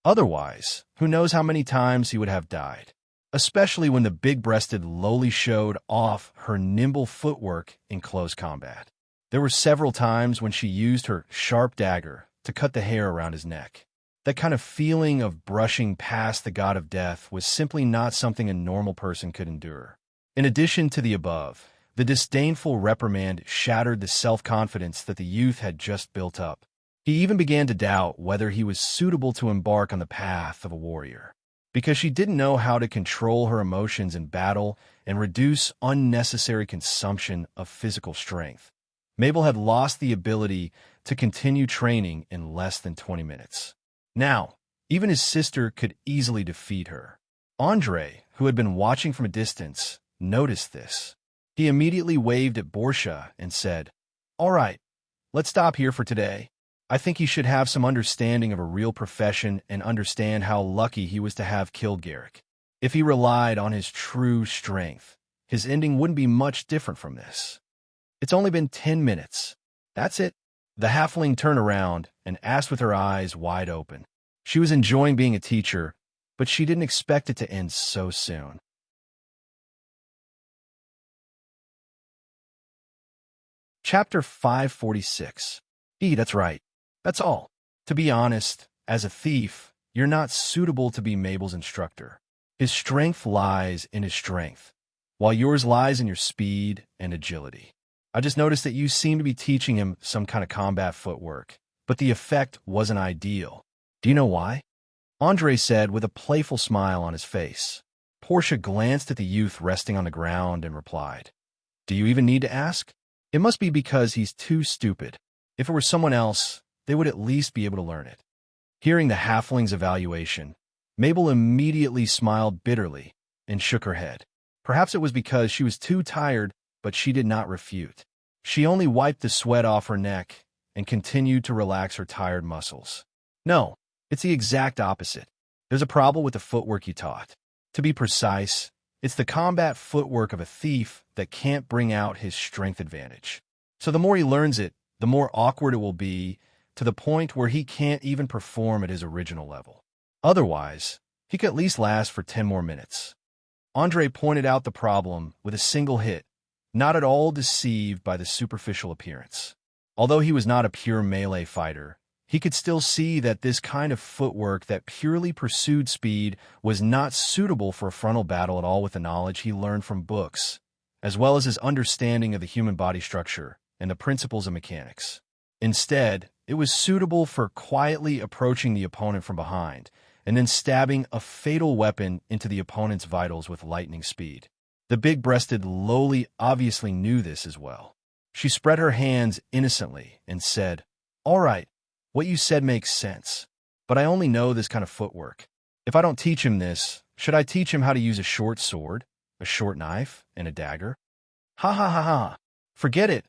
Otherwise, who knows how many times he would have died, especially when the big-breasted lowly showed off her nimble footwork in close combat. There were several times when she used her sharp dagger to cut the hair around his neck. That kind of feeling of brushing past the god of death was simply not something a normal person could endure. In addition to the above, the disdainful reprimand shattered the self-confidence that the youth had just built up. He even began to doubt whether he was suitable to embark on the path of a warrior. Because she didn't know how to control her emotions in battle and reduce unnecessary consumption of physical strength, Mabel had lost the ability to continue training in less than 20 minutes. Now, even his sister could easily defeat her. Andre, who had been watching from a distance, noticed this. He immediately waved at Borsha and said, "All right, let's stop here for today. I think he should have some understanding of a real profession and understand how lucky he was to have killed Garrick. If he relied on his true strength, his ending wouldn't be much different from this. It's only been 10 minutes. That's it." The halfling turned around and asked with her eyes wide open. She was enjoying being a teacher, but she didn't expect it to end so soon. Chapter 546. That's right. That's all. To be honest, as a thief, you're not suitable to be Mabel's instructor. His strength lies in his strength, while yours lies in your speed and agility. I just noticed that you seem to be teaching him some kind of combat footwork, but the effect wasn't ideal. Do you know why? Andre said with a playful smile on his face. Portia glanced at the youth resting on the ground and replied, "Do you even need to ask? It must be because he's too stupid. If it were someone else, they would at least be able to learn it." Hearing the halfling's evaluation, Mabel immediately smiled bitterly and shook her head. Perhaps it was because she was too tired, but she did not refute. She only wiped the sweat off her neck and continued to relax her tired muscles. "No, it's the exact opposite. There's a problem with the footwork you taught. To be precise, it's the combat footwork of a thief that can't bring out his strength advantage. So the more he learns it, the more awkward it will be, to the point where he can't even perform at his original level. Otherwise, he could at least last for 10 more minutes." Andre pointed out the problem with a single hit, not at all deceived by the superficial appearance. Although he was not a pure melee fighter, he could still see that this kind of footwork that purely pursued speed was not suitable for a frontal battle at all with the knowledge he learned from books, as well as his understanding of the human body structure and the principles of mechanics. Instead, it was suitable for quietly approaching the opponent from behind and then stabbing a fatal weapon into the opponent's vitals with lightning speed. The big-breasted lowly obviously knew this as well. She spread her hands innocently and said, "All right, what you said makes sense, but I only know this kind of footwork. If I don't teach him this, should I teach him how to use a short sword, a short knife, and a dagger?" Ha ha ha ha. Forget it.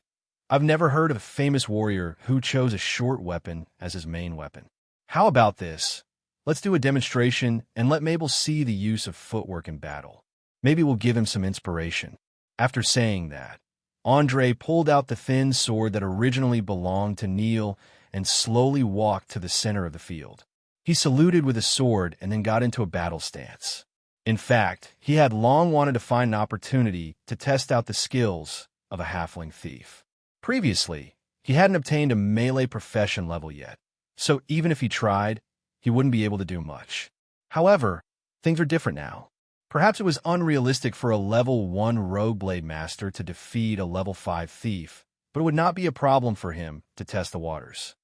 I've never heard of a famous warrior who chose a short weapon as his main weapon. How about this? Let's do a demonstration and let Mabel see the use of footwork in battle. Maybe we'll give him some inspiration. After saying that, Andre pulled out the thin sword that originally belonged to Neil and slowly walked to the center of the field. He saluted with his sword and then got into a battle stance. In fact, he had long wanted to find an opportunity to test out the skills of a halfling thief. Previously, he hadn't obtained a melee profession level yet, so even if he tried, he wouldn't be able to do much. However, things are different now. Perhaps it was unrealistic for a level 1 rogue blade master to defeat a level 5 thief, but it would not be a problem for him to test the waters.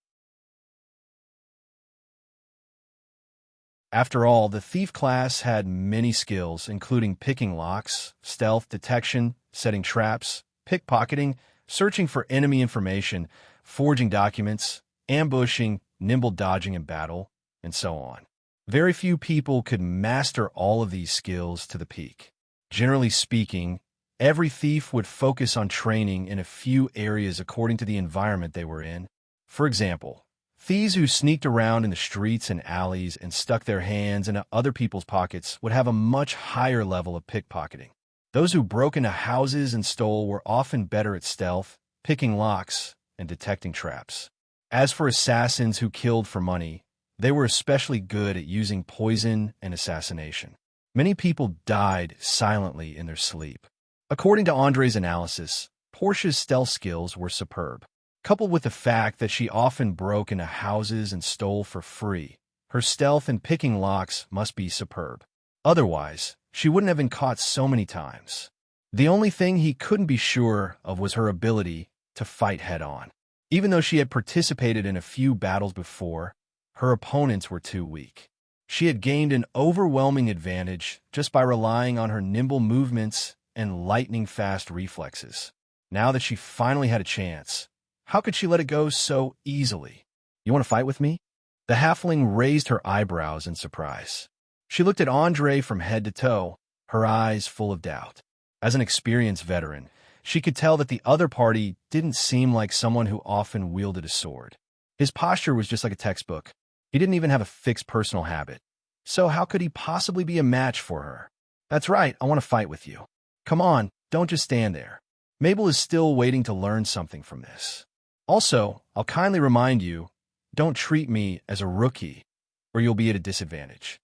After all, the thief class had many skills, including picking locks, stealth, detection, setting traps, pickpocketing, searching for enemy information, forging documents, ambushing, nimble dodging in battle, and so on. Very few people could master all of these skills to the peak. Generally speaking, every thief would focus on training in a few areas according to the environment they were in. For example, thieves who sneaked around in the streets and alleys and stuck their hands into other people's pockets would have a much higher level of pickpocketing. Those who broke into houses and stole were often better at stealth, picking locks, and detecting traps. As for assassins who killed for money, they were especially good at using poison and assassination. Many people died silently in their sleep. According to Andre's analysis, Portia's stealth skills were superb. Coupled with the fact that she often broke into houses and stole for free, her stealth and picking locks must be superb. Otherwise, she wouldn't have been caught so many times. The only thing he couldn't be sure of was her ability to fight head-on. Even though she had participated in a few battles before, her opponents were too weak. She had gained an overwhelming advantage just by relying on her nimble movements and lightning-fast reflexes. Now that she finally had a chance, how could she let it go so easily? "You want to fight with me?" The halfling raised her eyebrows in surprise. She looked at Andre from head to toe, her eyes full of doubt. As an experienced veteran, she could tell that the other party didn't seem like someone who often wielded a sword. His posture was just like a textbook. He didn't even have a fixed personal habit. So how could he possibly be a match for her? "That's right, I want to fight with you. Come on, don't just stand there." Mabel is still waiting to learn something from this. Also, I'll kindly remind you, don't treat me as a rookie, or you'll be at a disadvantage.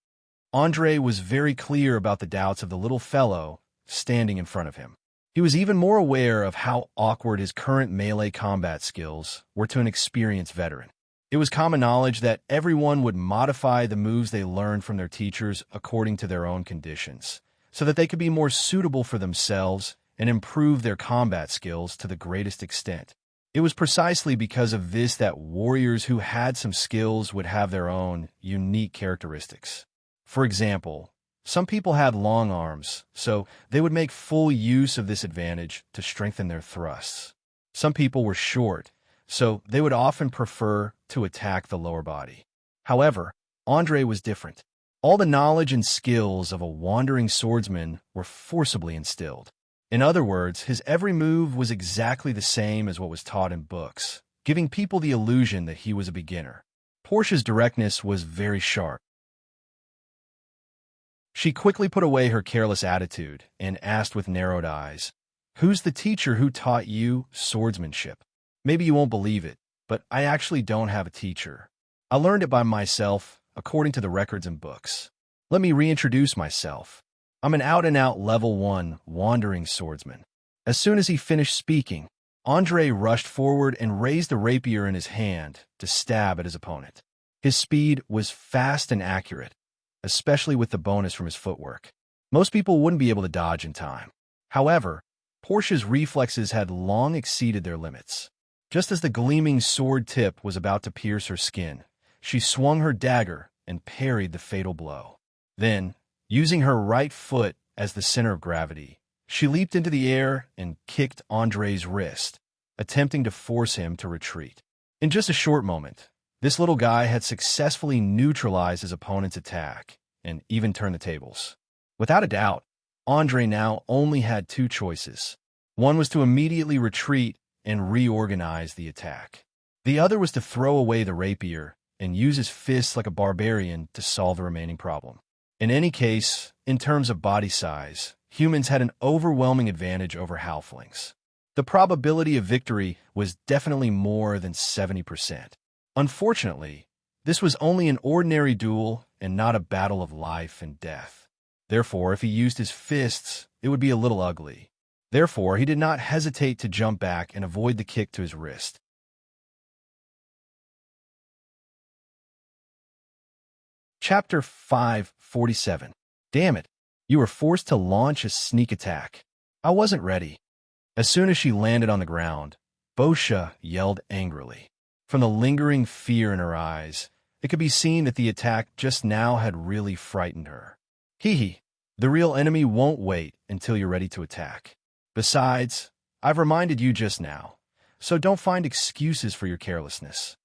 Andre was very clear about the doubts of the little fellow standing in front of him. He was even more aware of how awkward his current melee combat skills were to an experienced veteran. It was common knowledge that everyone would modify the moves they learned from their teachers according to their own conditions, so that they could be more suitable for themselves and improve their combat skills to the greatest extent. It was precisely because of this that warriors who had some skills would have their own unique characteristics. For example, some people had long arms, so they would make full use of this advantage to strengthen their thrusts. Some people were short, so they would often prefer to attack the lower body. However, Andre was different. All the knowledge and skills of a wandering swordsman were forcibly instilled. In other words, his every move was exactly the same as what was taught in books, giving people the illusion that he was a beginner. Portia's directness was very sharp. She quickly put away her careless attitude and asked with narrowed eyes, "Who's the teacher who taught you swordsmanship?" Maybe you won't believe it, but I actually don't have a teacher. I learned it by myself, according to the records and books. Let me reintroduce myself. I'm an out-and-out level 1 wandering swordsman. As soon as he finished speaking, Andre rushed forward and raised the rapier in his hand to stab at his opponent. His speed was fast and accurate, especially with the bonus from his footwork. Most people wouldn't be able to dodge in time. However, Portia's reflexes had long exceeded their limits. Just as the gleaming sword tip was about to pierce her skin, she swung her dagger and parried the fatal blow. Then, using her right foot as the center of gravity, She leaped into the air and kicked Andre's wrist, attempting to force him to retreat. In just a short moment, this little guy had successfully neutralized his opponent's attack and even turned the tables. Without a doubt, Andre now only had two choices. One was to immediately retreat and reorganize the attack. The other was to throw away the rapier and use his fists like a barbarian to solve the remaining problem. In any case, in terms of body size, humans had an overwhelming advantage over halflings. The probability of victory was definitely more than 70%. Unfortunately, this was only an ordinary duel and not a battle of life and death. Therefore, if he used his fists, it would be a little ugly. Therefore, he did not hesitate to jump back and avoid the kick to his wrist. Chapter 547. Damn it. You were forced to launch a sneak attack. I wasn't ready. As soon as she landed on the ground, Bosha yelled angrily. From the lingering fear in her eyes, it could be seen that the attack just now had really frightened her. Hee. The real enemy won't wait until you're ready to attack. Besides, I've reminded you just now, so don't find excuses for your carelessness.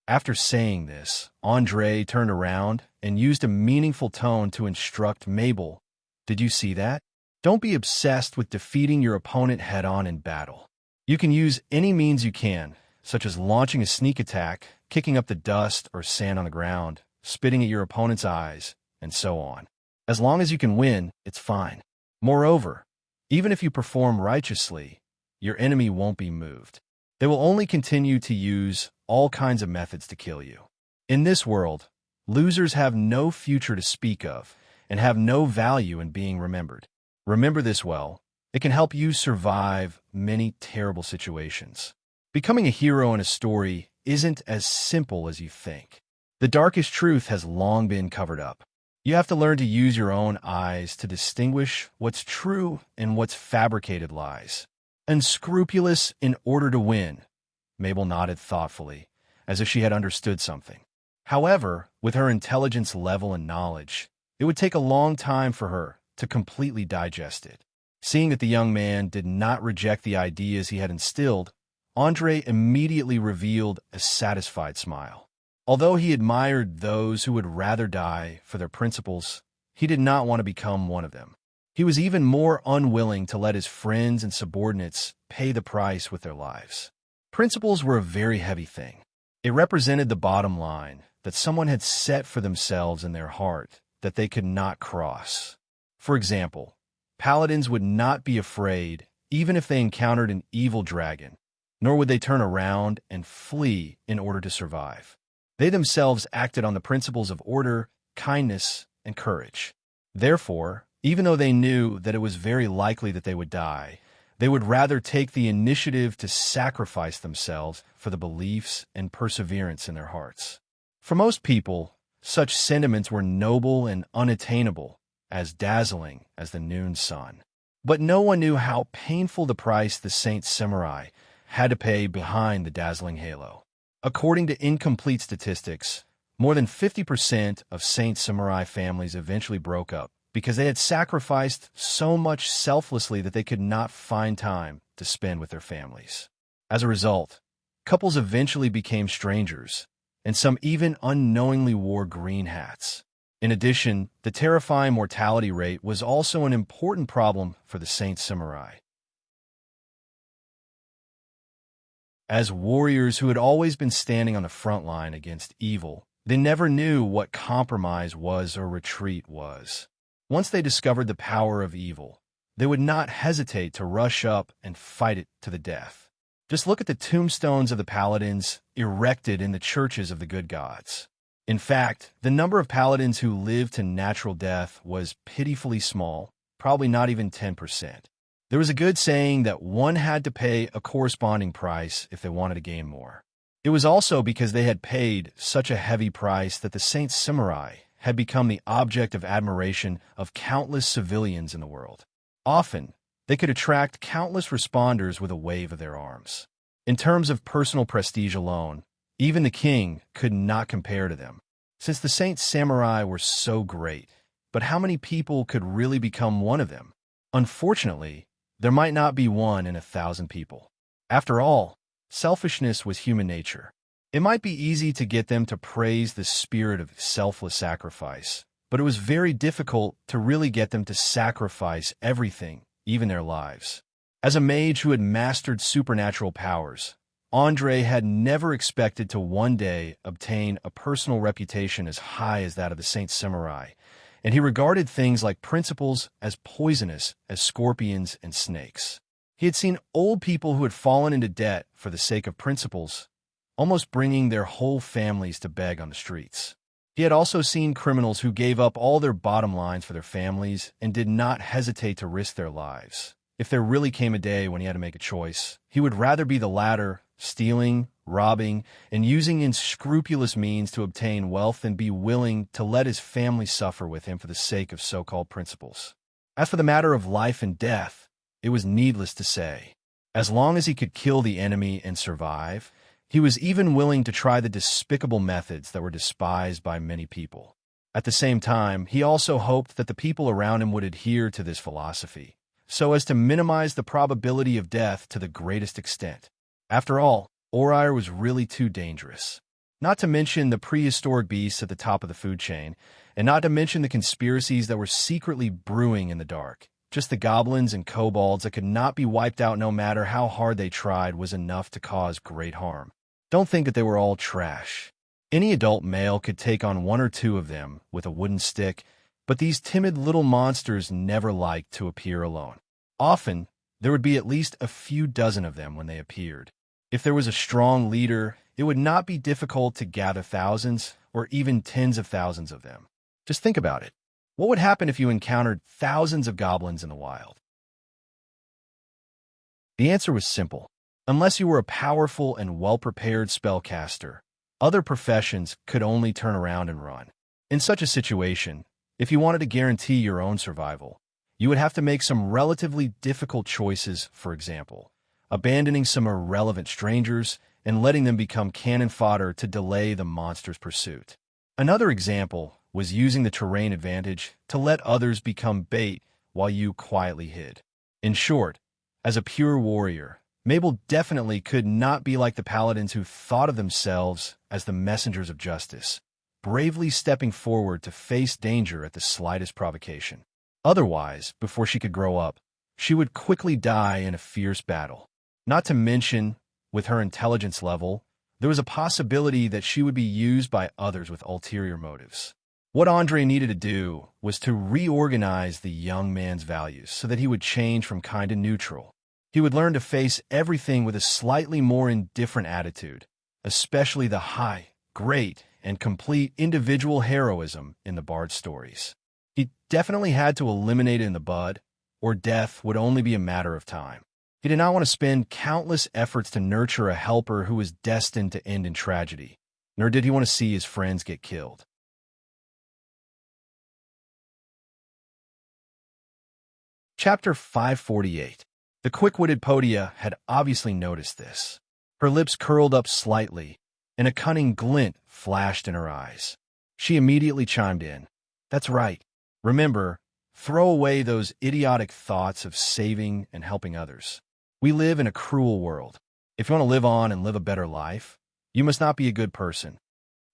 After saying this, Andre turned around and used a meaningful tone to instruct Mabel. Did you see that? Don't be obsessed with defeating your opponent head-on in battle. You can use any means you can, such as launching a sneak attack, kicking up the dust or sand on the ground, spitting at your opponent's eyes, and so on. As long as you can win, it's fine. Moreover, even if you perform righteously, your enemy won't be moved. They will only continue to use all kinds of methods to kill you. In this world, losers have no future to speak of and have no value in being remembered. Remember this well. It can help you survive many terrible situations. Becoming a hero in a story isn't as simple as you think. The darkest truth has long been covered up. You have to learn to use your own eyes to distinguish what's true and what's fabricated lies. Unscrupulous in order to win. Mabel nodded thoughtfully, as if she had understood something. However, with her intelligence level and knowledge, it would take a long time for her to completely digest it. Seeing that the young man did not reject the ideas he had instilled, Andre immediately revealed a satisfied smile. Although he admired those who would rather die for their principles, he did not want to become one of them. He was even more unwilling to let his friends and subordinates pay the price with their lives. Principles were a very heavy thing. It represented the bottom line that someone had set for themselves in their heart that they could not cross. For example, paladins would not be afraid even if they encountered an evil dragon, nor would they turn around and flee in order to survive. They themselves acted on the principles of order, kindness, and courage. Therefore, even though they knew that it was very likely that they would die, they would rather take the initiative to sacrifice themselves for the beliefs and perseverance in their hearts. For most people, such sentiments were noble and unattainable, as dazzling as the noon sun. But no one knew how painful the price the Saint Samurai had to pay behind the dazzling halo. According to incomplete statistics, more than 50% of Saint Samurai families eventually broke up because they had sacrificed so much selflessly that they could not find time to spend with their families. As a result, couples eventually became strangers, and some even unknowingly wore green hats. In addition, the terrifying mortality rate was also an important problem for the Saint Samurai. As warriors who had always been standing on the front line against evil, they never knew what compromise was or retreat was. Once they discovered the power of evil, they would not hesitate to rush up and fight it to the death. Just look at the tombstones of the paladins erected in the churches of the good gods. In fact, the number of paladins who lived to natural death was pitifully small, probably not even 10%. There was a good saying that one had to pay a corresponding price if they wanted to gain more. It was also because they had paid such a heavy price that the Saint Samurai had become the object of admiration of countless civilians in the world. Often, they could attract countless responders with a wave of their arms. In terms of personal prestige alone, even the king could not compare to them, since the Saint Samurai were so great. But how many people could really become one of them? Unfortunately, there might not be one in 1,000 people. After all, selfishness was human nature. It might be easy to get them to praise the spirit of selfless sacrifice, but it was very difficult to really get them to sacrifice everything, even their lives. As a mage who had mastered supernatural powers, Andre had never expected to one day obtain a personal reputation as high as that of the Saint Samurai, and he regarded things like principles as poisonous as scorpions and snakes. He had seen old people who had fallen into debt for the sake of principles, almost bringing their whole families to beg on the streets. He had also seen criminals who gave up all their bottom lines for their families and did not hesitate to risk their lives. If there really came a day when he had to make a choice, he would rather be the latter, stealing, robbing, and using unscrupulous means to obtain wealth than be willing to let his family suffer with him for the sake of so-called principles. As for the matter of life and death, it was needless to say. As long as he could kill the enemy and survive, he was even willing to try the despicable methods that were despised by many people. At the same time, he also hoped that the people around him would adhere to this philosophy, so as to minimize the probability of death to the greatest extent. After all, Oreir was really too dangerous. Not to mention the prehistoric beasts at the top of the food chain, and not to mention the conspiracies that were secretly brewing in the dark. Just the goblins and kobolds that could not be wiped out no matter how hard they tried was enough to cause great harm. Don't think that they were all trash. Any adult male could take on one or two of them with a wooden stick, but these timid little monsters never liked to appear alone. Often, there would be at least a few dozen of them when they appeared. If there was a strong leader, it would not be difficult to gather thousands or even tens of thousands of them. Just think about it. What would happen if you encountered thousands of goblins in the wild? The answer was simple. Unless you were a powerful and well-prepared spellcaster, other professions could only turn around and run. In such a situation, if you wanted to guarantee your own survival, you would have to make some relatively difficult choices, for example, abandoning some irrelevant strangers and letting them become cannon fodder to delay the monster's pursuit. Another example was using the terrain advantage to let others become bait while you quietly hid. In short, as a pure warrior, Mabel definitely could not be like the paladins who thought of themselves as the messengers of justice, bravely stepping forward to face danger at the slightest provocation. Otherwise, before she could grow up, she would quickly die in a fierce battle. Not to mention, with her intelligence level, there was a possibility that she would be used by others with ulterior motives. What Andre needed to do was to reorganize the young man's values so that he would change from kind to neutral. He would learn to face everything with a slightly more indifferent attitude, especially the high, great, and complete individual heroism in the bard stories. He definitely had to eliminate it in the bud, or death would only be a matter of time. He did not want to spend countless efforts to nurture a helper who was destined to end in tragedy, nor did he want to see his friends get killed. Chapter 548. The quick-witted Podia had obviously noticed this. Her lips curled up slightly, and a cunning glint flashed in her eyes. She immediately chimed in. That's right. Remember, throw away those idiotic thoughts of saving and helping others. We live in a cruel world. If you want to live on and live a better life, you must not be a good person.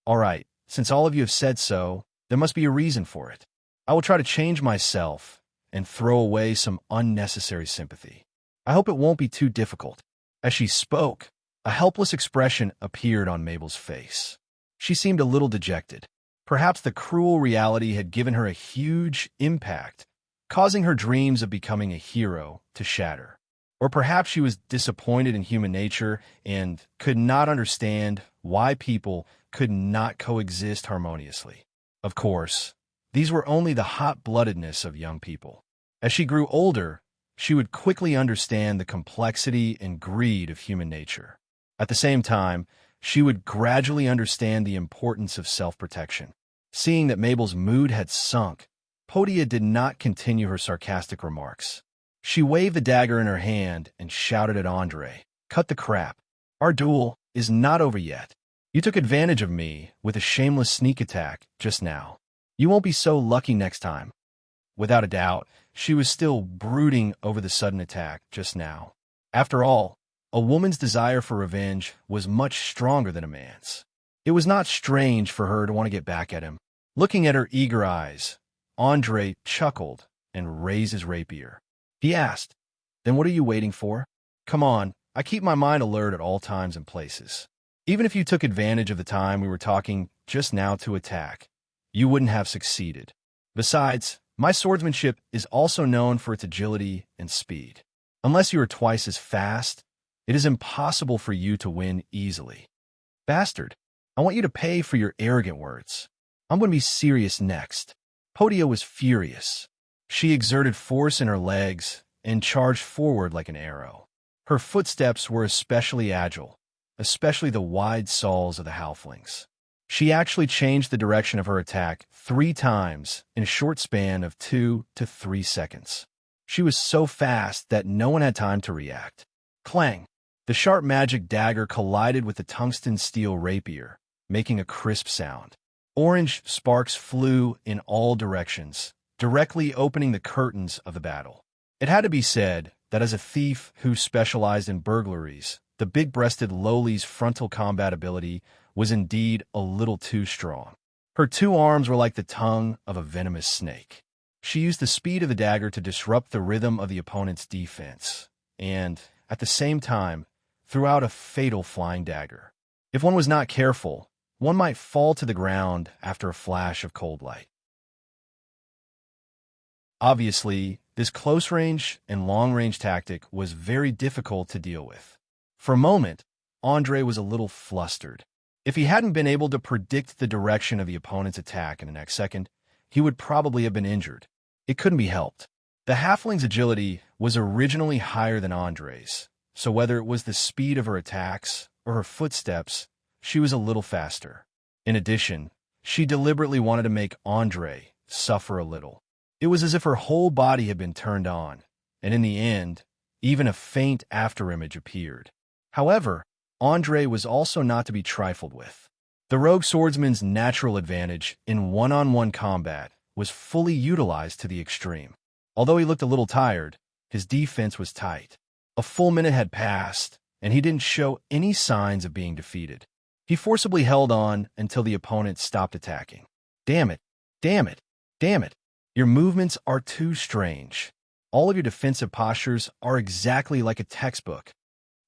All right, since all of you have said so, there must be a reason for it. I will try to change myself and throw away some unnecessary sympathy. I hope it won't be too difficult. As she spoke, a helpless expression appeared on Mabel's face. She seemed a little dejected. Perhaps the cruel reality had given her a huge impact, causing her dreams of becoming a hero to shatter. Or perhaps she was disappointed in human nature and could not understand why people could not coexist harmoniously. Of course, these were only the hot-bloodedness of young people. As she grew older, she would quickly understand the complexity and greed of human nature. At the same time, she would gradually understand the importance of self-protection. Seeing that Mabel's mood had sunk, Podia did not continue her sarcastic remarks. She waved the dagger in her hand and shouted at Andre, "Cut the crap. Our duel is not over yet. You took advantage of me with a shameless sneak attack just now. You won't be so lucky next time." Without a doubt, she was still brooding over the sudden attack just now. After all, a woman's desire for revenge was much stronger than a man's. It was not strange for her to want to get back at him. Looking at her eager eyes, Andre chuckled and raised his rapier. He asked, "Then what are you waiting for? Come on, I keep my mind alert at all times and places. Even if you took advantage of the time we were talking just now to attack, you wouldn't have succeeded. Besides, my swordsmanship is also known for its agility and speed. Unless you are twice as fast, it is impossible for you to win easily. Bastard, I want you to pay for your arrogant words. I'm going to be serious next." Podia was furious. She exerted force in her legs and charged forward like an arrow. Her footsteps were especially agile, especially the wide soles of the halflings. She actually changed the direction of her attack 3 times in a short span of 2 to 3 seconds. She was so fast that no one had time to react. Clang! The sharp magic dagger collided with the tungsten steel rapier, making a crisp sound. Orange sparks flew in all directions, directly opening the curtains of the battle. It had to be said that as a thief who specialized in burglaries, the big-breasted Loli's frontal combat ability was indeed a little too strong. Her 2 arms were like the tongue of a venomous snake. She used the speed of the dagger to disrupt the rhythm of the opponent's defense, and, at the same time, threw out a fatal flying dagger. If one was not careful, one might fall to the ground after a flash of cold light. Obviously, this close-range and long-range tactic was very difficult to deal with. For a moment, Andre was a little flustered. If he hadn't been able to predict the direction of the opponent's attack in the next second, he would probably have been injured. It couldn't be helped. The halfling's agility was originally higher than Andre's, so whether it was the speed of her attacks or her footsteps, she was a little faster. In addition, she deliberately wanted to make Andre suffer a little. It was as if her whole body had been turned on, and in the end, even a faint afterimage appeared. However, Andre was also not to be trifled with. The rogue swordsman's natural advantage in one-on-one combat was fully utilized to the extreme. Although he looked a little tired, his defense was tight. A full minute had passed, and he didn't show any signs of being defeated. He forcibly held on until the opponent stopped attacking. "Damn it! Damn it! Damn it! Your movements are too strange. All of your defensive postures are exactly like a textbook."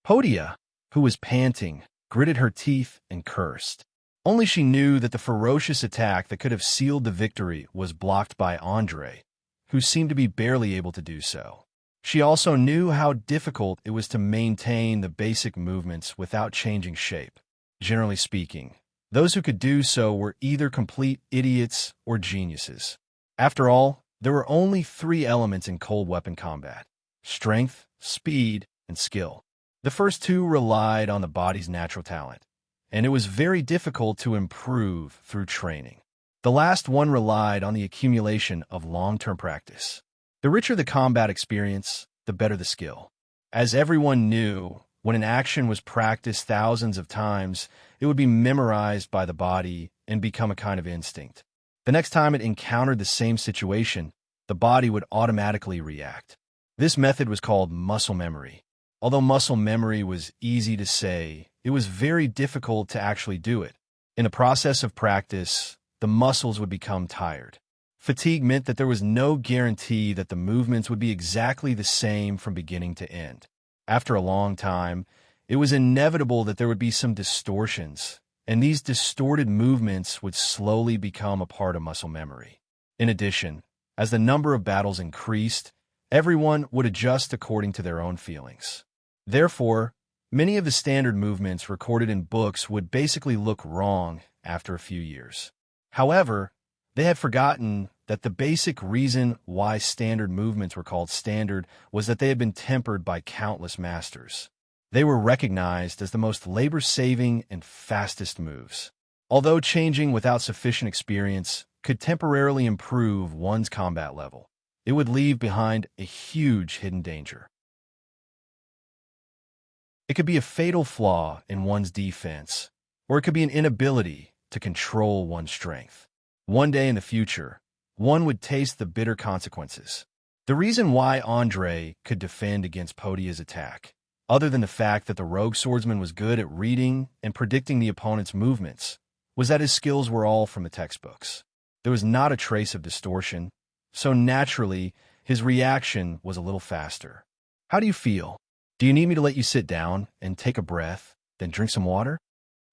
Podia, who was panting, gritted her teeth and cursed. Only she knew that the ferocious attack that could have sealed the victory was blocked by Andre, who seemed to be barely able to do so. She also knew how difficult it was to maintain the basic movements without changing shape. Generally speaking, those who could do so were either complete idiots or geniuses. After all, there were only 3 elements in cold weapon combat: strength, speed, and skill. The first 2 relied on the body's natural talent, and it was very difficult to improve through training. The last one relied on the accumulation of long-term practice. The richer the combat experience, the better the skill. As everyone knew, when an action was practiced thousands of times, it would be memorized by the body and become a kind of instinct. The next time it encountered the same situation, the body would automatically react. This method was called muscle memory. Although muscle memory was easy to say, it was very difficult to actually do it. In the process of practice, the muscles would become tired. Fatigue meant that there was no guarantee that the movements would be exactly the same from beginning to end. After a long time, it was inevitable that there would be some distortions, and these distorted movements would slowly become a part of muscle memory. In addition, as the number of battles increased, everyone would adjust according to their own feelings. Therefore, many of the standard movements recorded in books would basically look wrong after a few years. However, they had forgotten that the basic reason why standard movements were called standard was that they had been tempered by countless masters. They were recognized as the most labor-saving and fastest moves. Although changing without sufficient experience could temporarily improve one's combat level, it would leave behind a huge hidden danger. It could be a fatal flaw in one's defense, or it could be an inability to control one's strength. One day in the future, one would taste the bitter consequences. The reason why Andre could defend against Podia's attack, other than the fact that the rogue swordsman was good at reading and predicting the opponent's movements, was that his skills were all from the textbooks. There was not a trace of distortion, so naturally, his reaction was a little faster. How do you feel? Do you need me to let you sit down and take a breath, then drink some water?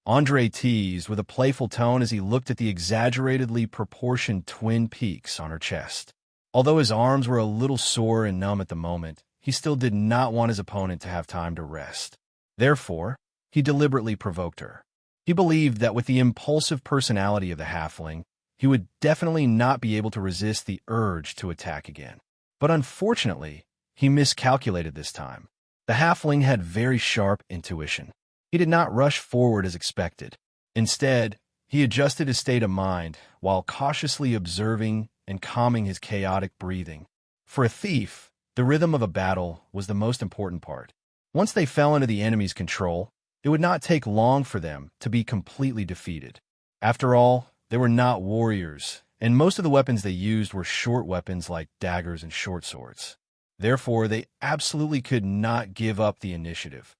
Andre teased with a playful tone as he looked at the exaggeratedly proportioned twin peaks on her chest. Although his arms were a little sore and numb at the moment, he still did not want his opponent to have time to rest. Therefore, he deliberately provoked her. He believed that with the impulsive personality of the halfling, he would definitely not be able to resist the urge to attack again. But unfortunately, he miscalculated this time. The halfling had very sharp intuition. He did not rush forward as expected. Instead, he adjusted his state of mind while cautiously observing and calming his chaotic breathing. For a thief, the rhythm of a battle was the most important part. Once they fell into the enemy's control, it would not take long for them to be completely defeated. After all, they were not warriors, and most of the weapons they used were short weapons like daggers and short swords. Therefore, they absolutely could not give up the initiative.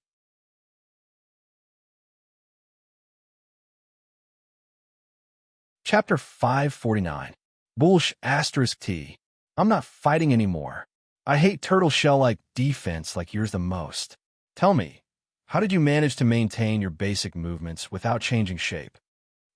Chapter 549. Bullsh *T. I'm not fighting anymore. I hate turtle shell-like defense like yours the most. Tell me, how did you manage to maintain your basic movements without changing shape?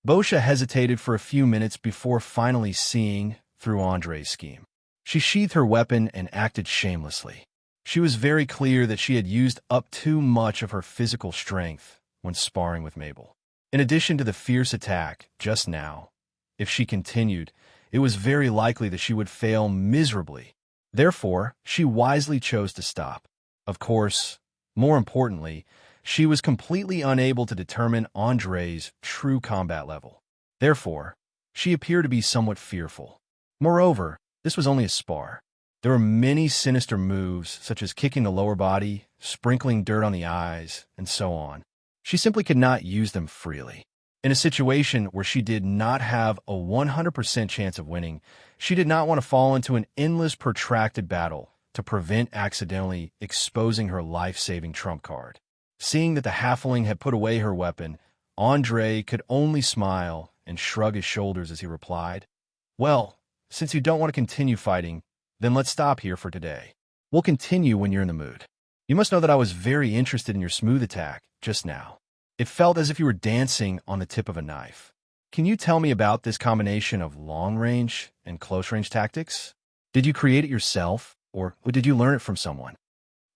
Bosha hesitated for a few minutes before finally seeing through Andre's scheme. She sheathed her weapon and acted shamelessly. She was very clear that she had used up too much of her physical strength when sparring with Mabel. In addition to the fierce attack just now, if she continued, it was very likely that she would fail miserably. Therefore, she wisely chose to stop. Of course, more importantly, she was completely unable to determine Andre's true combat level. Therefore, she appeared to be somewhat fearful. Moreover, this was only a spar. There were many sinister moves, such as kicking the lower body, sprinkling dirt on the eyes, and so on. She simply could not use them freely. In a situation where she did not have a 100% chance of winning, she did not want to fall into an endless protracted battle to prevent accidentally exposing her life-saving trump card. Seeing that the halfling had put away her weapon, Andre could only smile and shrug his shoulders as he replied, "Well, since you don't want to continue fighting, then let's stop here for today. We'll continue when you're in the mood. You must know that I was very interested in your smooth attack just now. It felt as if you were dancing on the tip of a knife. Can you tell me about this combination of long-range and close-range tactics? Did you create it yourself, or did you learn it from someone?"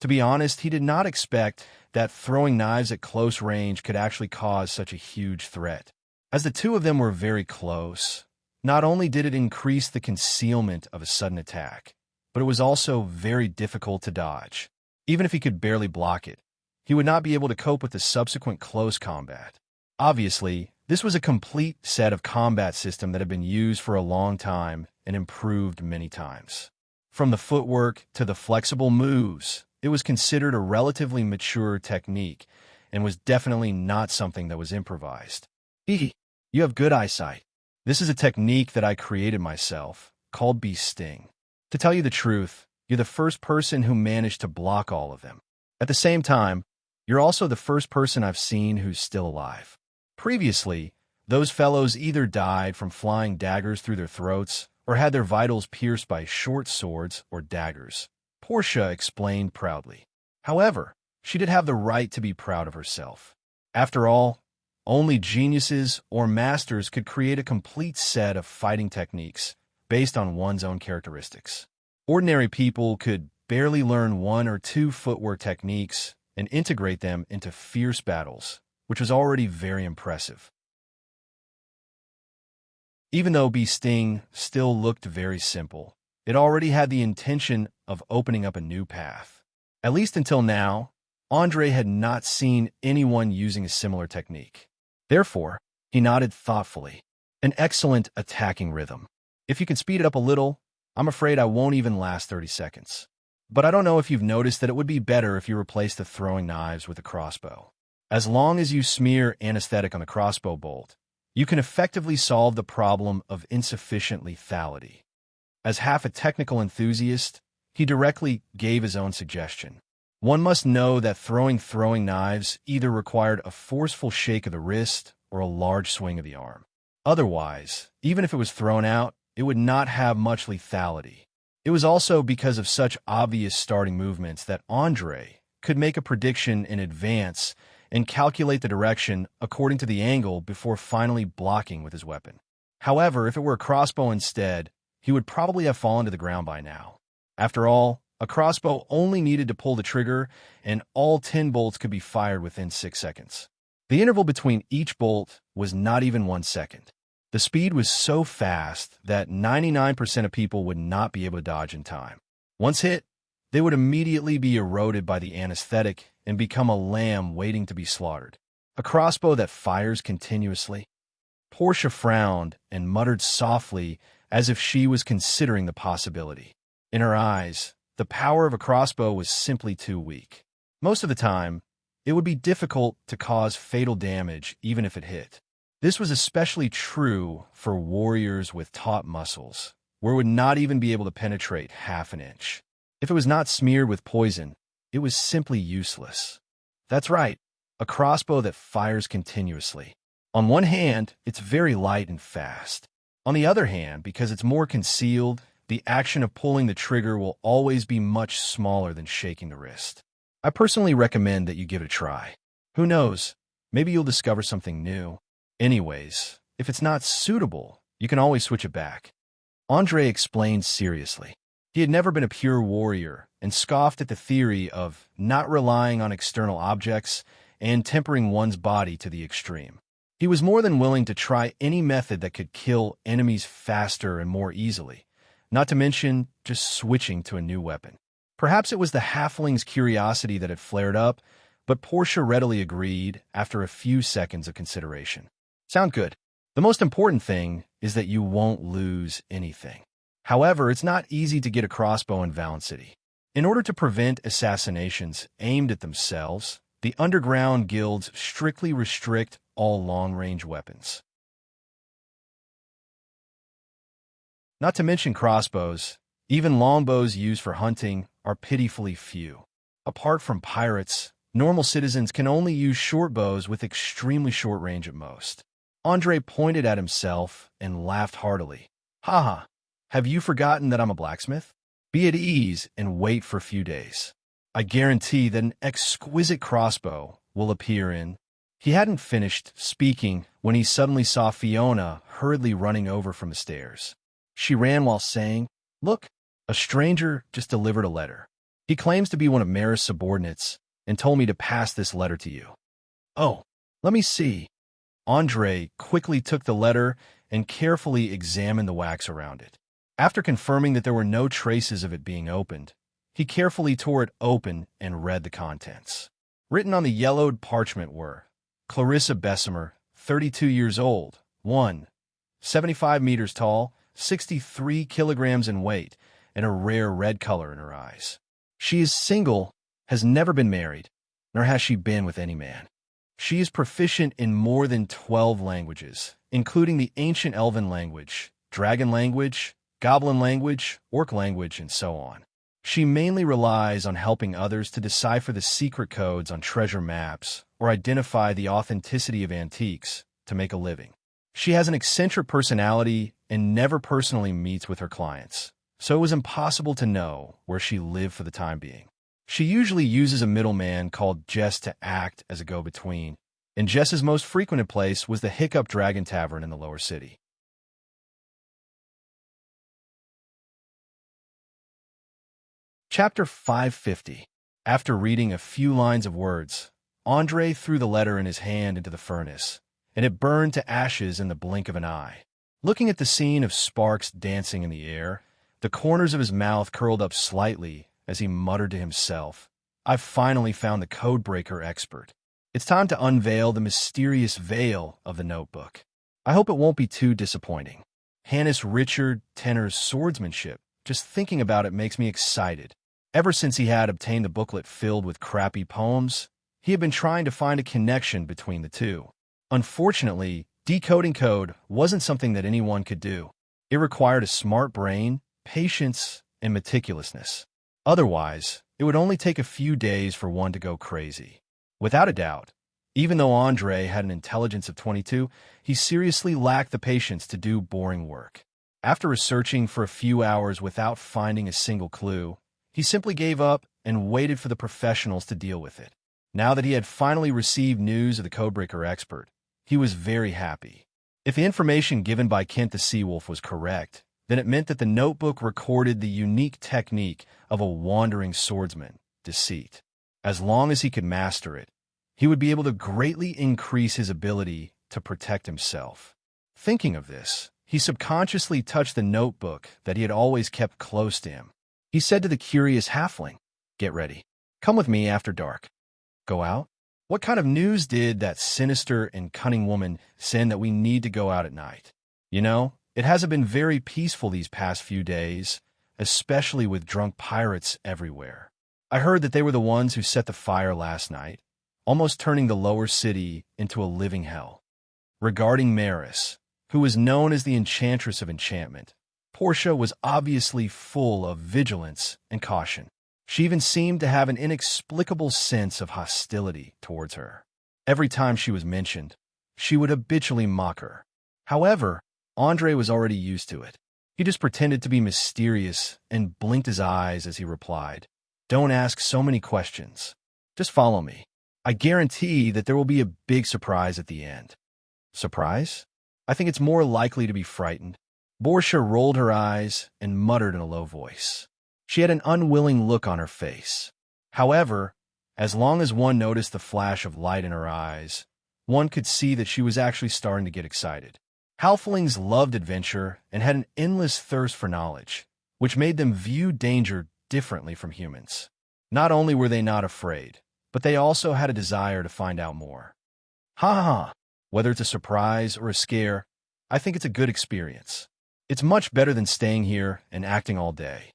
To be honest, he did not expect that throwing knives at close range could actually cause such a huge threat. As the two of them were very close, not only did it increase the concealment of a sudden attack, but it was also very difficult to dodge. Even if he could barely block it, he would not be able to cope with the subsequent close combat. Obviously, this was a complete set of combat system that had been used for a long time and improved many times. From the footwork to the flexible moves, it was considered a relatively mature technique and was definitely not something that was improvised. You have good eyesight. This is a technique that I created myself, called Sting. To tell you the truth, you're the first person who managed to block all of them. At the same time, you're also the first person I've seen who's still alive. Previously, those fellows either died from flying daggers through their throats or had their vitals pierced by short swords or daggers. Portia explained proudly. However, she did have the right to be proud of herself. After all, only geniuses or masters could create a complete set of fighting techniques based on one's own characteristics. Ordinary people could barely learn one or two footwork techniques and integrate them into fierce battles, which was already very impressive. Even though Sting still looked very simple, it already had the intention of opening up a new path. At least until now, Andre had not seen anyone using a similar technique. Therefore, he nodded thoughtfully. An excellent attacking rhythm. If you can speed it up a little, I'm afraid I won't even last 30 seconds. But I don't know if you've noticed that it would be better if you replaced the throwing knives with a crossbow. As long as you smear anesthetic on the crossbow bolt, you can effectively solve the problem of insufficient lethality. As half a technical enthusiast, He directly gave his own suggestion. One must know that throwing knives either required a forceful shake of the wrist or a large swing of the arm. Otherwise, even if it was thrown out, it would not have much lethality. It was also because of such obvious starting movements that Andre could make a prediction in advance and calculate the direction according to the angle before finally blocking with his weapon. However, if it were a crossbow instead, he would probably have fallen to the ground by now. After all, a crossbow only needed to pull the trigger, and all 10 bolts could be fired within 6 seconds. The interval between each bolt was not even 1 second. The speed was so fast that 99% of people would not be able to dodge in time. Once hit, they would immediately be eroded by the anesthetic and become a lamb waiting to be slaughtered. A crossbow that fires continuously? Portia frowned and muttered softly as if she was considering the possibility. In her eyes, the power of a crossbow was simply too weak. Most of the time, it would be difficult to cause fatal damage even if it hit. This was especially true for warriors with taut muscles, where it would not even be able to penetrate half an inch. If it was not smeared with poison, it was simply useless. That's right, a crossbow that fires continuously. On one hand, it's very light and fast. On the other hand, because it's more concealed, the action of pulling the trigger will always be much smaller than shaking the wrist. I personally recommend that you give it a try. Who knows, maybe you'll discover something new. Anyways, if it's not suitable, you can always switch it back. Andre explained seriously. He had never been a pure warrior and scoffed at the theory of not relying on external objects and tempering one's body to the extreme. He was more than willing to try any method that could kill enemies faster and more easily, not to mention just switching to a new weapon. Perhaps it was the halfling's curiosity that had flared up, but Portia readily agreed after a few seconds of consideration. Sound good. The most important thing is that you won't lose anything. However, it's not easy to get a crossbow in Valen City. In order to prevent assassinations aimed at themselves, the underground guilds strictly restrict all long-range weapons. Not to mention crossbows, even longbows used for hunting are pitifully few. Apart from pirates, normal citizens can only use short bows with extremely short range at most. Andre pointed at himself and laughed heartily. Haha, have you forgotten that I'm a blacksmith? Be at ease and wait for a few days. I guarantee that an exquisite crossbow will appear in... He hadn't finished speaking when he suddenly saw Fiona hurriedly running over from the stairs. She ran while saying, "Look, a stranger just delivered a letter. He claims to be one of Mara's subordinates and told me to pass this letter to you." "Oh, let me see." Andre quickly took the letter and carefully examined the wax around it. After confirming that there were no traces of it being opened, he carefully tore it open and read the contents. Written on the yellowed parchment were, Clarissa Bessemer, 32 years old, 75 meters tall, 63 kilograms in weight, and a rare red color in her eyes. She is single, has never been married, nor has she been with any man. She is proficient in more than 12 languages, including the ancient elven language, dragon language, goblin language, orc language, and so on. She mainly relies on helping others to decipher the secret codes on treasure maps or identify the authenticity of antiques to make a living. She has an eccentric personality and never personally meets with her clients, so it was impossible to know where she lived for the time being. She usually uses a middleman called Jess to act as a go-between, and Jess's most frequented place was the Hiccup Dragon Tavern in the lower city. Chapter 550. After reading a few lines of words, Andre threw the letter in his hand into the furnace, and it burned to ashes in the blink of an eye. Looking at the scene of sparks dancing in the air, the corners of his mouth curled up slightly as he muttered to himself, "I've finally found the codebreaker expert. It's time to unveil the mysterious veil of the notebook. I hope it won't be too disappointing. Hannes Richard Tenner's swordsmanship, just thinking about it makes me excited. Ever since he had obtained the booklet filled with crappy poems, he had been trying to find a connection between the two. Unfortunately, decoding code wasn't something that anyone could do. It required a smart brain, patience, and meticulousness. Otherwise, it would only take a few days for one to go crazy. Without a doubt, even though Andre had an intelligence of 22, he seriously lacked the patience to do boring work. After researching for a few hours without finding a single clue, he simply gave up and waited for the professionals to deal with it. Now that he had finally received news of the codebreaker expert, he was very happy. If the information given by Kent the Seawolf was correct, then it meant that the notebook recorded the unique technique of a wandering swordsman, deceit. As long as he could master it, he would be able to greatly increase his ability to protect himself. Thinking of this, he subconsciously touched the notebook that he had always kept close to him. He said to the curious halfling, "Get ready. Come with me after dark." Go out? What kind of news did that sinister and cunning woman send that we need to go out at night? You know, it hasn't been very peaceful these past few days, especially with drunk pirates everywhere. I heard that they were the ones who set the fire last night, almost turning the lower city into a living hell. Regarding Maris, who was known as the Enchantress of Enchantment, Portia was obviously full of vigilance and caution. She even seemed to have an inexplicable sense of hostility towards her. Every time she was mentioned, she would habitually mock her. However, Andre was already used to it. He just pretended to be mysterious and blinked his eyes as he replied, "Don't ask so many questions. Just follow me. I guarantee that there will be a big surprise at the end." Surprise? I think it's more likely to be frightened. Portia rolled her eyes and muttered in a low voice. She had an unwilling look on her face. However, as long as one noticed the flash of light in her eyes, one could see that she was actually starting to get excited. Halflings loved adventure and had an endless thirst for knowledge, which made them view danger differently from humans. Not only were they not afraid, but they also had a desire to find out more. Ha ha ha! Whether it's a surprise or a scare, I think it's a good experience. It's much better than staying here and acting all day.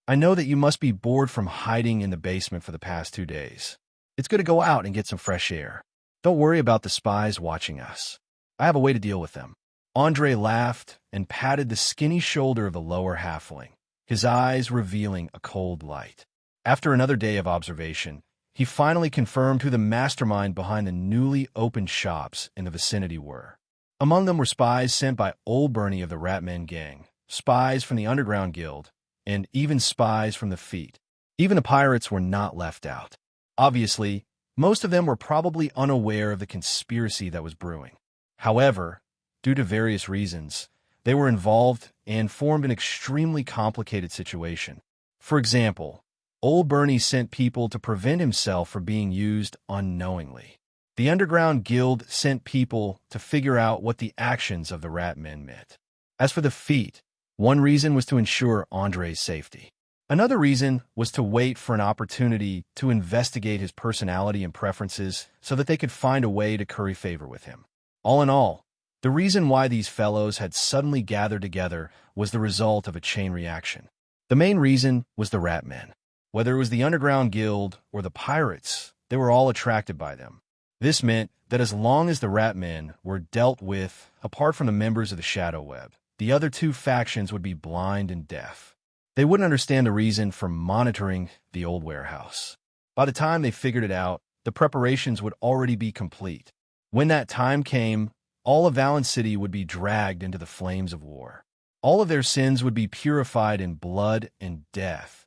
I know that you must be bored from hiding in the basement for the past 2 days. It's good to go out and get some fresh air. Don't worry about the spies watching us. I have a way to deal with them. Andre laughed and patted the skinny shoulder of the lower halfling, his eyes revealing a cold light. After another day of observation, he finally confirmed who the mastermind behind the newly opened shops in the vicinity were. Among them were spies sent by Old Bernie of the Ratmen gang, spies from the Underground Guild, and even spies from the Feet. Even the pirates were not left out. Obviously, most of them were probably unaware of the conspiracy that was brewing. However, due to various reasons, they were involved and formed an extremely complicated situation. For example, Old Bernie sent people to prevent himself from being used unknowingly. The Underground Guild sent people to figure out what the actions of the Ratmen meant. As for the Feet, one reason was to ensure Andre's safety. Another reason was to wait for an opportunity to investigate his personality and preferences so that they could find a way to curry favor with him. All in all, the reason why these fellows had suddenly gathered together was the result of a chain reaction. The main reason was the Ratmen. Whether it was the Underground Guild or the pirates, they were all attracted by them. This meant that as long as the Ratmen were dealt with, apart from the members of the Shadow Web, the other two factions would be blind and deaf. They wouldn't understand the reason for monitoring the old warehouse. By the time they figured it out, the preparations would already be complete. When that time came, all of Valen City would be dragged into the flames of war. All of their sins would be purified in blood and death.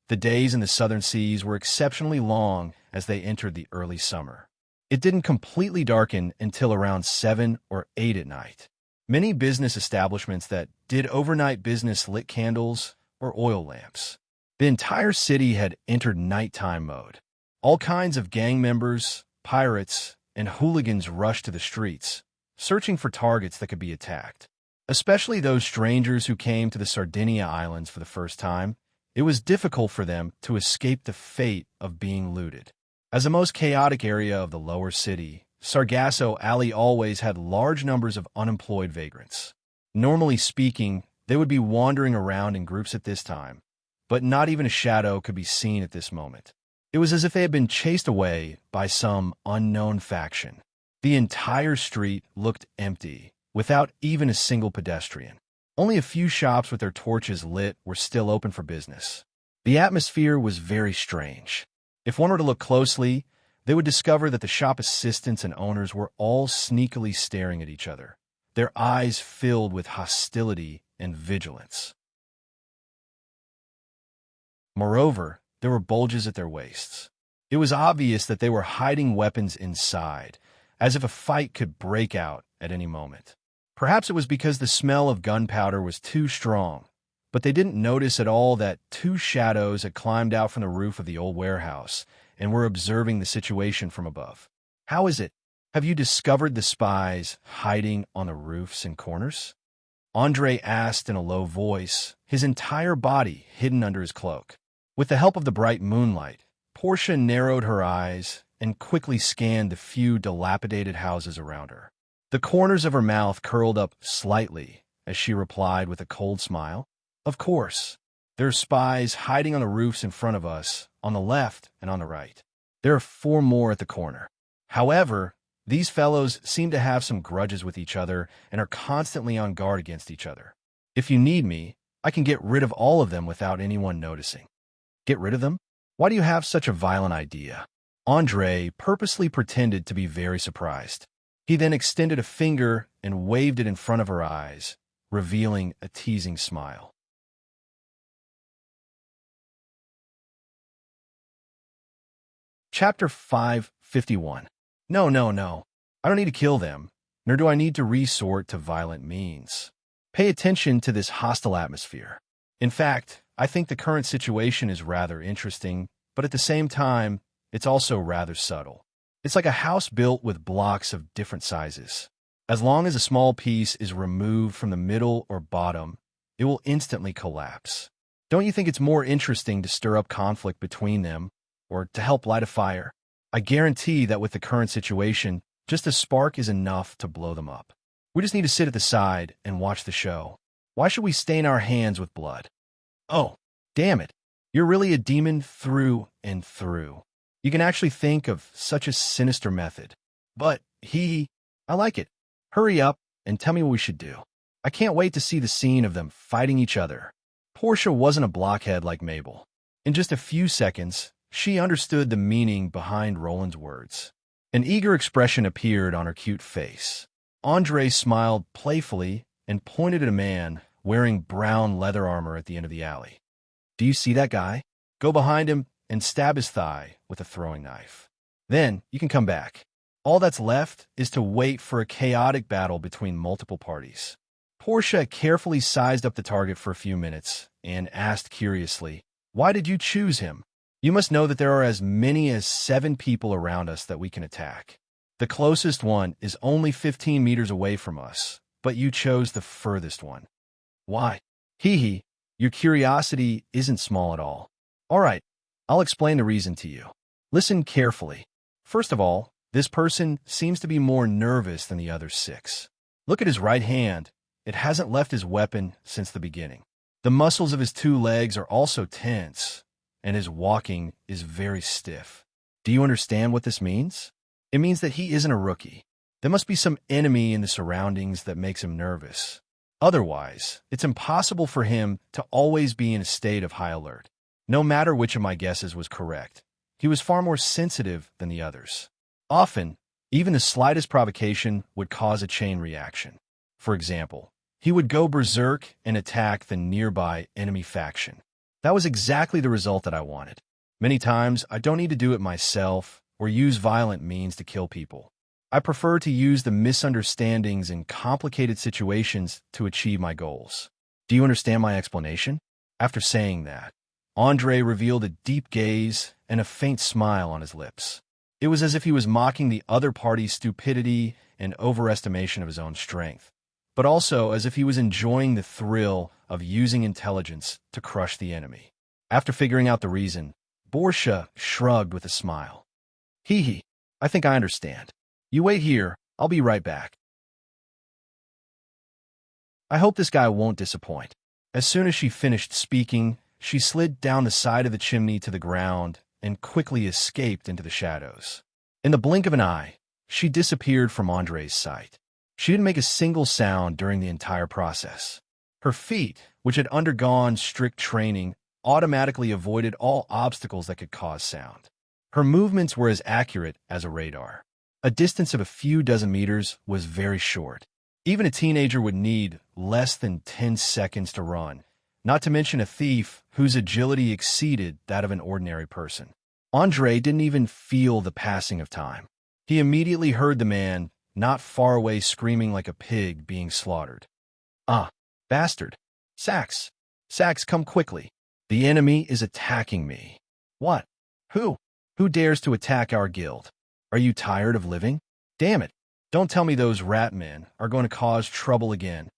The days in the southern seas were exceptionally long as they entered the early summer. It didn't completely darken until around 7 or 8 at night. Many business establishments that did overnight business lit candles or oil lamps. The entire city had entered nighttime mode. All kinds of gang members, pirates, and hooligans rushed to the streets, searching for targets that could be attacked. Especially those strangers who came to the Sardinia Islands for the first time, it was difficult for them to escape the fate of being looted. As the most chaotic area of the lower city, Sargasso Alley always had large numbers of unemployed vagrants. Normally speaking, they would be wandering around in groups at this time, but not even a shadow could be seen at this moment. It was as if they had been chased away by some unknown faction. The entire street looked empty, without even a single pedestrian. Only a few shops with their torches lit were still open for business. The atmosphere was very strange. If one were to look closely, they would discover that the shop assistants and owners were all sneakily staring at each other, their eyes filled with hostility and vigilance. Moreover, there were bulges at their waists. It was obvious that they were hiding weapons inside, as if a fight could break out at any moment. Perhaps it was because the smell of gunpowder was too strong, but they didn't notice at all that two shadows had climbed out from the roof of the old warehouse and were observing the situation from above. "How is it? Have you discovered the spies hiding on the roofs and corners?" Andre asked in a low voice, his entire body hidden under his cloak. With the help of the bright moonlight, Portia narrowed her eyes and quickly scanned the few dilapidated houses around her. The corners of her mouth curled up slightly as she replied with a cold smile, "Of course. There are spies hiding on the roofs in front of us, on the left and on the right. There are 4 more at the corner. However, these fellows seem to have some grudges with each other and are constantly on guard against each other. If you need me, I can get rid of all of them without anyone noticing." "Get rid of them? Why do you have such a violent idea?" Andre purposely pretended to be very surprised. He then extended a finger and waved it in front of her eyes, revealing a teasing smile. Chapter 551. No, no, no. I don't need to kill them, nor do I need to resort to violent means. Pay attention to this hostile atmosphere. In fact, I think the current situation is rather interesting, but at the same time, it's also rather subtle. It's like a house built with blocks of different sizes. As long as a small piece is removed from the middle or bottom, it will instantly collapse. Don't you think it's more interesting to stir up conflict between them, or to help light a fire? I guarantee that with the current situation, just a spark is enough to blow them up. We just need to sit at the side and watch the show. Why should we stain our hands with blood? Oh, damn it. You're really a demon through and through. You can actually think of such a sinister method. But, I like it. Hurry up and tell me what we should do. I can't wait to see the scene of them fighting each other. Portia wasn't a blockhead like Mabel. In just a few seconds, she understood the meaning behind Roland's words. An eager expression appeared on her cute face. Andre smiled playfully and pointed at a man wearing brown leather armor at the end of the alley. "Do you see that guy? Go behind him and stab his thigh with a throwing knife. Then you can come back. All that's left is to wait for a chaotic battle between multiple parties." Portia carefully sized up the target for a few minutes and asked curiously, "Why did you choose him? You must know that there are as many as 7 people around us that we can attack. The closest one is only 15 meters away from us, but you chose the furthest one." "Why?" Your curiosity isn't small at all. All right, I'll explain the reason to you. Listen carefully. First of all, this person seems to be more nervous than the other 6. Look at his right hand. It hasn't left his weapon since the beginning. The muscles of his 2 legs are also tense, and his walking is very stiff. Do you understand what this means? It means that he isn't a rookie. There must be some enemy in the surroundings that makes him nervous. Otherwise, it's impossible for him to always be in a state of high alert. No matter which of my guesses was correct, he was far more sensitive than the others. Often, even the slightest provocation would cause a chain reaction. For example, he would go berserk and attack the nearby enemy faction. That was exactly the result that I wanted. Many times, I don't need to do it myself or use violent means to kill people. I prefer to use the misunderstandings and complicated situations to achieve my goals. Do you understand my explanation? After saying that, Andre revealed a deep gaze and a faint smile on his lips. It was as if he was mocking the other party's stupidity and overestimation of his own strength, but also as if he was enjoying the thrill of using intelligence to crush the enemy. After figuring out the reason, Portia shrugged with a smile. I think I understand. You wait here, I'll be right back. I hope this guy won't disappoint. As soon as she finished speaking, she slid down the side of the chimney to the ground and quickly escaped into the shadows. In the blink of an eye, she disappeared from Andre's sight. She didn't make a single sound during the entire process. Her feet, which had undergone strict training, automatically avoided all obstacles that could cause sound. Her movements were as accurate as a radar. A distance of a few dozen meters was very short. Even a teenager would need less than 10 seconds to run, not to mention a thief whose agility exceeded that of an ordinary person. Andre didn't even feel the passing of time. He immediately heard the man not far away screaming like a pig being slaughtered. "Ah, bastard! Sax! Sax, come quickly! The enemy is attacking me." "What? Who? Who dares to attack our guild? Are you tired of living? Damn it! Don't tell me those rat men are going to cause trouble again."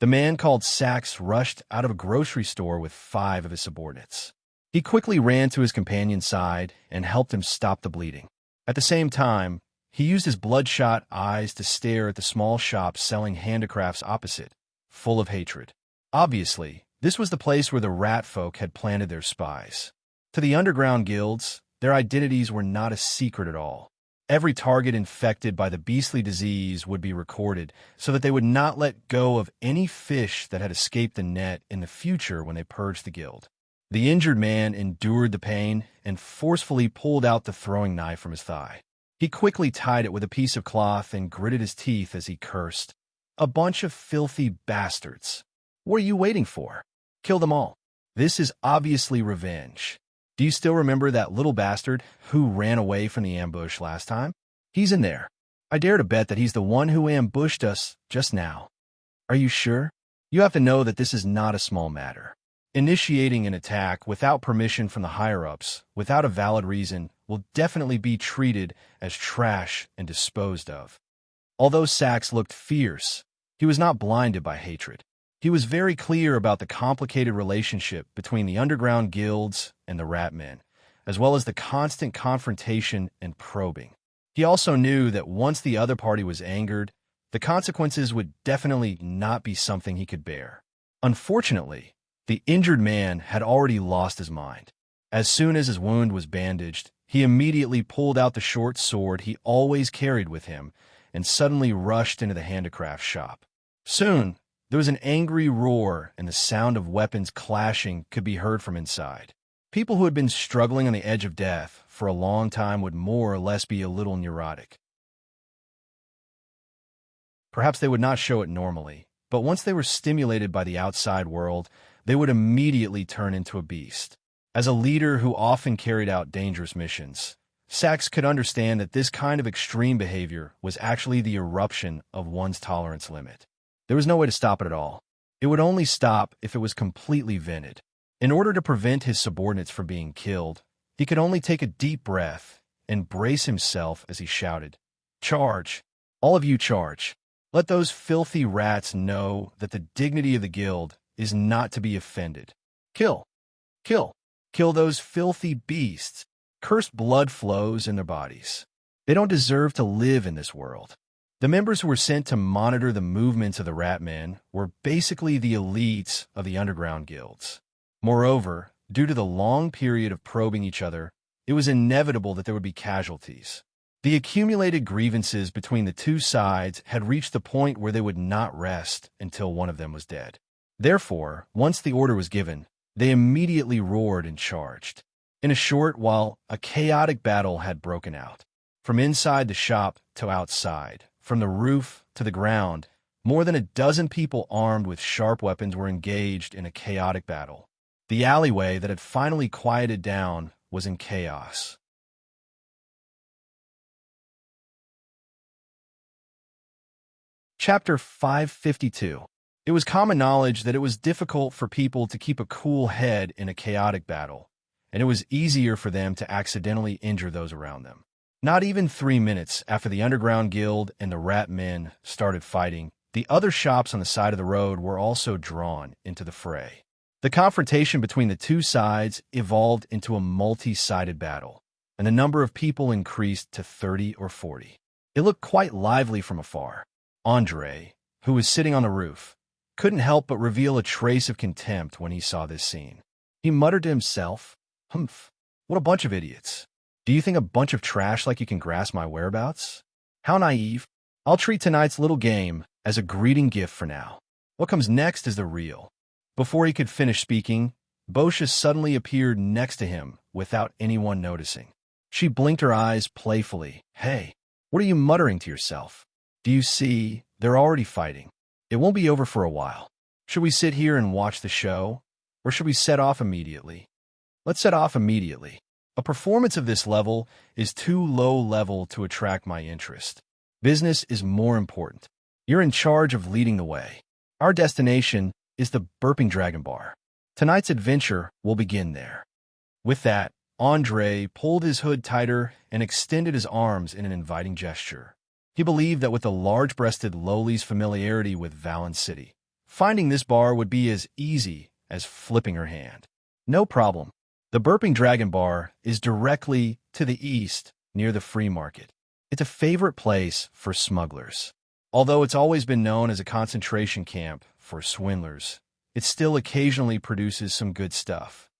The man called Sax rushed out of a grocery store with 5 of his subordinates. He quickly ran to his companion's side and helped him stop the bleeding. At the same time, he used his bloodshot eyes to stare at the small shop selling handicrafts opposite, full of hatred. Obviously, this was the place where the rat folk had planted their spies. To the underground guilds, their identities were not a secret at all. Every target infected by the beastly disease would be recorded so that they would not let go of any fish that had escaped the net in the future when they purged the guild. The injured man endured the pain and forcefully pulled out the throwing knife from his thigh. He quickly tied it with a piece of cloth and gritted his teeth as he cursed. "A bunch of filthy bastards. What are you waiting for? Kill them all. This is obviously revenge. Do you still remember that little bastard who ran away from the ambush last time? He's in there. I dare to bet that he's the one who ambushed us just now." "Are you sure? You have to know that this is not a small matter. Initiating an attack without permission from the higher-ups, without a valid reason, will definitely be treated as trash and disposed of." Although Sax looked fierce, he was not blinded by hatred. He was very clear about the complicated relationship between the underground guilds and the rat men, as well as the constant confrontation and probing. He also knew that once the other party was angered, the consequences would definitely not be something he could bear. Unfortunately, the injured man had already lost his mind. As soon as his wound was bandaged, he immediately pulled out the short sword he always carried with him and suddenly rushed into the handicraft shop. Soon, there was an angry roar, and the sound of weapons clashing could be heard from inside. People who had been struggling on the edge of death for a long time would more or less be a little neurotic. Perhaps they would not show it normally, but once they were stimulated by the outside world, they would immediately turn into a beast. As a leader who often carried out dangerous missions, Sax could understand that this kind of extreme behavior was actually the eruption of one's tolerance limit. There was no way to stop it at all. It would only stop if it was completely vented. In order to prevent his subordinates from being killed, he could only take a deep breath and brace himself as he shouted, "Charge! All of you charge! Let those filthy rats know that the dignity of the guild is not to be offended. Kill! Kill! Kill those filthy beasts! Cursed blood flows in their bodies. They don't deserve to live in this world." The members who were sent to monitor the movements of the rat men were basically the elites of the underground guilds. Moreover, due to the long period of probing each other, it was inevitable that there would be casualties. The accumulated grievances between the two sides had reached the point where they would not rest until one of them was dead. Therefore, once the order was given, they immediately roared and charged. In a short while, a chaotic battle had broken out. From inside the shop to outside, from the roof to the ground, more than a dozen people armed with sharp weapons were engaged in a chaotic battle. The alleyway that had finally quieted down was in chaos. Chapter 552. It was common knowledge that it was difficult for people to keep a cool head in a chaotic battle, and it was easier for them to accidentally injure those around them. Not even 3 minutes after the underground guild and the rat men started fighting, the other shops on the side of the road were also drawn into the fray. The confrontation between the two sides evolved into a multi-sided battle, and the number of people increased to 30 or 40. It looked quite lively from afar. Andre, who was sitting on the roof, couldn't help but reveal a trace of contempt when he saw this scene. He muttered to himself, "Humph, what a bunch of idiots. Do you think a bunch of trash like you can grasp my whereabouts? How naive. I'll treat tonight's little game as a greeting gift for now." What comes next is the real. Before he could finish speaking, Bosha suddenly appeared next to him without anyone noticing. She blinked her eyes playfully. Hey, what are you muttering to yourself? Do you see? They're already fighting. It won't be over for a while. Should we sit here and watch the show? Or should we set off immediately? Let's set off immediately. A performance of this level is too low level to attract my interest. Business is more important. You're in charge of leading the way. Our destination is the Burping Dragon Bar. Tonight's adventure will begin there. With that, Andre pulled his hood tighter and extended his arms in an inviting gesture. He believed that with the large-breasted Loli's familiarity with Valen City, finding this bar would be as easy as flipping her hand. No problem. The Burping Dragon Bar is directly to the east, near the free market. It's a favorite place for smugglers. Although it's always been known as a concentration camp for swindlers, it still occasionally produces some good stuff.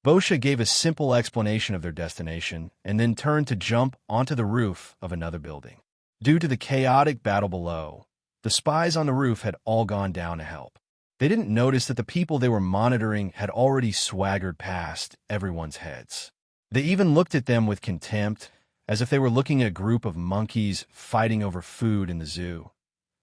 Bosha gave a simple explanation of their destination and then turned to jump onto the roof of another building. Due to the chaotic battle below, the spies on the roof had all gone down to help. They didn't notice that the people they were monitoring had already swaggered past everyone's heads. They even looked at them with contempt, as if they were looking at a group of monkeys fighting over food in the zoo.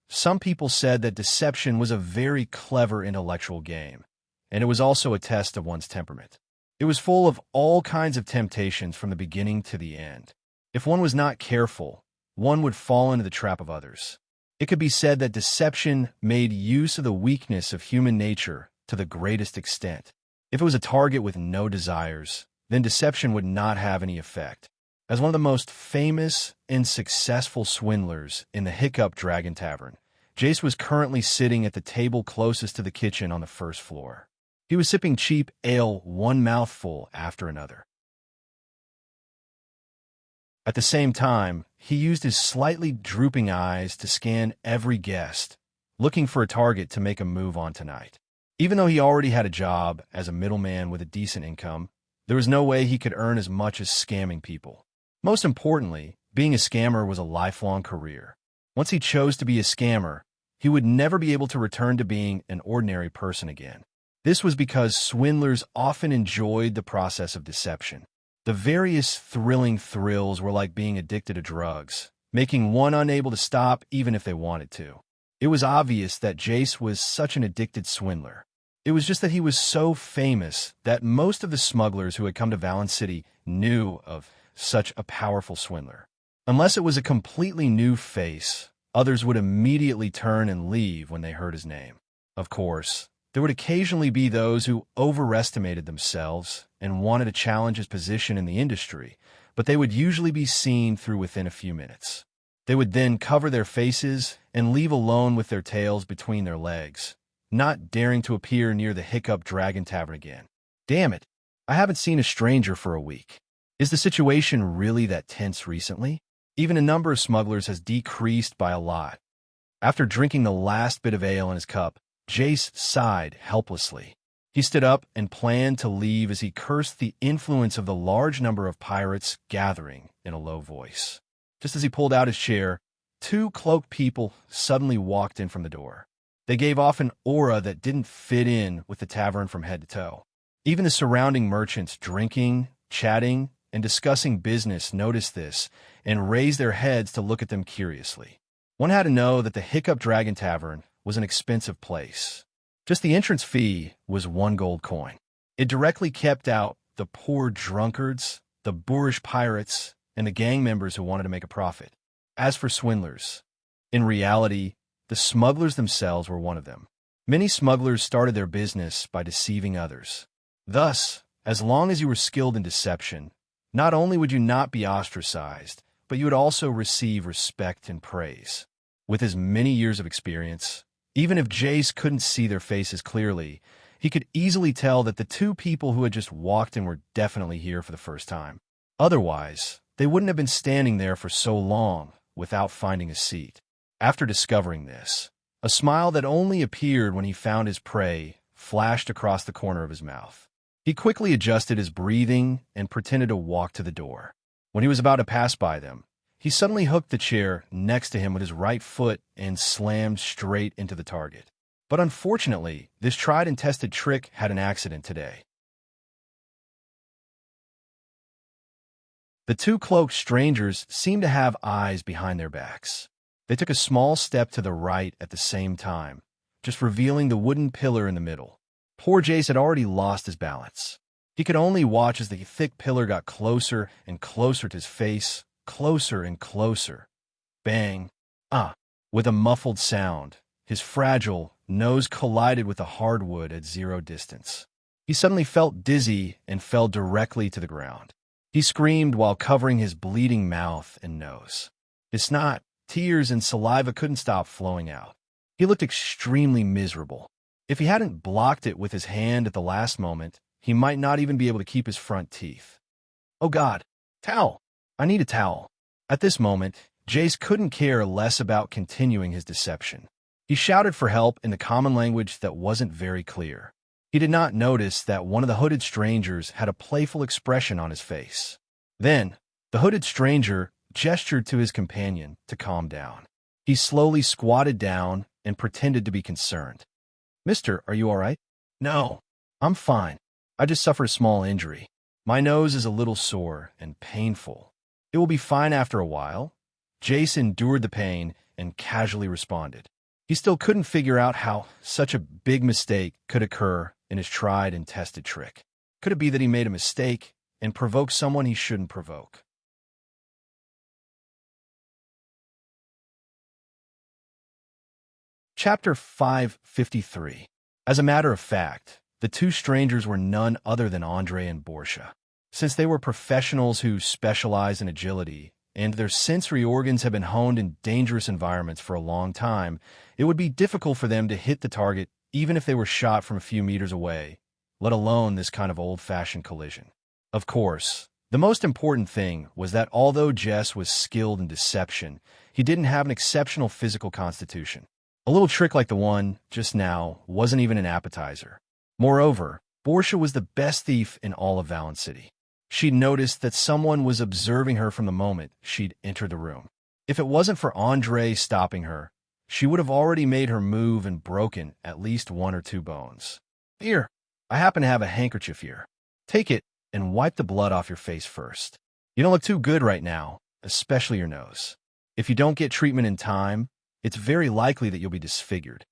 Some people said that deception was a very clever intellectual game, and it was also a test of one's temperament. It was full of all kinds of temptations from the beginning to the end. If one was not careful, one would fall into the trap of others. It could be said that deception made use of the weakness of human nature to the greatest extent. If it was a target with no desires, then deception would not have any effect. As one of the most famous and successful swindlers in the Hiccup Dragon Tavern, Jace was currently sitting at the table closest to the kitchen on the first floor. He was sipping cheap ale, one mouthful after another. At the same time, he used his slightly drooping eyes to scan every guest, looking for a target to make a move on tonight. Even though he already had a job as a middleman with a decent income, there was no way he could earn as much as scamming people. Most importantly, being a scammer was a lifelong career. Once he chose to be a scammer, he would never be able to return to being an ordinary person again. This was because swindlers often enjoyed the process of deception. The various thrilling thrills were like being addicted to drugs, making one unable to stop even if they wanted to. It was obvious that Jace was such an addicted swindler. It was just that he was so famous that most of the smugglers who had come to Valen City knew of such a powerful swindler. Unless it was a completely new face, others would immediately turn and leave when they heard his name. Of course, there would occasionally be those who overestimated themselves and wanted to challenge his position in the industry, but they would usually be seen through within a few minutes. They would then cover their faces and leave alone with their tails between their legs, not daring to appear near the Hiccup Dragon Tavern again. Damn it, I haven't seen a stranger for a week. Is the situation really that tense recently? Even the number of smugglers has decreased by a lot. After drinking the last bit of ale in his cup, Jace sighed helplessly. He stood up and planned to leave as he cursed the influence of the large number of pirates gathering in a low voice. Just as he pulled out his chair, two cloaked people suddenly walked in from the door. They gave off an aura that didn't fit in with the tavern from head to toe. Even the surrounding merchants drinking, chatting, and discussing business noticed this and raised their heads to look at them curiously. One had to know that the Hiccup Dragon Tavern was an expensive place. Just the entrance fee was 1 gold coin. It directly kept out the poor drunkards, the boorish pirates, and the gang members who wanted to make a profit. As for swindlers, in reality, the smugglers themselves were one of them. Many smugglers started their business by deceiving others. Thus, as long as you were skilled in deception, not only would you not be ostracized, but you would also receive respect and praise. With his many years of experience, even if Jace couldn't see their faces clearly, he could easily tell that the two people who had just walked in were definitely here for the first time. Otherwise, they wouldn't have been standing there for so long without finding a seat. After discovering this, a smile that only appeared when he found his prey flashed across the corner of his mouth. He quickly adjusted his breathing and pretended to walk to the door. When he was about to pass by them, he suddenly hooked the chair next to him with his right foot and slammed straight into the target. But unfortunately, this tried and tested trick had an accident today. The two cloaked strangers seemed to have eyes behind their backs. They took a small step to the right at the same time, just revealing the wooden pillar in the middle. Poor Jace had already lost his balance. He could only watch as the thick pillar got closer and closer to his face, closer and closer. Bang! Ah! With a muffled sound, his fragile nose collided with the hardwood at zero distance. He suddenly felt dizzy and fell directly to the ground. He screamed while covering his bleeding mouth and nose. His snot, tears, and saliva couldn't stop flowing out. He looked extremely miserable. If he hadn't blocked it with his hand at the last moment, he might not even be able to keep his front teeth. Oh God! Towel! I need a towel. At this moment, Jace couldn't care less about continuing his deception. He shouted for help in the common language that wasn't very clear. He did not notice that one of the hooded strangers had a playful expression on his face. Then, the hooded stranger gestured to his companion to calm down. He slowly squatted down and pretended to be concerned. "Mister, are you all right?" "No, I'm fine. I just suffered a small injury. My nose is a little sore and painful. It will be fine after a while." Jace endured the pain and casually responded. He still couldn't figure out how such a big mistake could occur in his tried and tested trick. Could it be that he made a mistake and provoked someone he shouldn't provoke? Chapter 553. As a matter of fact, the two strangers were none other than Andre and Borsha. Since they were professionals who specialize in agility, and their sensory organs have been honed in dangerous environments for a long time, it would be difficult for them to hit the target even if they were shot from a few meters away, let alone this kind of old-fashioned collision. Of course, the most important thing was that although Jess was skilled in deception, he didn't have an exceptional physical constitution. A little trick like the one just now wasn't even an appetizer. Moreover, Borsha was the best thief in all of Valen City. She'd noticed that someone was observing her from the moment she'd entered the room. If it wasn't for Andre stopping her, she would have already made her move and broken at least one or two bones. "Here, I happen to have a handkerchief here. Take it and wipe the blood off your face first. You don't look too good right now, especially your nose. If you don't get treatment in time, it's very likely that you'll be disfigured,"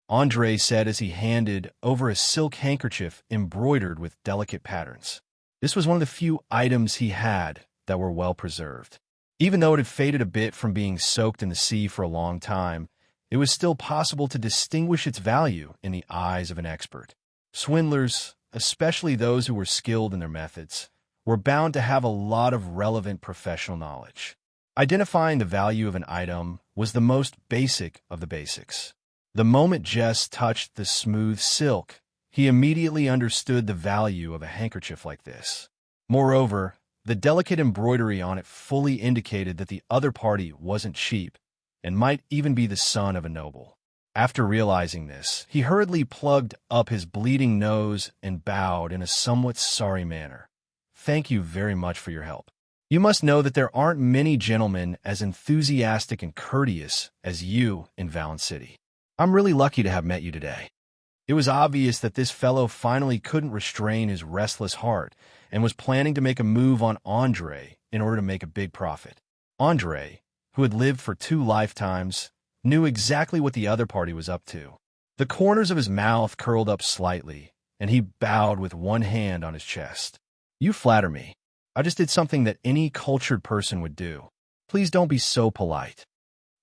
Andre said as he handed over a silk handkerchief embroidered with delicate patterns. This was one of the few items he had that were well preserved. Even though it had faded a bit from being soaked in the sea for a long time, it was still possible to distinguish its value in the eyes of an expert. Swindlers, especially those who were skilled in their methods, were bound to have a lot of relevant professional knowledge. Identifying the value of an item was the most basic of the basics. The moment Jess touched the smooth silk, he immediately understood the value of a handkerchief like this. Moreover, the delicate embroidery on it fully indicated that the other party wasn't cheap and might even be the son of a noble. After realizing this, he hurriedly plugged up his bleeding nose and bowed in a somewhat sorry manner. "Thank you very much for your help. You must know that there aren't many gentlemen as enthusiastic and courteous as you in Valen City. I'm really lucky to have met you today." It was obvious that this fellow finally couldn't restrain his restless heart and was planning to make a move on Andre in order to make a big profit. Andre, who had lived for 2 lifetimes, knew exactly what the other party was up to. The corners of his mouth curled up slightly, and he bowed with one hand on his chest. "You flatter me. I just did something that any cultured person would do. Please don't be so polite."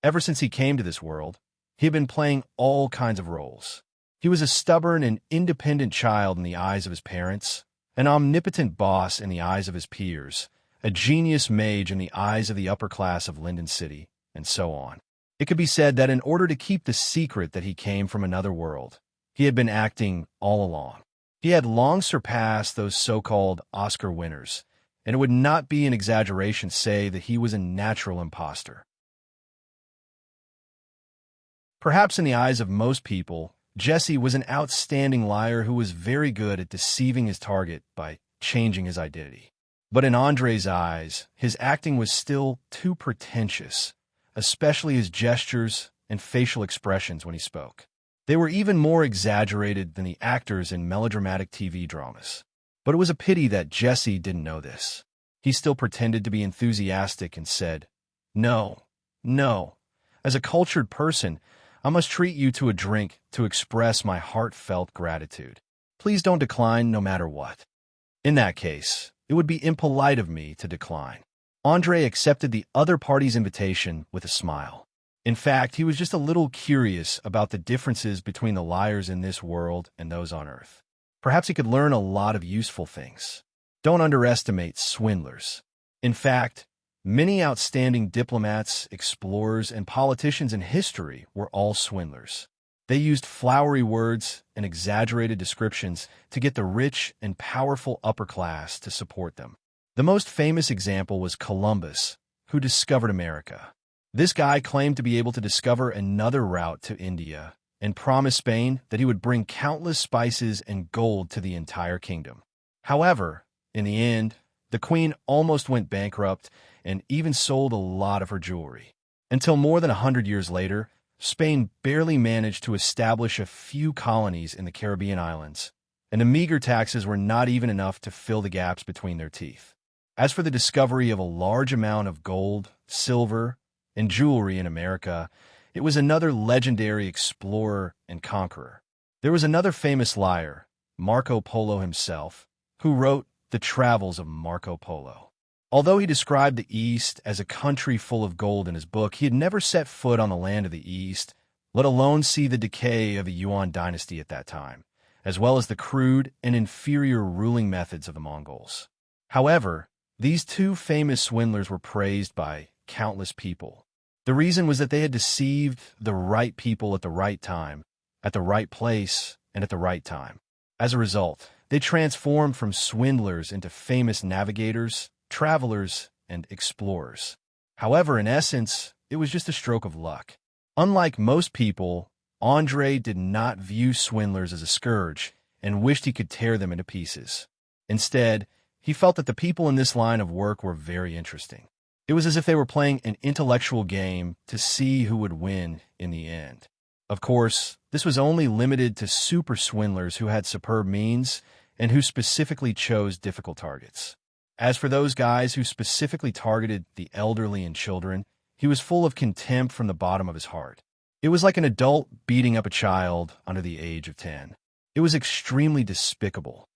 Ever since he came to this world, he had been playing all kinds of roles. He was a stubborn and independent child in the eyes of his parents, an omnipotent boss in the eyes of his peers, a genius mage in the eyes of the upper class of Linden City, and so on. It could be said that in order to keep the secret that he came from another world, he had been acting all along. He had long surpassed those so-called Oscar winners, and it would not be an exaggeration to say that he was a natural imposter. Perhaps in the eyes of most people, Jesse was an outstanding liar who was very good at deceiving his target by changing his identity. But in Andre's eyes, his acting was still too pretentious, especially his gestures and facial expressions when he spoke. They were even more exaggerated than the actors in melodramatic TV dramas. But it was a pity that Jesse didn't know this. He still pretended to be enthusiastic and said, "No, no. As a cultured person, I must treat you to a drink to express my heartfelt gratitude. Please don't decline no matter what." In that case, it would be impolite of me to decline. Andre accepted the other party's invitation with a smile. In fact, he was just a little curious about the differences between the liars in this world and those on Earth. Perhaps he could learn a lot of useful things. Don't underestimate swindlers. In fact, many outstanding diplomats, explorers, and politicians in history were all swindlers. They used flowery words and exaggerated descriptions to get the rich and powerful upper class to support them. The most famous example was Columbus, who discovered America. This guy claimed to be able to discover another route to India and promised Spain that he would bring countless spices and gold to the entire kingdom. However, in the end, the queen almost went bankrupt and even sold a lot of her jewelry. Until more than 100 years later, Spain barely managed to establish a few colonies in the Caribbean islands, and the meager taxes were not even enough to fill the gaps between their teeth. As for the discovery of a large amount of gold, silver, and jewelry in America, it was another legendary explorer and conqueror. There was another famous liar, Marco Polo himself, who wrote The Travels of Marco Polo. Although he described the East as a country full of gold in his book, he had never set foot on the land of the East, let alone see the decay of the Yuan dynasty at that time, as well as the crude and inferior ruling methods of the Mongols. However, these two famous swindlers were praised by countless people. The reason was that they had deceived the right people at the right time, at the right place, and at the right time. As a result, they transformed from swindlers into famous navigators, travelers, and explorers. However, in essence, it was just a stroke of luck. Unlike most people, Andre did not view swindlers as a scourge and wished he could tear them into pieces. Instead, he felt that the people in this line of work were very interesting. It was as if they were playing an intellectual game to see who would win in the end. Of course, this was only limited to super swindlers who had superb means and who specifically chose difficult targets. As for those guys who specifically targeted the elderly and children, he was full of contempt from the bottom of his heart. It was like an adult beating up a child under the age of 10. It was extremely despicable.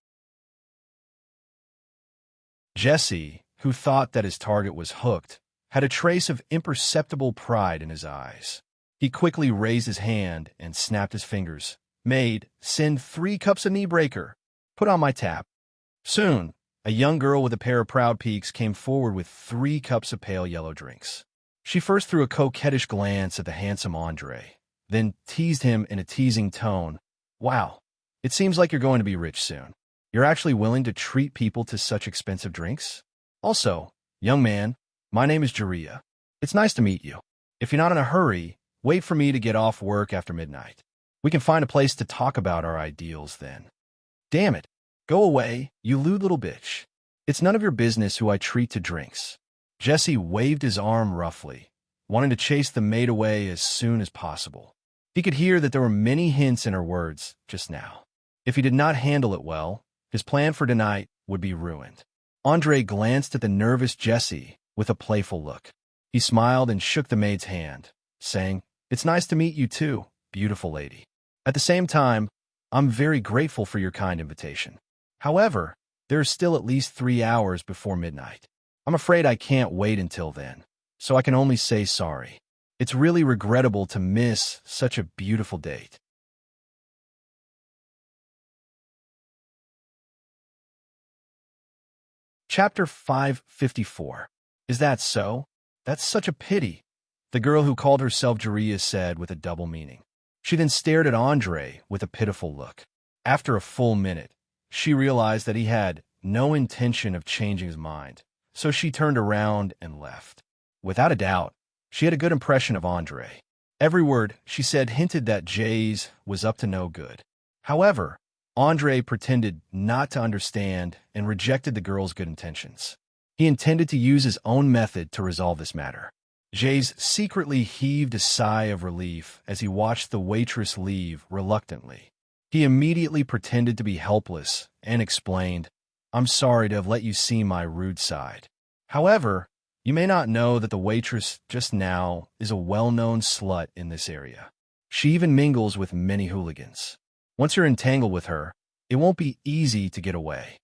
Jesse, who thought that his target was hooked, had a trace of imperceptible pride in his eyes. He quickly raised his hand and snapped his fingers. "Maid, send 3 cups of knee breaker. Put on my tap." Soon, a young girl with a pair of proud peaks came forward with 3 cups of pale yellow drinks. She first threw a coquettish glance at the handsome Andre, then teased him in a teasing tone. "Wow, it seems like you're going to be rich soon. You're actually willing to treat people to such expensive drinks? Also, young man, my name is Jiria. It's nice to meet you. If you're not in a hurry, wait for me to get off work after midnight. We can find a place to talk about our ideals then." "Damn it. Go away, you lewd little bitch. It's none of your business who I treat to drinks." Jesse waved his arm roughly, wanting to chase the maid away as soon as possible. He could hear that there were many hints in her words just now. If he did not handle it well, his plan for tonight would be ruined. Andre glanced at the nervous Jesse with a playful look. He smiled and shook the maid's hand, saying, "It's nice to meet you too, beautiful lady. At the same time, I'm very grateful for your kind invitation. However, there is still at least 3 hours before midnight. I'm afraid I can't wait until then, so I can only say sorry. It's really regrettable to miss such a beautiful date." Chapter 554. Is that so? That's such a pity, the girl who called herself Jiria said with a double meaning. She then stared at Andre with a pitiful look. After a full minute, she realized that he had no intention of changing his mind, so she turned around and left. Without a doubt, she had a good impression of Andre. Every word she said hinted that Jay's was up to no good. However, Andre pretended not to understand and rejected the girl's good intentions. He intended to use his own method to resolve this matter. Jays secretly heaved a sigh of relief as he watched the waitress leave reluctantly. He immediately pretended to be helpless and explained, "I'm sorry to have let you see my rude side. However, you may not know that the waitress just now is a well-known slut in this area. She even mingles with many hooligans. Once you're entangled with her, it won't be easy to get away."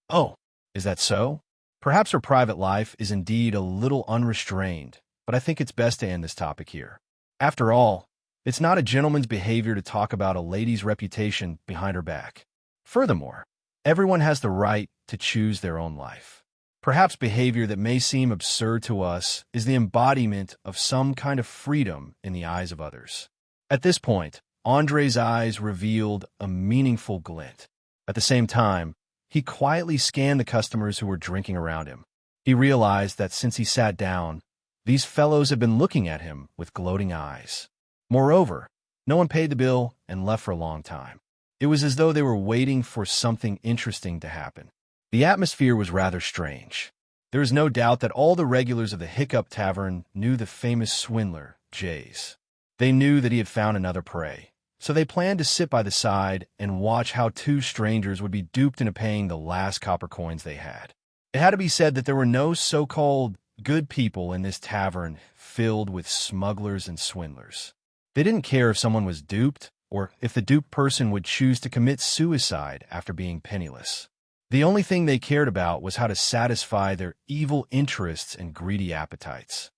"Oh, is that so?" Perhaps her private life is indeed a little unrestrained, but I think it's best to end this topic here. After all, it's not a gentleman's behavior to talk about a lady's reputation behind her back. Furthermore, everyone has the right to choose their own life. Perhaps behavior that may seem absurd to us is the embodiment of some kind of freedom in the eyes of others. At this point, Andre's eyes revealed a meaningful glint. At the same time, he quietly scanned the customers who were drinking around him. He realized that since he sat down, these fellows had been looking at him with gloating eyes. Moreover, no one paid the bill and left for a long time. It was as though they were waiting for something interesting to happen. The atmosphere was rather strange. There is no doubt that all the regulars of the Hiccup Tavern knew the famous swindler, Jays. They knew that he had found another prey, so they planned to sit by the side and watch how two strangers would be duped into paying the last copper coins they had. It had to be said that there were no so-called good people in this tavern filled with smugglers and swindlers. They didn't care if someone was duped or if the duped person would choose to commit suicide after being penniless. The only thing they cared about was how to satisfy their evil interests and greedy appetites.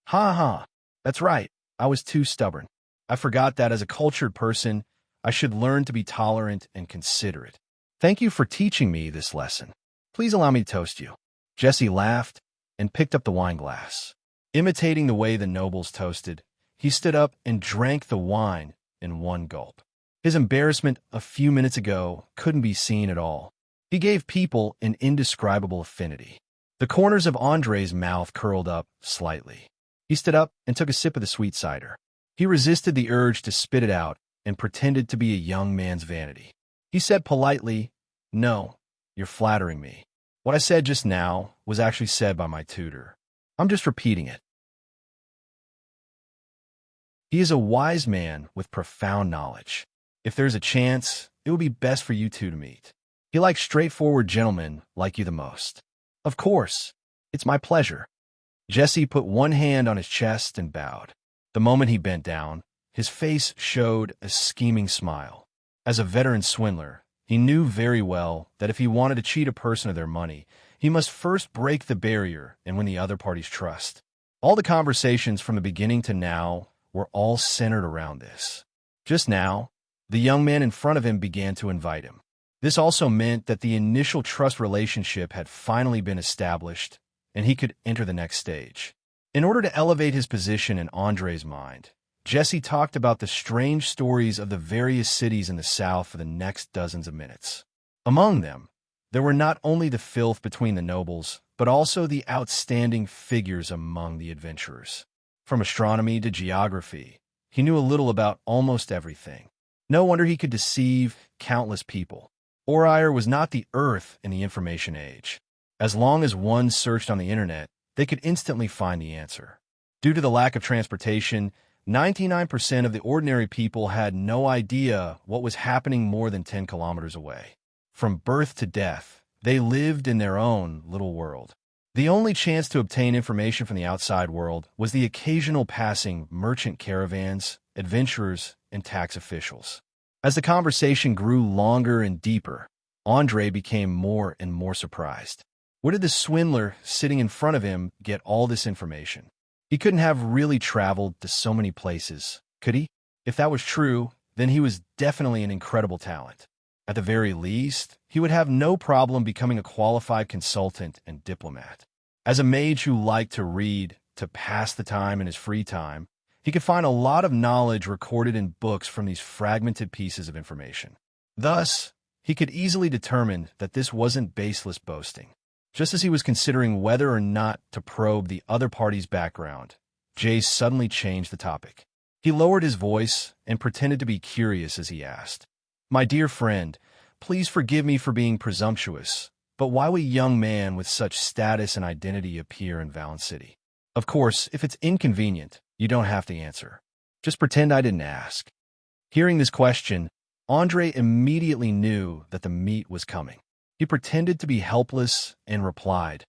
Ha ha, that's right, I was too stubborn. I forgot that as a cultured person, I should learn to be tolerant and considerate. Thank you for teaching me this lesson. Please allow me to toast you." Jesse laughed and picked up the wine glass. Imitating the way the nobles toasted, he stood up and drank the wine in one gulp. His embarrassment a few minutes ago couldn't be seen at all. He gave people an indescribable affinity. The corners of Andre's mouth curled up slightly. He stood up and took a sip of the sweet cider. He resisted the urge to spit it out and pretended to be a young man's vanity. He said politely, "No, you're flattering me. What I said just now was actually said by my tutor. I'm just repeating it." He is a wise man with profound knowledge. If there's a chance, it would be best for you two to meet. He likes straightforward gentlemen like you the most. Of course, it's my pleasure. Jesse put one hand on his chest and bowed. The moment he bent down, his face showed a scheming smile. As a veteran swindler, he knew very well that if he wanted to cheat a person of their money, he must first break the barrier and win the other party's trust. All the conversations from the beginning to now were all centered around this. Just now, the young man in front of him began to invite him. This also meant that the initial trust relationship had finally been established, and he could enter the next stage. In order to elevate his position in Andre's mind, Jesse talked about the strange stories of the various cities in the South for the next dozens of minutes. Among them, there were not only the filth between the nobles, but also the outstanding figures among the adventurers. From astronomy to geography, he knew a little about almost everything. No wonder he could deceive countless people. Orire was not the Earth in the information age. As long as one searched on the internet, they could instantly find the answer. Due to the lack of transportation, 99% of the ordinary people had no idea what was happening more than 10 kilometers away. From birth to death, they lived in their own little world. The only chance to obtain information from the outside world was the occasional passing merchant caravans, adventurers, and tax officials. As the conversation grew longer and deeper, Andre became more and more surprised. Where did the swindler sitting in front of him get all this information? He couldn't have really traveled to so many places, could he? If that was true, then he was definitely an incredible talent. At the very least, he would have no problem becoming a qualified consultant and diplomat. As a mage who liked to read to pass the time in his free time, he could find a lot of knowledge recorded in books from these fragmented pieces of information. Thus, he could easily determine that this wasn't baseless boasting. Just as he was considering whether or not to probe the other party's background, Jay suddenly changed the topic. He lowered his voice and pretended to be curious as he asked, "My dear friend, please forgive me for being presumptuous, but why would a young man with such status and identity appear in Valen City?" Of course, if it's inconvenient, you don't have to answer. Just pretend I didn't ask. Hearing this question, Andre immediately knew that the meat was coming. He pretended to be helpless and replied,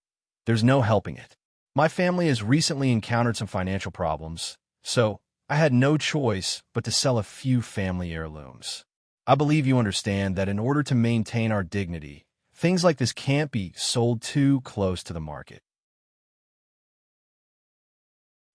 "There's no helping it. My family has recently encountered some financial problems, so I had no choice but to sell a few family heirlooms. I believe you understand that in order to maintain our dignity, things like this can't be sold too close to the market.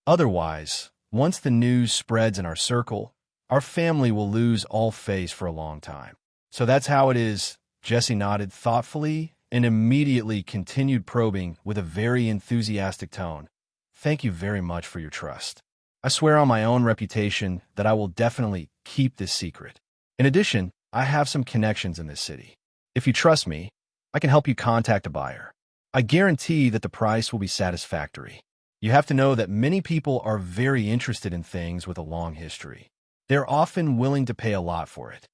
Otherwise, once the news spreads in our circle, our family will lose all face for a long time. So that's how it is." Jesse nodded thoughtfully and immediately continued probing with a very enthusiastic tone. "Thank you very much for your trust. I swear on my own reputation that I will definitely keep this secret. In addition, I have some connections in this city. If you trust me, I can help you contact a buyer. I guarantee that the price will be satisfactory. You have to know that many people are very interested in things with a long history. They're often willing to pay a lot for it."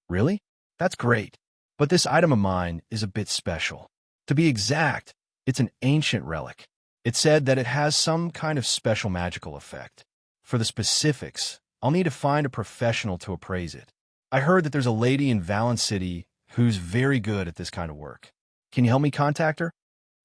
"Really? That's great. But this item of mine is a bit special. To be exact, it's an ancient relic. It's said that it has some kind of special magical effect. For the specifics, I'll need to find a professional to appraise it. I heard that there's a lady in Valence City who's very good at this kind of work. Can you help me contact her?"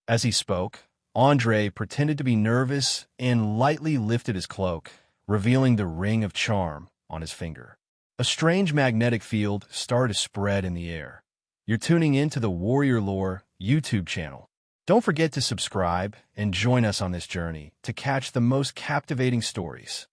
As he spoke, Andre pretended to be nervous and lightly lifted his cloak, revealing the ring of charm on his finger. A strange magnetic field started to spread in the air. You're tuning in to the Warrior Lore YouTube channel. Don't forget to subscribe and join us on this journey to catch the most captivating stories.